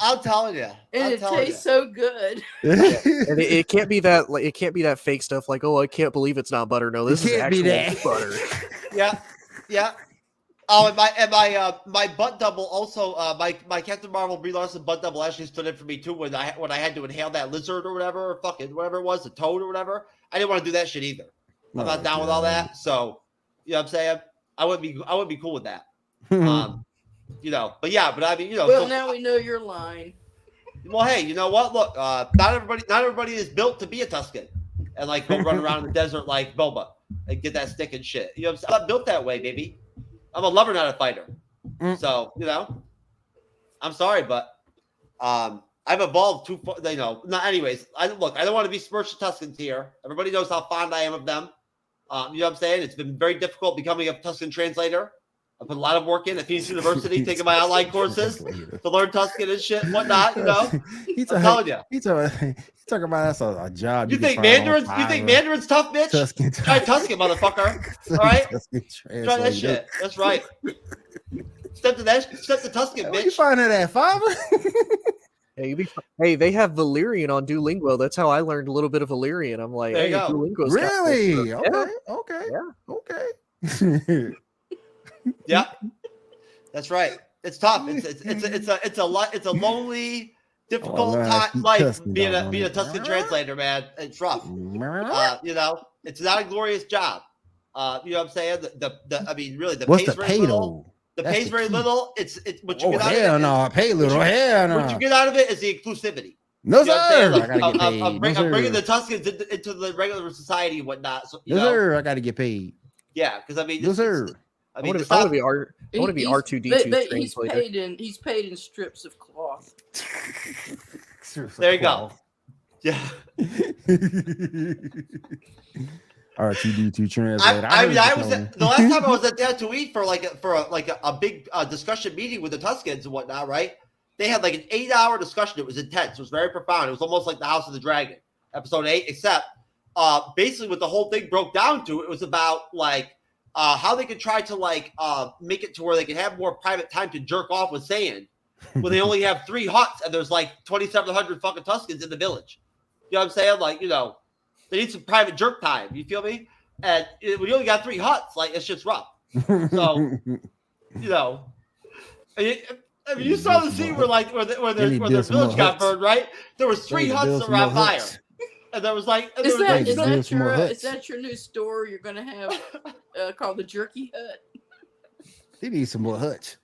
Speaker 3: I'm telling you,
Speaker 5: and it tastes so good.
Speaker 6: And it can't be that. Like, it can't be that fake stuff. Like, oh, I can't believe it's not butter. No, this is actually butter.
Speaker 3: Yeah. Oh, and my butt double also. My Captain Marvel Brie Larson butt double actually stood in for me too when I had to inhale that lizard or whatever, or fucking whatever it was, the toad or whatever. I didn't want to do that shit either. I'm not down with all that. So, you know what I'm saying? I wouldn't be cool with that. But I mean,
Speaker 5: Well, now we know your line.
Speaker 3: Well, hey, you know what? Look, not everybody is built to be a Tuscan and like go run around in the desert like Boba and get that stick and shit. You know what I'm saying? I'm not built that way, baby. I'm a lover, not a fighter. So, I'm sorry, but I've evolved too far. Anyways, I don't want to be smirched to Tuscans here. Everybody knows how fond I am of them. You know what I'm saying? It's been very difficult becoming a Tuscan translator. I put a lot of work in at Phoenix University, taking my online courses to learn Tuscan and shit and whatnot. I'm telling you.
Speaker 4: He's talking about that's a job.
Speaker 3: You think Mandarin's tough, bitch? Try Tuscan, motherfucker. All right? Try that shit. That's right. Step the Tusken,
Speaker 4: Where you
Speaker 3: bitch.
Speaker 4: find that at, Father?
Speaker 6: Hey, they have Valyrian on Duolingo. That's how I learned a little bit of Valyrian. I'm like,
Speaker 3: There you
Speaker 6: hey,
Speaker 3: go.
Speaker 6: Duolingo's
Speaker 4: Really?
Speaker 6: got
Speaker 4: Okay.
Speaker 6: Yeah.
Speaker 4: Okay.
Speaker 3: Yeah, that's right. It's tough. It's a lonely, difficult time life
Speaker 4: Tusken
Speaker 3: being
Speaker 4: dog on
Speaker 3: a
Speaker 4: it.
Speaker 3: Tusken translator, man. It's rough. You know, it's not a glorious job. You know what I'm saying? I mean, really, the
Speaker 4: What's
Speaker 3: pay's
Speaker 4: the
Speaker 3: very
Speaker 4: pay
Speaker 3: little.
Speaker 4: though?
Speaker 3: The
Speaker 4: That's
Speaker 3: pay's
Speaker 4: the
Speaker 3: very
Speaker 4: key.
Speaker 3: little. It's what you
Speaker 4: Oh
Speaker 3: get out
Speaker 4: hell
Speaker 3: of it.
Speaker 4: no, pay little. Hell
Speaker 3: What you
Speaker 4: no.
Speaker 3: get out of it is the inclusivity.
Speaker 4: No
Speaker 3: You know what I'm saying?
Speaker 4: sir, I
Speaker 3: Like,
Speaker 4: gotta get paid.
Speaker 3: I'm
Speaker 4: No
Speaker 3: bringing the
Speaker 4: sir.
Speaker 3: Tuskens into the regular society and whatnot. So, you
Speaker 4: No
Speaker 3: know,
Speaker 4: sir, I gotta get paid.
Speaker 3: yeah, because I mean,
Speaker 4: No sir.
Speaker 6: I want to be R2D2 translator.
Speaker 5: He's paid in strips of cloth.
Speaker 3: There you go. Yeah.
Speaker 4: R2D2 translator.
Speaker 3: I was the last time I was at Tatooine for a big discussion meeting with the Tuskens and whatnot, right? They had like an 8-hour discussion. It was intense. It was very profound. It was almost like the House of the Dragon, episode 8, except basically what the whole thing broke down to, it was about like how they could try to like make it to where they could have more private time to jerk off with Sand when they only have 3 huts and there's like 2,700 fucking Tuskens in the village. You know what I'm saying? Like, you know, they need some private jerk time. You feel me? And when you only got 3 huts, like, it's just rough. So, you know, I mean, you saw the scene where their village got burned, right? There was 3 huts around fire, and there was like,
Speaker 5: is that your new store you're gonna have called the Jerky Hut?
Speaker 4: They need some more huts.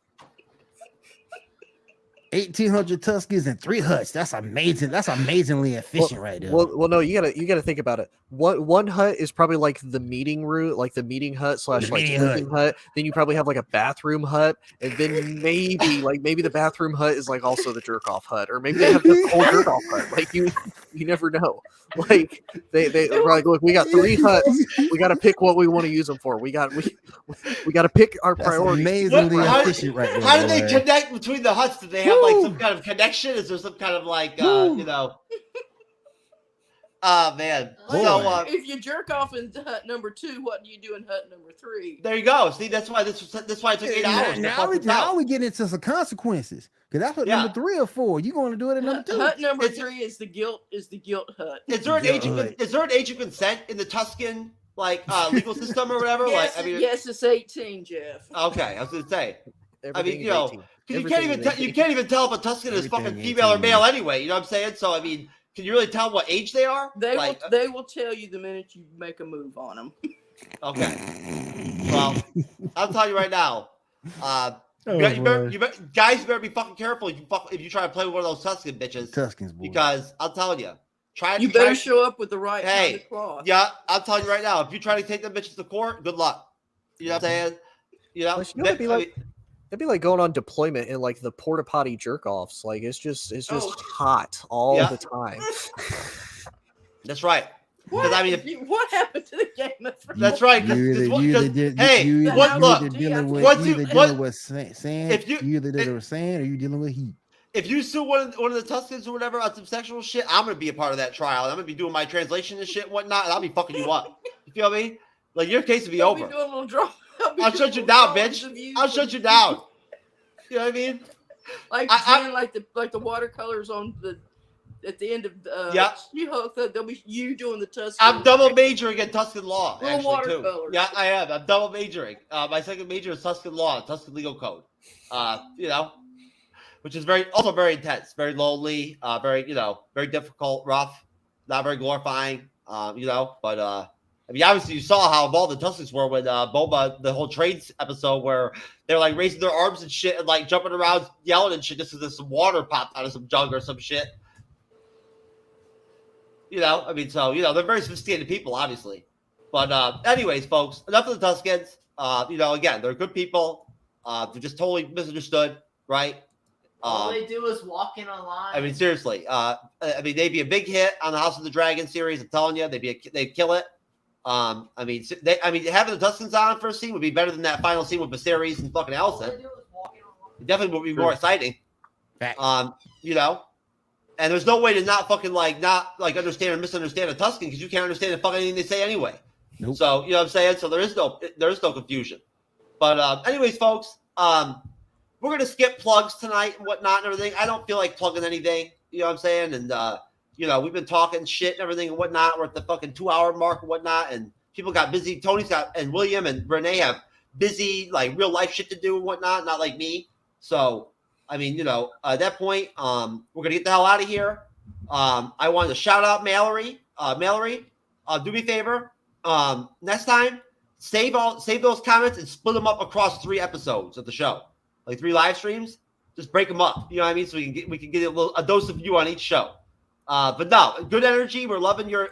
Speaker 4: 1,800 Tuskens and 3 huts. That's amazing. That's amazingly efficient right there.
Speaker 6: Well, no, you gotta think about it. One hut is probably like the meeting room, like the meeting hut / like living hut. Then you probably have like a bathroom hut, and then maybe the bathroom hut is like also the jerk off hut, or maybe they have the whole jerk off hut. Like you never know. Like they're like, look, we got 3 huts. We got to pick what we want to use them for. We got to pick our priorities.
Speaker 4: Amazingly efficient right there.
Speaker 3: How do they connect between the huts? Do they have like some kind of connection? Is there some kind of like you know? Oh man. So
Speaker 5: if you jerk off in hut number 2, what do you do in hut number 3?
Speaker 3: There you go. See, that's why it took 8 hours.
Speaker 4: Now we get into some consequences, because that's what number 3 or 4. You going to do it in number 2?
Speaker 5: Hut number 3 is the guilt hut.
Speaker 3: Is there an age of consent in the Tusken like legal system or whatever?
Speaker 5: Yes,
Speaker 3: like, I mean,
Speaker 5: yes, it's 18, Jeff.
Speaker 3: Okay, I was gonna say. I mean, you know,
Speaker 6: 18.
Speaker 3: you can't even tell if a Tusken is fucking female or male anyway. You know what I'm saying? So I mean, can you really tell what age they are?
Speaker 5: They will tell you the minute you make a move on them.
Speaker 3: Okay. Well, I'll tell you right now. You better be fucking careful if you try to play with one of those Tusken bitches.
Speaker 4: Tuskens, boy.
Speaker 3: Because I'll tell you,
Speaker 5: you better show up with the right kind of cloth.
Speaker 3: Yeah, I'll tell you right now. If you try to take them bitches to court, good luck. You know what I'm saying? You know,
Speaker 6: it'd be like going on deployment in like the porta potty jerk offs. Like it's just hot all the time.
Speaker 3: That's right.
Speaker 5: What happened to the Game of Thrones?
Speaker 3: That's right.
Speaker 4: You either dealing with sand, you either dealing with sand, or you dealing with heat.
Speaker 3: If you sue one of the Tuskens or whatever on some sexual shit, I'm gonna be a part of that trial. I'm gonna be doing my translation and shit and whatnot, and I'll be fucking you up. You feel me? Like your case will be over. I'll shut you down, bitch. I'll shut you down. You know what I mean?
Speaker 5: Like the watercolors on at the end of She-Hulk, there'll be you doing the Tusken.
Speaker 3: I'm double majoring in Tusken law,
Speaker 5: Little
Speaker 3: actually, too. Yeah, I am. I'm double majoring. My second major is Tusken law, Tusken legal code. You know, which is very intense, very lonely, very difficult, rough, not very glorifying. You know, but I mean, obviously you saw how involved the Tuskens were when Boba, the whole trades episode where they're like raising their arms and shit and like jumping around, yelling and shit, just as if some water popped out of some jug or some shit. You know, I mean, so, you know, they're very sophisticated people, obviously. But anyways, folks, enough of the Tuskens. You know, again, they're good people. They're just totally misunderstood, right?
Speaker 13: All they do is walk in a line.
Speaker 3: I mean, seriously. I mean, they'd be a big hit on the House of the Dragon series. I'm telling you, they'd kill it. I mean, having the Tuskens on for a scene would be better than that final scene with Viserys and fucking Allison. It definitely would be more exciting. You know, and there's no way to not understand or misunderstand a Tusken because you can't understand the fucking anything they say anyway. Nope. So you know what I'm saying. So there is no confusion. But anyways, folks, we're gonna skip plugs tonight and whatnot and everything. I don't feel like plugging anything. You know what I'm saying? And we've been talking shit and everything and whatnot. We're at the fucking 2-hour mark and whatnot, and people got busy. Tony's got, and William and Renee have busy like real life shit to do and whatnot. Not like me. So I mean, at that point, we're gonna get the hell out of here. I wanted to shout out Mallory. Mallory, do me a favor. Next time, save those comments and split them up across 3 episodes of the show, like 3 live streams. Just break them up. You know what I mean? So we can get a dose of you on each show. But no, good energy. We're loving your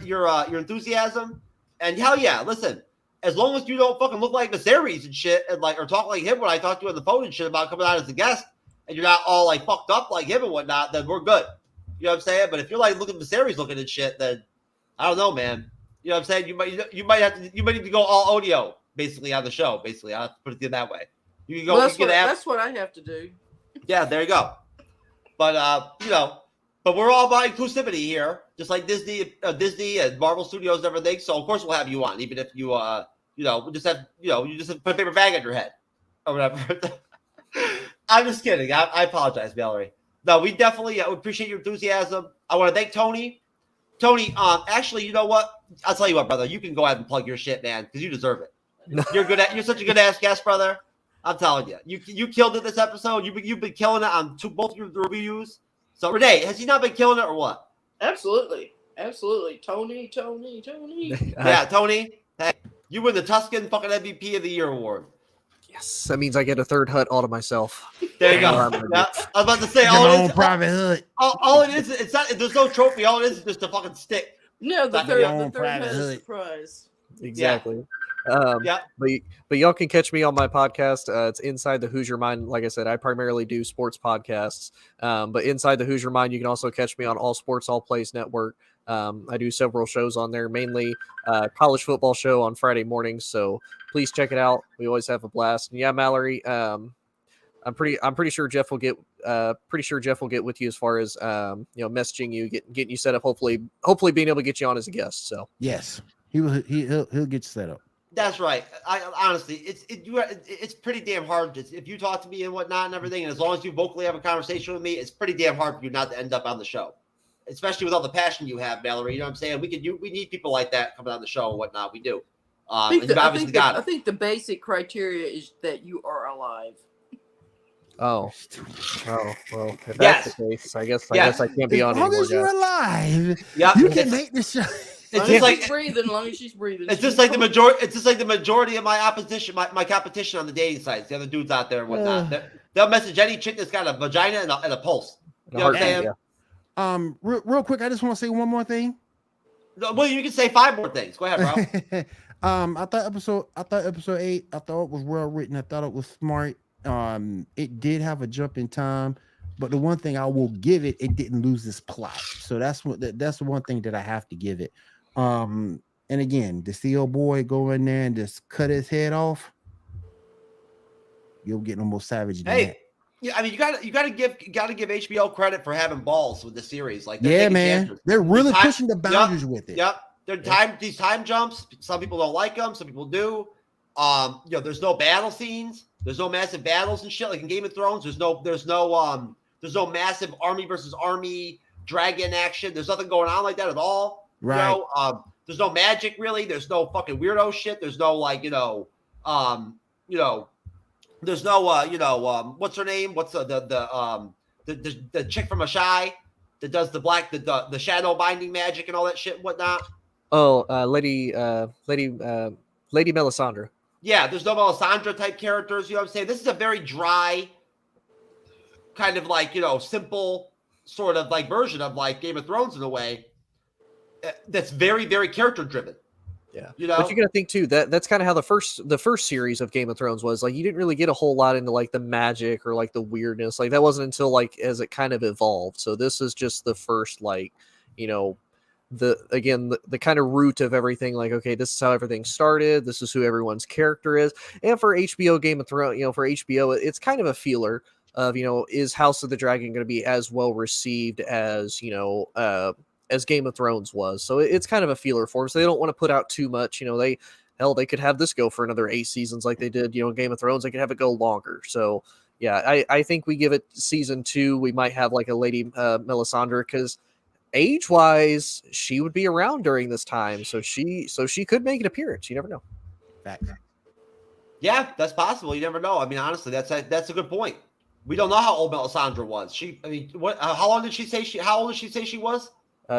Speaker 3: enthusiasm. And hell yeah, listen. As long as you don't fucking look like Viserys and shit, and or talk like him when I talk to you on the phone and shit about coming out as a guest, and you're not all like fucked up like him and whatnot, then we're good. You know what I'm saying? But if you're like looking Viserys looking and shit, then I don't know, man. You know what I'm saying? You might need to go all audio basically on the show. Basically, I'll put it that way. You can go.
Speaker 5: Well, that's what I have to do.
Speaker 3: Yeah, there you go. But but we're all about inclusivity here, just like Disney and Marvel Studios and everything. So of course we'll have you on, even if you we just have you just have to put a paper bag on your head or whatever. I'm just kidding. I apologize, Valerie. No, we definitely appreciate your enthusiasm. I want to thank Tony. Tony, actually, you know what? I'll tell you what, brother. You can go ahead and plug your shit, man, because you deserve it. You're such a good ass guest, brother. I'm telling you, you killed it this episode. You've been killing it on both your reviews. So Renee, has he not been killing it or what?
Speaker 5: Absolutely. Tony.
Speaker 3: Yeah, Tony. Hey, you win the Tuscan fucking MVP of the Year award.
Speaker 6: Yes, that means I get a third hut all to myself.
Speaker 3: There you go. Yeah, I was about to say all
Speaker 4: private hut.
Speaker 3: All it is, it's not. There's no trophy. All it is just a fucking stick.
Speaker 5: No, the third hut is the prize.
Speaker 6: Exactly.
Speaker 3: Yeah.
Speaker 6: But y'all can catch me on my podcast. It's Inside the Hoosier Mind. Like I said, I primarily do sports podcasts. But Inside the Hoosier Mind, you can also catch me on All Sports All Plays Network. I do several shows on there, mainly college football show on Friday mornings. So please check it out. We always have a blast. And yeah, Mallory, I'm pretty sure Jeff will get with you as far as messaging you, getting you set up. Hopefully being able to get you on as a guest. So
Speaker 4: yes, he'll get you set up.
Speaker 3: That's right. I honestly, it's pretty damn hard if you talk to me and whatnot and everything, and as long as you vocally have a conversation with me, it's pretty damn hard for you not to end up on the show, especially with all the passion you have, Mallory. You know what I'm saying? We need people like that coming on the show and whatnot. We do. I
Speaker 5: think the basic criteria is that you are alive.
Speaker 6: Oh, well, if that's the case, I guess I can't be on anymore.
Speaker 4: As long as you're alive,
Speaker 3: yep.
Speaker 4: You can make the show.
Speaker 3: It's just like
Speaker 5: long as she's breathing.
Speaker 3: It's just like the majority. It's just like the majority of my opposition, my competition on the dating sites, the other dudes out there and whatnot. They'll message any chick that's got a vagina and a pulse. You know what I'm saying?
Speaker 6: Yeah.
Speaker 4: Real quick, I just want to say one more thing.
Speaker 3: Well, you can say 5 more things. Go ahead, bro.
Speaker 4: I thought episode 8. I thought it was well written. I thought it was smart. It did have a jump in time, but the one thing I will give it didn't lose its plot. So that's the one thing that I have to give it. And again, the CEO boy go in there and just cut his head off. You'll get no more savage than that.
Speaker 3: Yeah, I mean, you gotta give HBO credit for having balls with the series. Like,
Speaker 4: yeah, man, chances. They're really pushing the boundaries with it.
Speaker 3: Yep, these time jumps. Some people don't like them. Some people do. There's no battle scenes. There's no massive battles and shit like in Game of Thrones. There's no massive army versus army dragon action. There's nothing going on like that at all.
Speaker 4: Right.
Speaker 3: There's no magic really. There's no fucking weirdo shit. There's no there's no what's her name? What's the chick from Ashai that does the shadow binding magic and all that shit and whatnot?
Speaker 6: Oh, Lady Melisandre.
Speaker 3: Yeah, there's no Melisandre type characters. You know what I'm saying? This is a very dry, kind of like simple sort of like version of like Game of Thrones in a way. That's very, very character driven.
Speaker 6: Yeah, but you got to think too that's kind of how the first series of Game of Thrones was. Like, you didn't really get a whole lot into like the magic or like the weirdness. Like, that wasn't until like as it kind of evolved. So this is just the first the kind of root of everything. Like, okay, this is how everything started. This is who everyone's character is. And for HBO Game of Thrones, for HBO, it's kind of a feeler of is House of the Dragon going to be as well received as as Game of Thrones was. So it's kind of a feeler for them. So they don't want to put out too much. They could have this go for another 8 seasons like they did, Game of Thrones. They could have it go longer. So, yeah, I think we give it season 2. We might have like a Lady Melisandre, because age-wise, she would be around during this time, so she could make an appearance. You never know.
Speaker 4: Facts.
Speaker 3: Yeah, that's possible. You never know. I mean, honestly, that's a good point. We don't know how old Melisandre was. How long did she say how old did she say she was?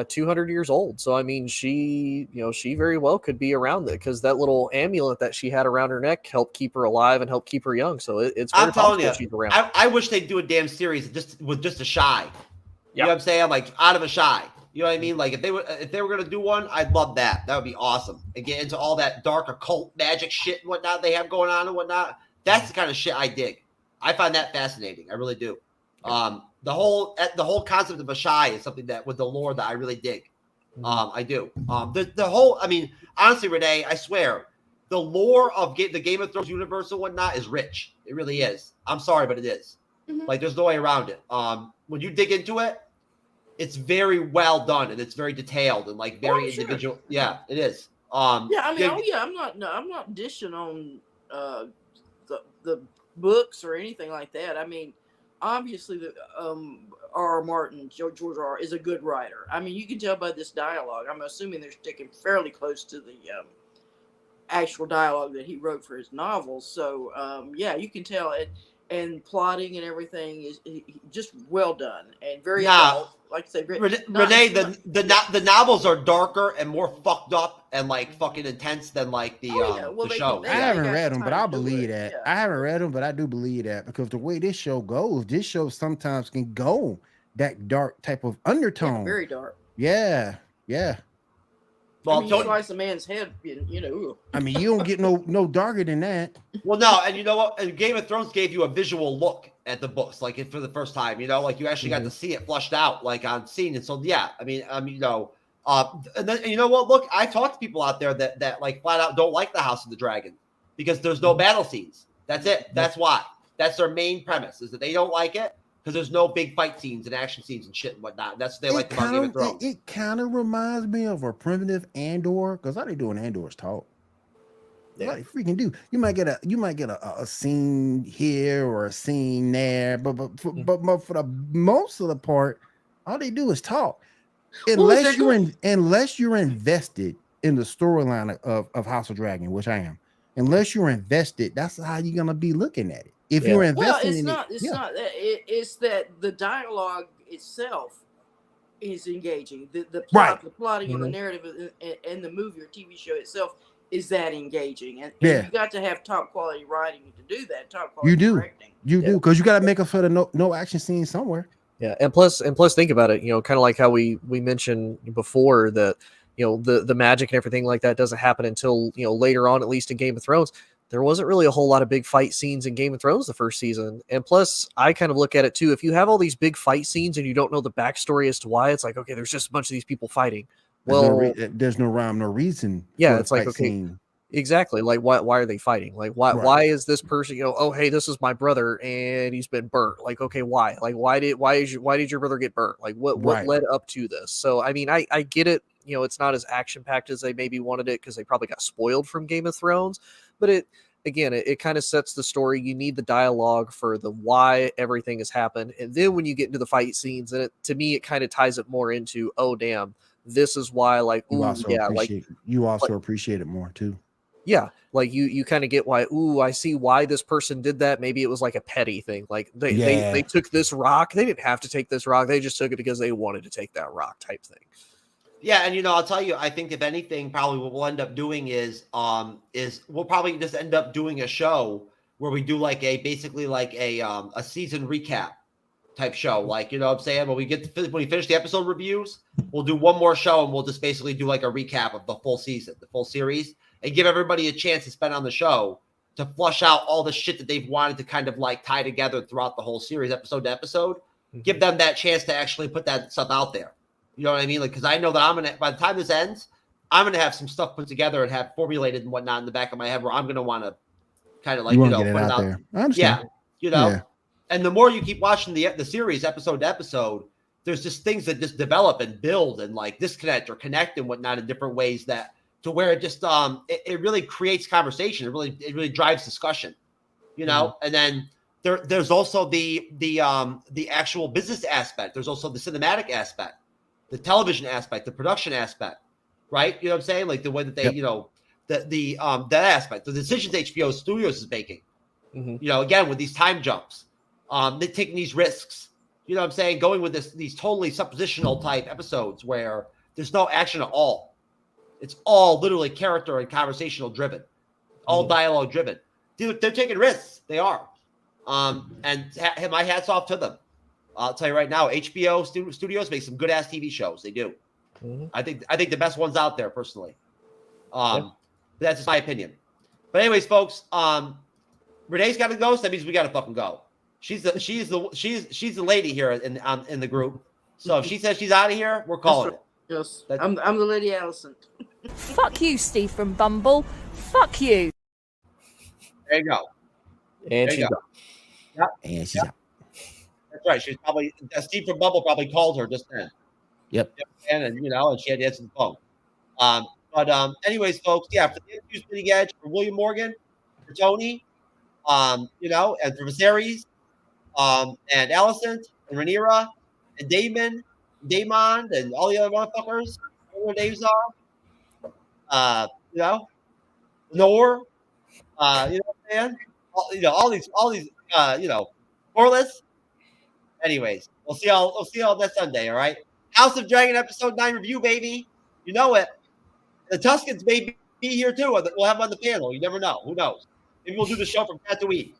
Speaker 6: 200 years old. So I mean, she very well could be around it, because that little amulet that she had around her neck helped keep her alive and helped keep her young. So it's very
Speaker 3: I'm telling you,
Speaker 6: she's around.
Speaker 3: I wish they'd do a damn series with just a shy. You
Speaker 6: Yep.
Speaker 3: know what I'm saying? Like out of a shy. You know what I mean? Like if they were gonna do one, I'd love that. That would be awesome. And get into all that dark occult magic shit and whatnot they have going on and whatnot. That's the kind of shit I dig. I find that fascinating. I really do. The whole concept of a shy is something that with the lore that I really dig. I do. The whole, I mean, honestly, Renee, I swear, the lore of the Game of Thrones universe and whatnot is rich. It really is. I'm sorry, but it is.
Speaker 5: Mhm.
Speaker 3: Like, there's no way around it. When you dig into it, it's very well done and it's very detailed and like very individual. Sure. Yeah, it is.
Speaker 5: Yeah, I mean, I'm not dishing on the books or anything like that. I mean, obviously the R.R. Martin, George R. is a good writer. I mean, you can tell by this dialogue. I'm assuming they're sticking fairly close to the actual dialogue that he wrote for his novels. So yeah, you can tell it. And plotting and everything is just well done and very adult. Like I say,
Speaker 3: Renee, the novels are darker and more fucked up and like fucking intense than like the show.
Speaker 4: I haven't read them, but I believe that. Yeah. I haven't read them, but I do believe that, because the way this show goes, this show sometimes can go that dark type of undertone.
Speaker 5: Yeah, very dark.
Speaker 4: Yeah, yeah.
Speaker 5: Well, I mean, you slice a man's head, you know.
Speaker 4: I mean, you don't get no darker than that.
Speaker 3: Well, no, and you know what? And Game of Thrones gave you a visual look at the books, like for the first time. You know, like you actually got to see it flushed out, like on scene. And so, yeah, I mean, you know, and then you know what? Look, I talked to people out there that like flat out don't like the House of the Dragon because there's no battle scenes. That's it. That's why. That's their main premise, is that they don't like it because there's no big fight scenes and action scenes and shit and whatnot. That's what they like about Game of Thrones.
Speaker 4: It kind of reminds me of a primitive Andor, because all they do in Andor is talk. Yeah. What they freaking do? You might get a scene here or a scene there, but for the most of the part, all they do is talk. Unless you're invested in the storyline of House of Dragon, which I am. Unless you're invested, that's how you're gonna be looking at it. If you're invested,
Speaker 5: it's that the dialogue itself is engaging. The plot, the plotting, and the narrative, and the movie or TV show itself is that engaging. And you got to have top quality writing to do that. Top quality directing.
Speaker 4: You do, because you got to make up for the no action scene somewhere.
Speaker 6: Yeah, and plus think about it. You know, kind of like how we mentioned before that. You know, the magic and everything like that doesn't happen until, you know, later on, at least in Game of Thrones. There wasn't really a whole lot of big fight scenes in Game of Thrones the first season. And plus, I kind of look at it too. If you have all these big fight scenes and you don't know the backstory as to why, it's like, okay, there's just a bunch of these people fighting. Well,
Speaker 4: there's no rhyme, no reason.
Speaker 6: Yeah, it's like, okay, scene. Exactly. Like, why are they fighting? Like, why is this person, you know, oh, hey, this is my brother and he's been burnt. Like, okay, why? Like, why did your brother get burnt? Like, what led up to this? So, I mean, I get it. You know, it's not as action-packed as they maybe wanted it because they probably got spoiled from Game of Thrones. But it kind of sets the story. You need the dialogue for the why everything has happened. And then when you get into the fight scenes, and to me, it kind of ties it more into, oh, damn, this is why, like,
Speaker 4: you also appreciate it more, too.
Speaker 6: Yeah, like you kind of get why, I see why this person did that. Maybe it was like a petty thing. Like they took this rock. They didn't have to take this rock. They just took it because they wanted to take that rock type thing.
Speaker 3: Yeah, and you know, I'll tell you, I think if anything, probably what we'll end up doing is we'll probably just end up doing a show where we do like basically a season recap type show. Like, you know what I'm saying? When we finish the episode reviews, we'll do one more show and we'll just basically do like a recap of the full season, the full series, and give everybody a chance to spend on the show to flush out all the shit that they've wanted to kind of like tie together throughout the whole series, episode to episode. Mm-hmm. Give them that chance to actually put that stuff out there. You know what I mean? Like, because I know that by the time this ends, I'm gonna have some stuff put together and have formulated and whatnot in the back of my head where I'm gonna want to kind of like, you know, put it out there. I understand. Yeah, you know. Yeah. And the more you keep watching the series episode to episode, there's just things that just develop and build and like disconnect or connect and whatnot in different ways that to where it just it really creates conversation. It really drives discussion, you know. Mm-hmm. And then there's also the actual business aspect. There's also the cinematic aspect, the television aspect, the production aspect, right? You know what I'm saying? Like the way that they, that aspect, the decisions HBO Studios is making. Again, with these time jumps, they're taking these risks. You know what I'm saying? Going with these totally suppositional type episodes where there's no action at all. It's all literally character and conversational driven, all dialogue driven. Dude, they're taking risks. They are. And my hat's off to them. I'll tell you right now, HBO Studios make some good ass TV shows. They do. I think the best ones out there, personally. That's just my opinion. But anyways, folks, Renee's got to go, so that means we got to fucking go. She's the lady here in the group. So if she says she's out of here, we're calling it.
Speaker 5: Yes, I'm the Lady Allison.
Speaker 14: Fuck you, Steve from Bumble. Fuck you.
Speaker 3: There you go.
Speaker 6: And she's out.
Speaker 3: Yep.
Speaker 4: And she's out.
Speaker 3: That's right. She's probably Steve from Bumble probably called her just then.
Speaker 4: Yep.
Speaker 3: And she had to answer the phone. But anyways, folks, for the interviews Bleeding Edge, for William Morgan, for Tony, and for Viserys, and Allison, and Rhaenyra, and Damon, and all the other motherfuckers, whatever their names are. Nor, you know what I'm saying? All these, Corliss. Anyways, we'll see y'all next Sunday. All right. House of Dragon episode 9 review, baby. You know it. The Tuscans may be here too. We'll have them on the panel. You never know. Who knows? Maybe we'll do the show from Tatooine.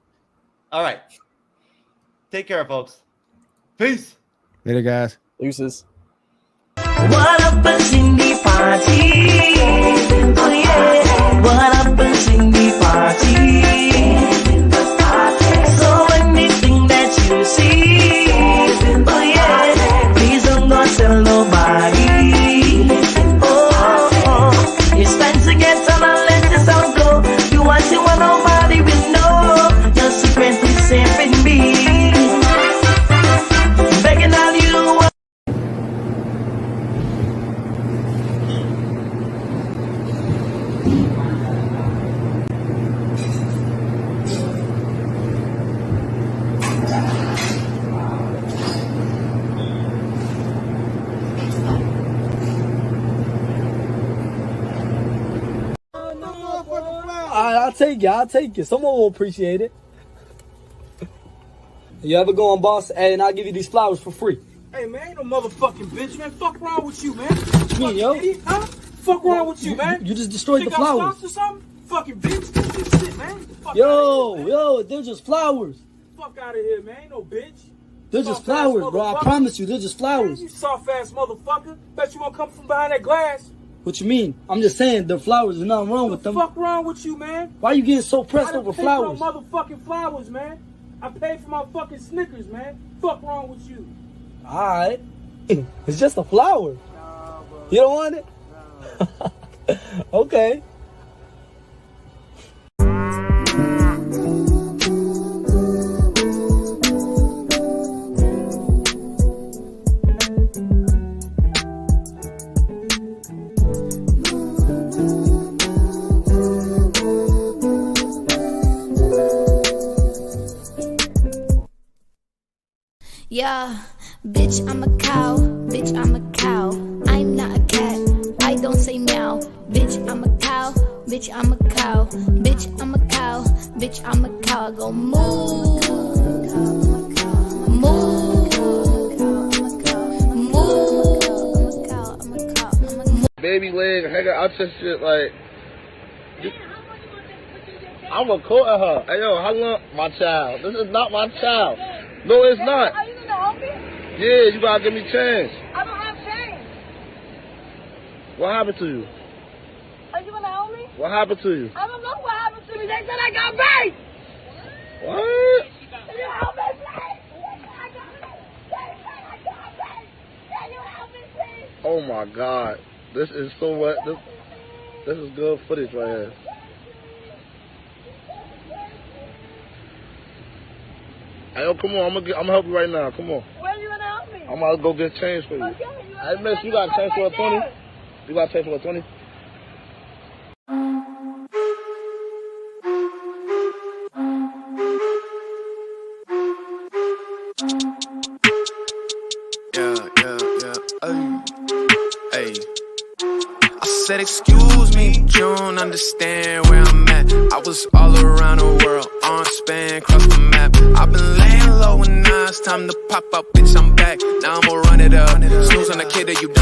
Speaker 3: All right. Take care, folks. Peace.
Speaker 4: Later, guys.
Speaker 6: Deuces.
Speaker 15: What happens in the party? Oh yeah. What happens in the party? So anything that you see, oh yeah, please don't go tell nobody. Oh, it's time to get on and let this out go. You want to want nobody will know. Your secret is safe in me. Begging all you.
Speaker 16: I'll take it. Someone will appreciate it. You ever go on, boss? Hey, and I'll give you these flowers for free.
Speaker 17: Hey, man, ain't no motherfucking bitch, man. Fuck wrong with you, man.
Speaker 16: What you mean, yo?
Speaker 17: Idiot, huh? Fuck wrong with you, man.
Speaker 16: You just destroyed the flowers.
Speaker 17: Or something? Fucking bitch. This shit, man.
Speaker 16: Yo, they're just flowers.
Speaker 17: Fuck out of here, man. Ain't no bitch.
Speaker 16: They're just flowers, bro. I promise you, they're just flowers.
Speaker 17: Man, you soft-ass motherfucker. Bet you won't come from behind that glass.
Speaker 16: What you mean? I'm just saying they're flowers. There's nothing wrong with them.
Speaker 17: What the fuck wrong with you, man?
Speaker 16: Why you getting so pressed over flowers?
Speaker 17: I paid for no motherfucking flowers, man. I paid for my fucking Snickers, man. Fuck wrong with you?
Speaker 16: Alright. It's just a flower.
Speaker 17: Nah, bro.
Speaker 16: You don't want it? Nah. Okay.
Speaker 18: Yeah, bitch, I'm a cow. Bitch, I'm a cow. I'm not a cat. I don't say meow. Bitch, I'm a cow. Bitch, I'm a cow. Bitch, I'm a cow. Bitch, I'm a cow. I go moo. Moo. Moo.
Speaker 19: Baby leg, hang out your shit like. I'm recording her. Hey yo, how long? My child. This is not my child. No, it's not.
Speaker 20: Are you gonna help me?
Speaker 19: Yeah, you gotta give me change.
Speaker 20: I don't have change.
Speaker 19: What happened to you?
Speaker 20: Are you gonna help me?
Speaker 19: What happened to you?
Speaker 20: I don't know what happened to me. They said I got raped.
Speaker 19: What?
Speaker 20: Can you help me, please? They said I got raped. They said I got raped. Can you help me, please?
Speaker 19: Oh my God, this is so what? This is good footage right here. Hey, yo, come on, I'm gonna help you right now. Come on.
Speaker 20: Where are you gonna help me?
Speaker 19: I'm gonna go get change for you.
Speaker 20: Okay,
Speaker 19: Hey, miss, you got change for a 20? You got change for a 20?
Speaker 21: Ayy. I said, excuse me, but you don't understand where I'm at. I was all around the world, on span, cross the map. I've been laying low and now it's time to pop up, bitch, I'm back. Now I'ma run it up. Snooze on the kid that you don't.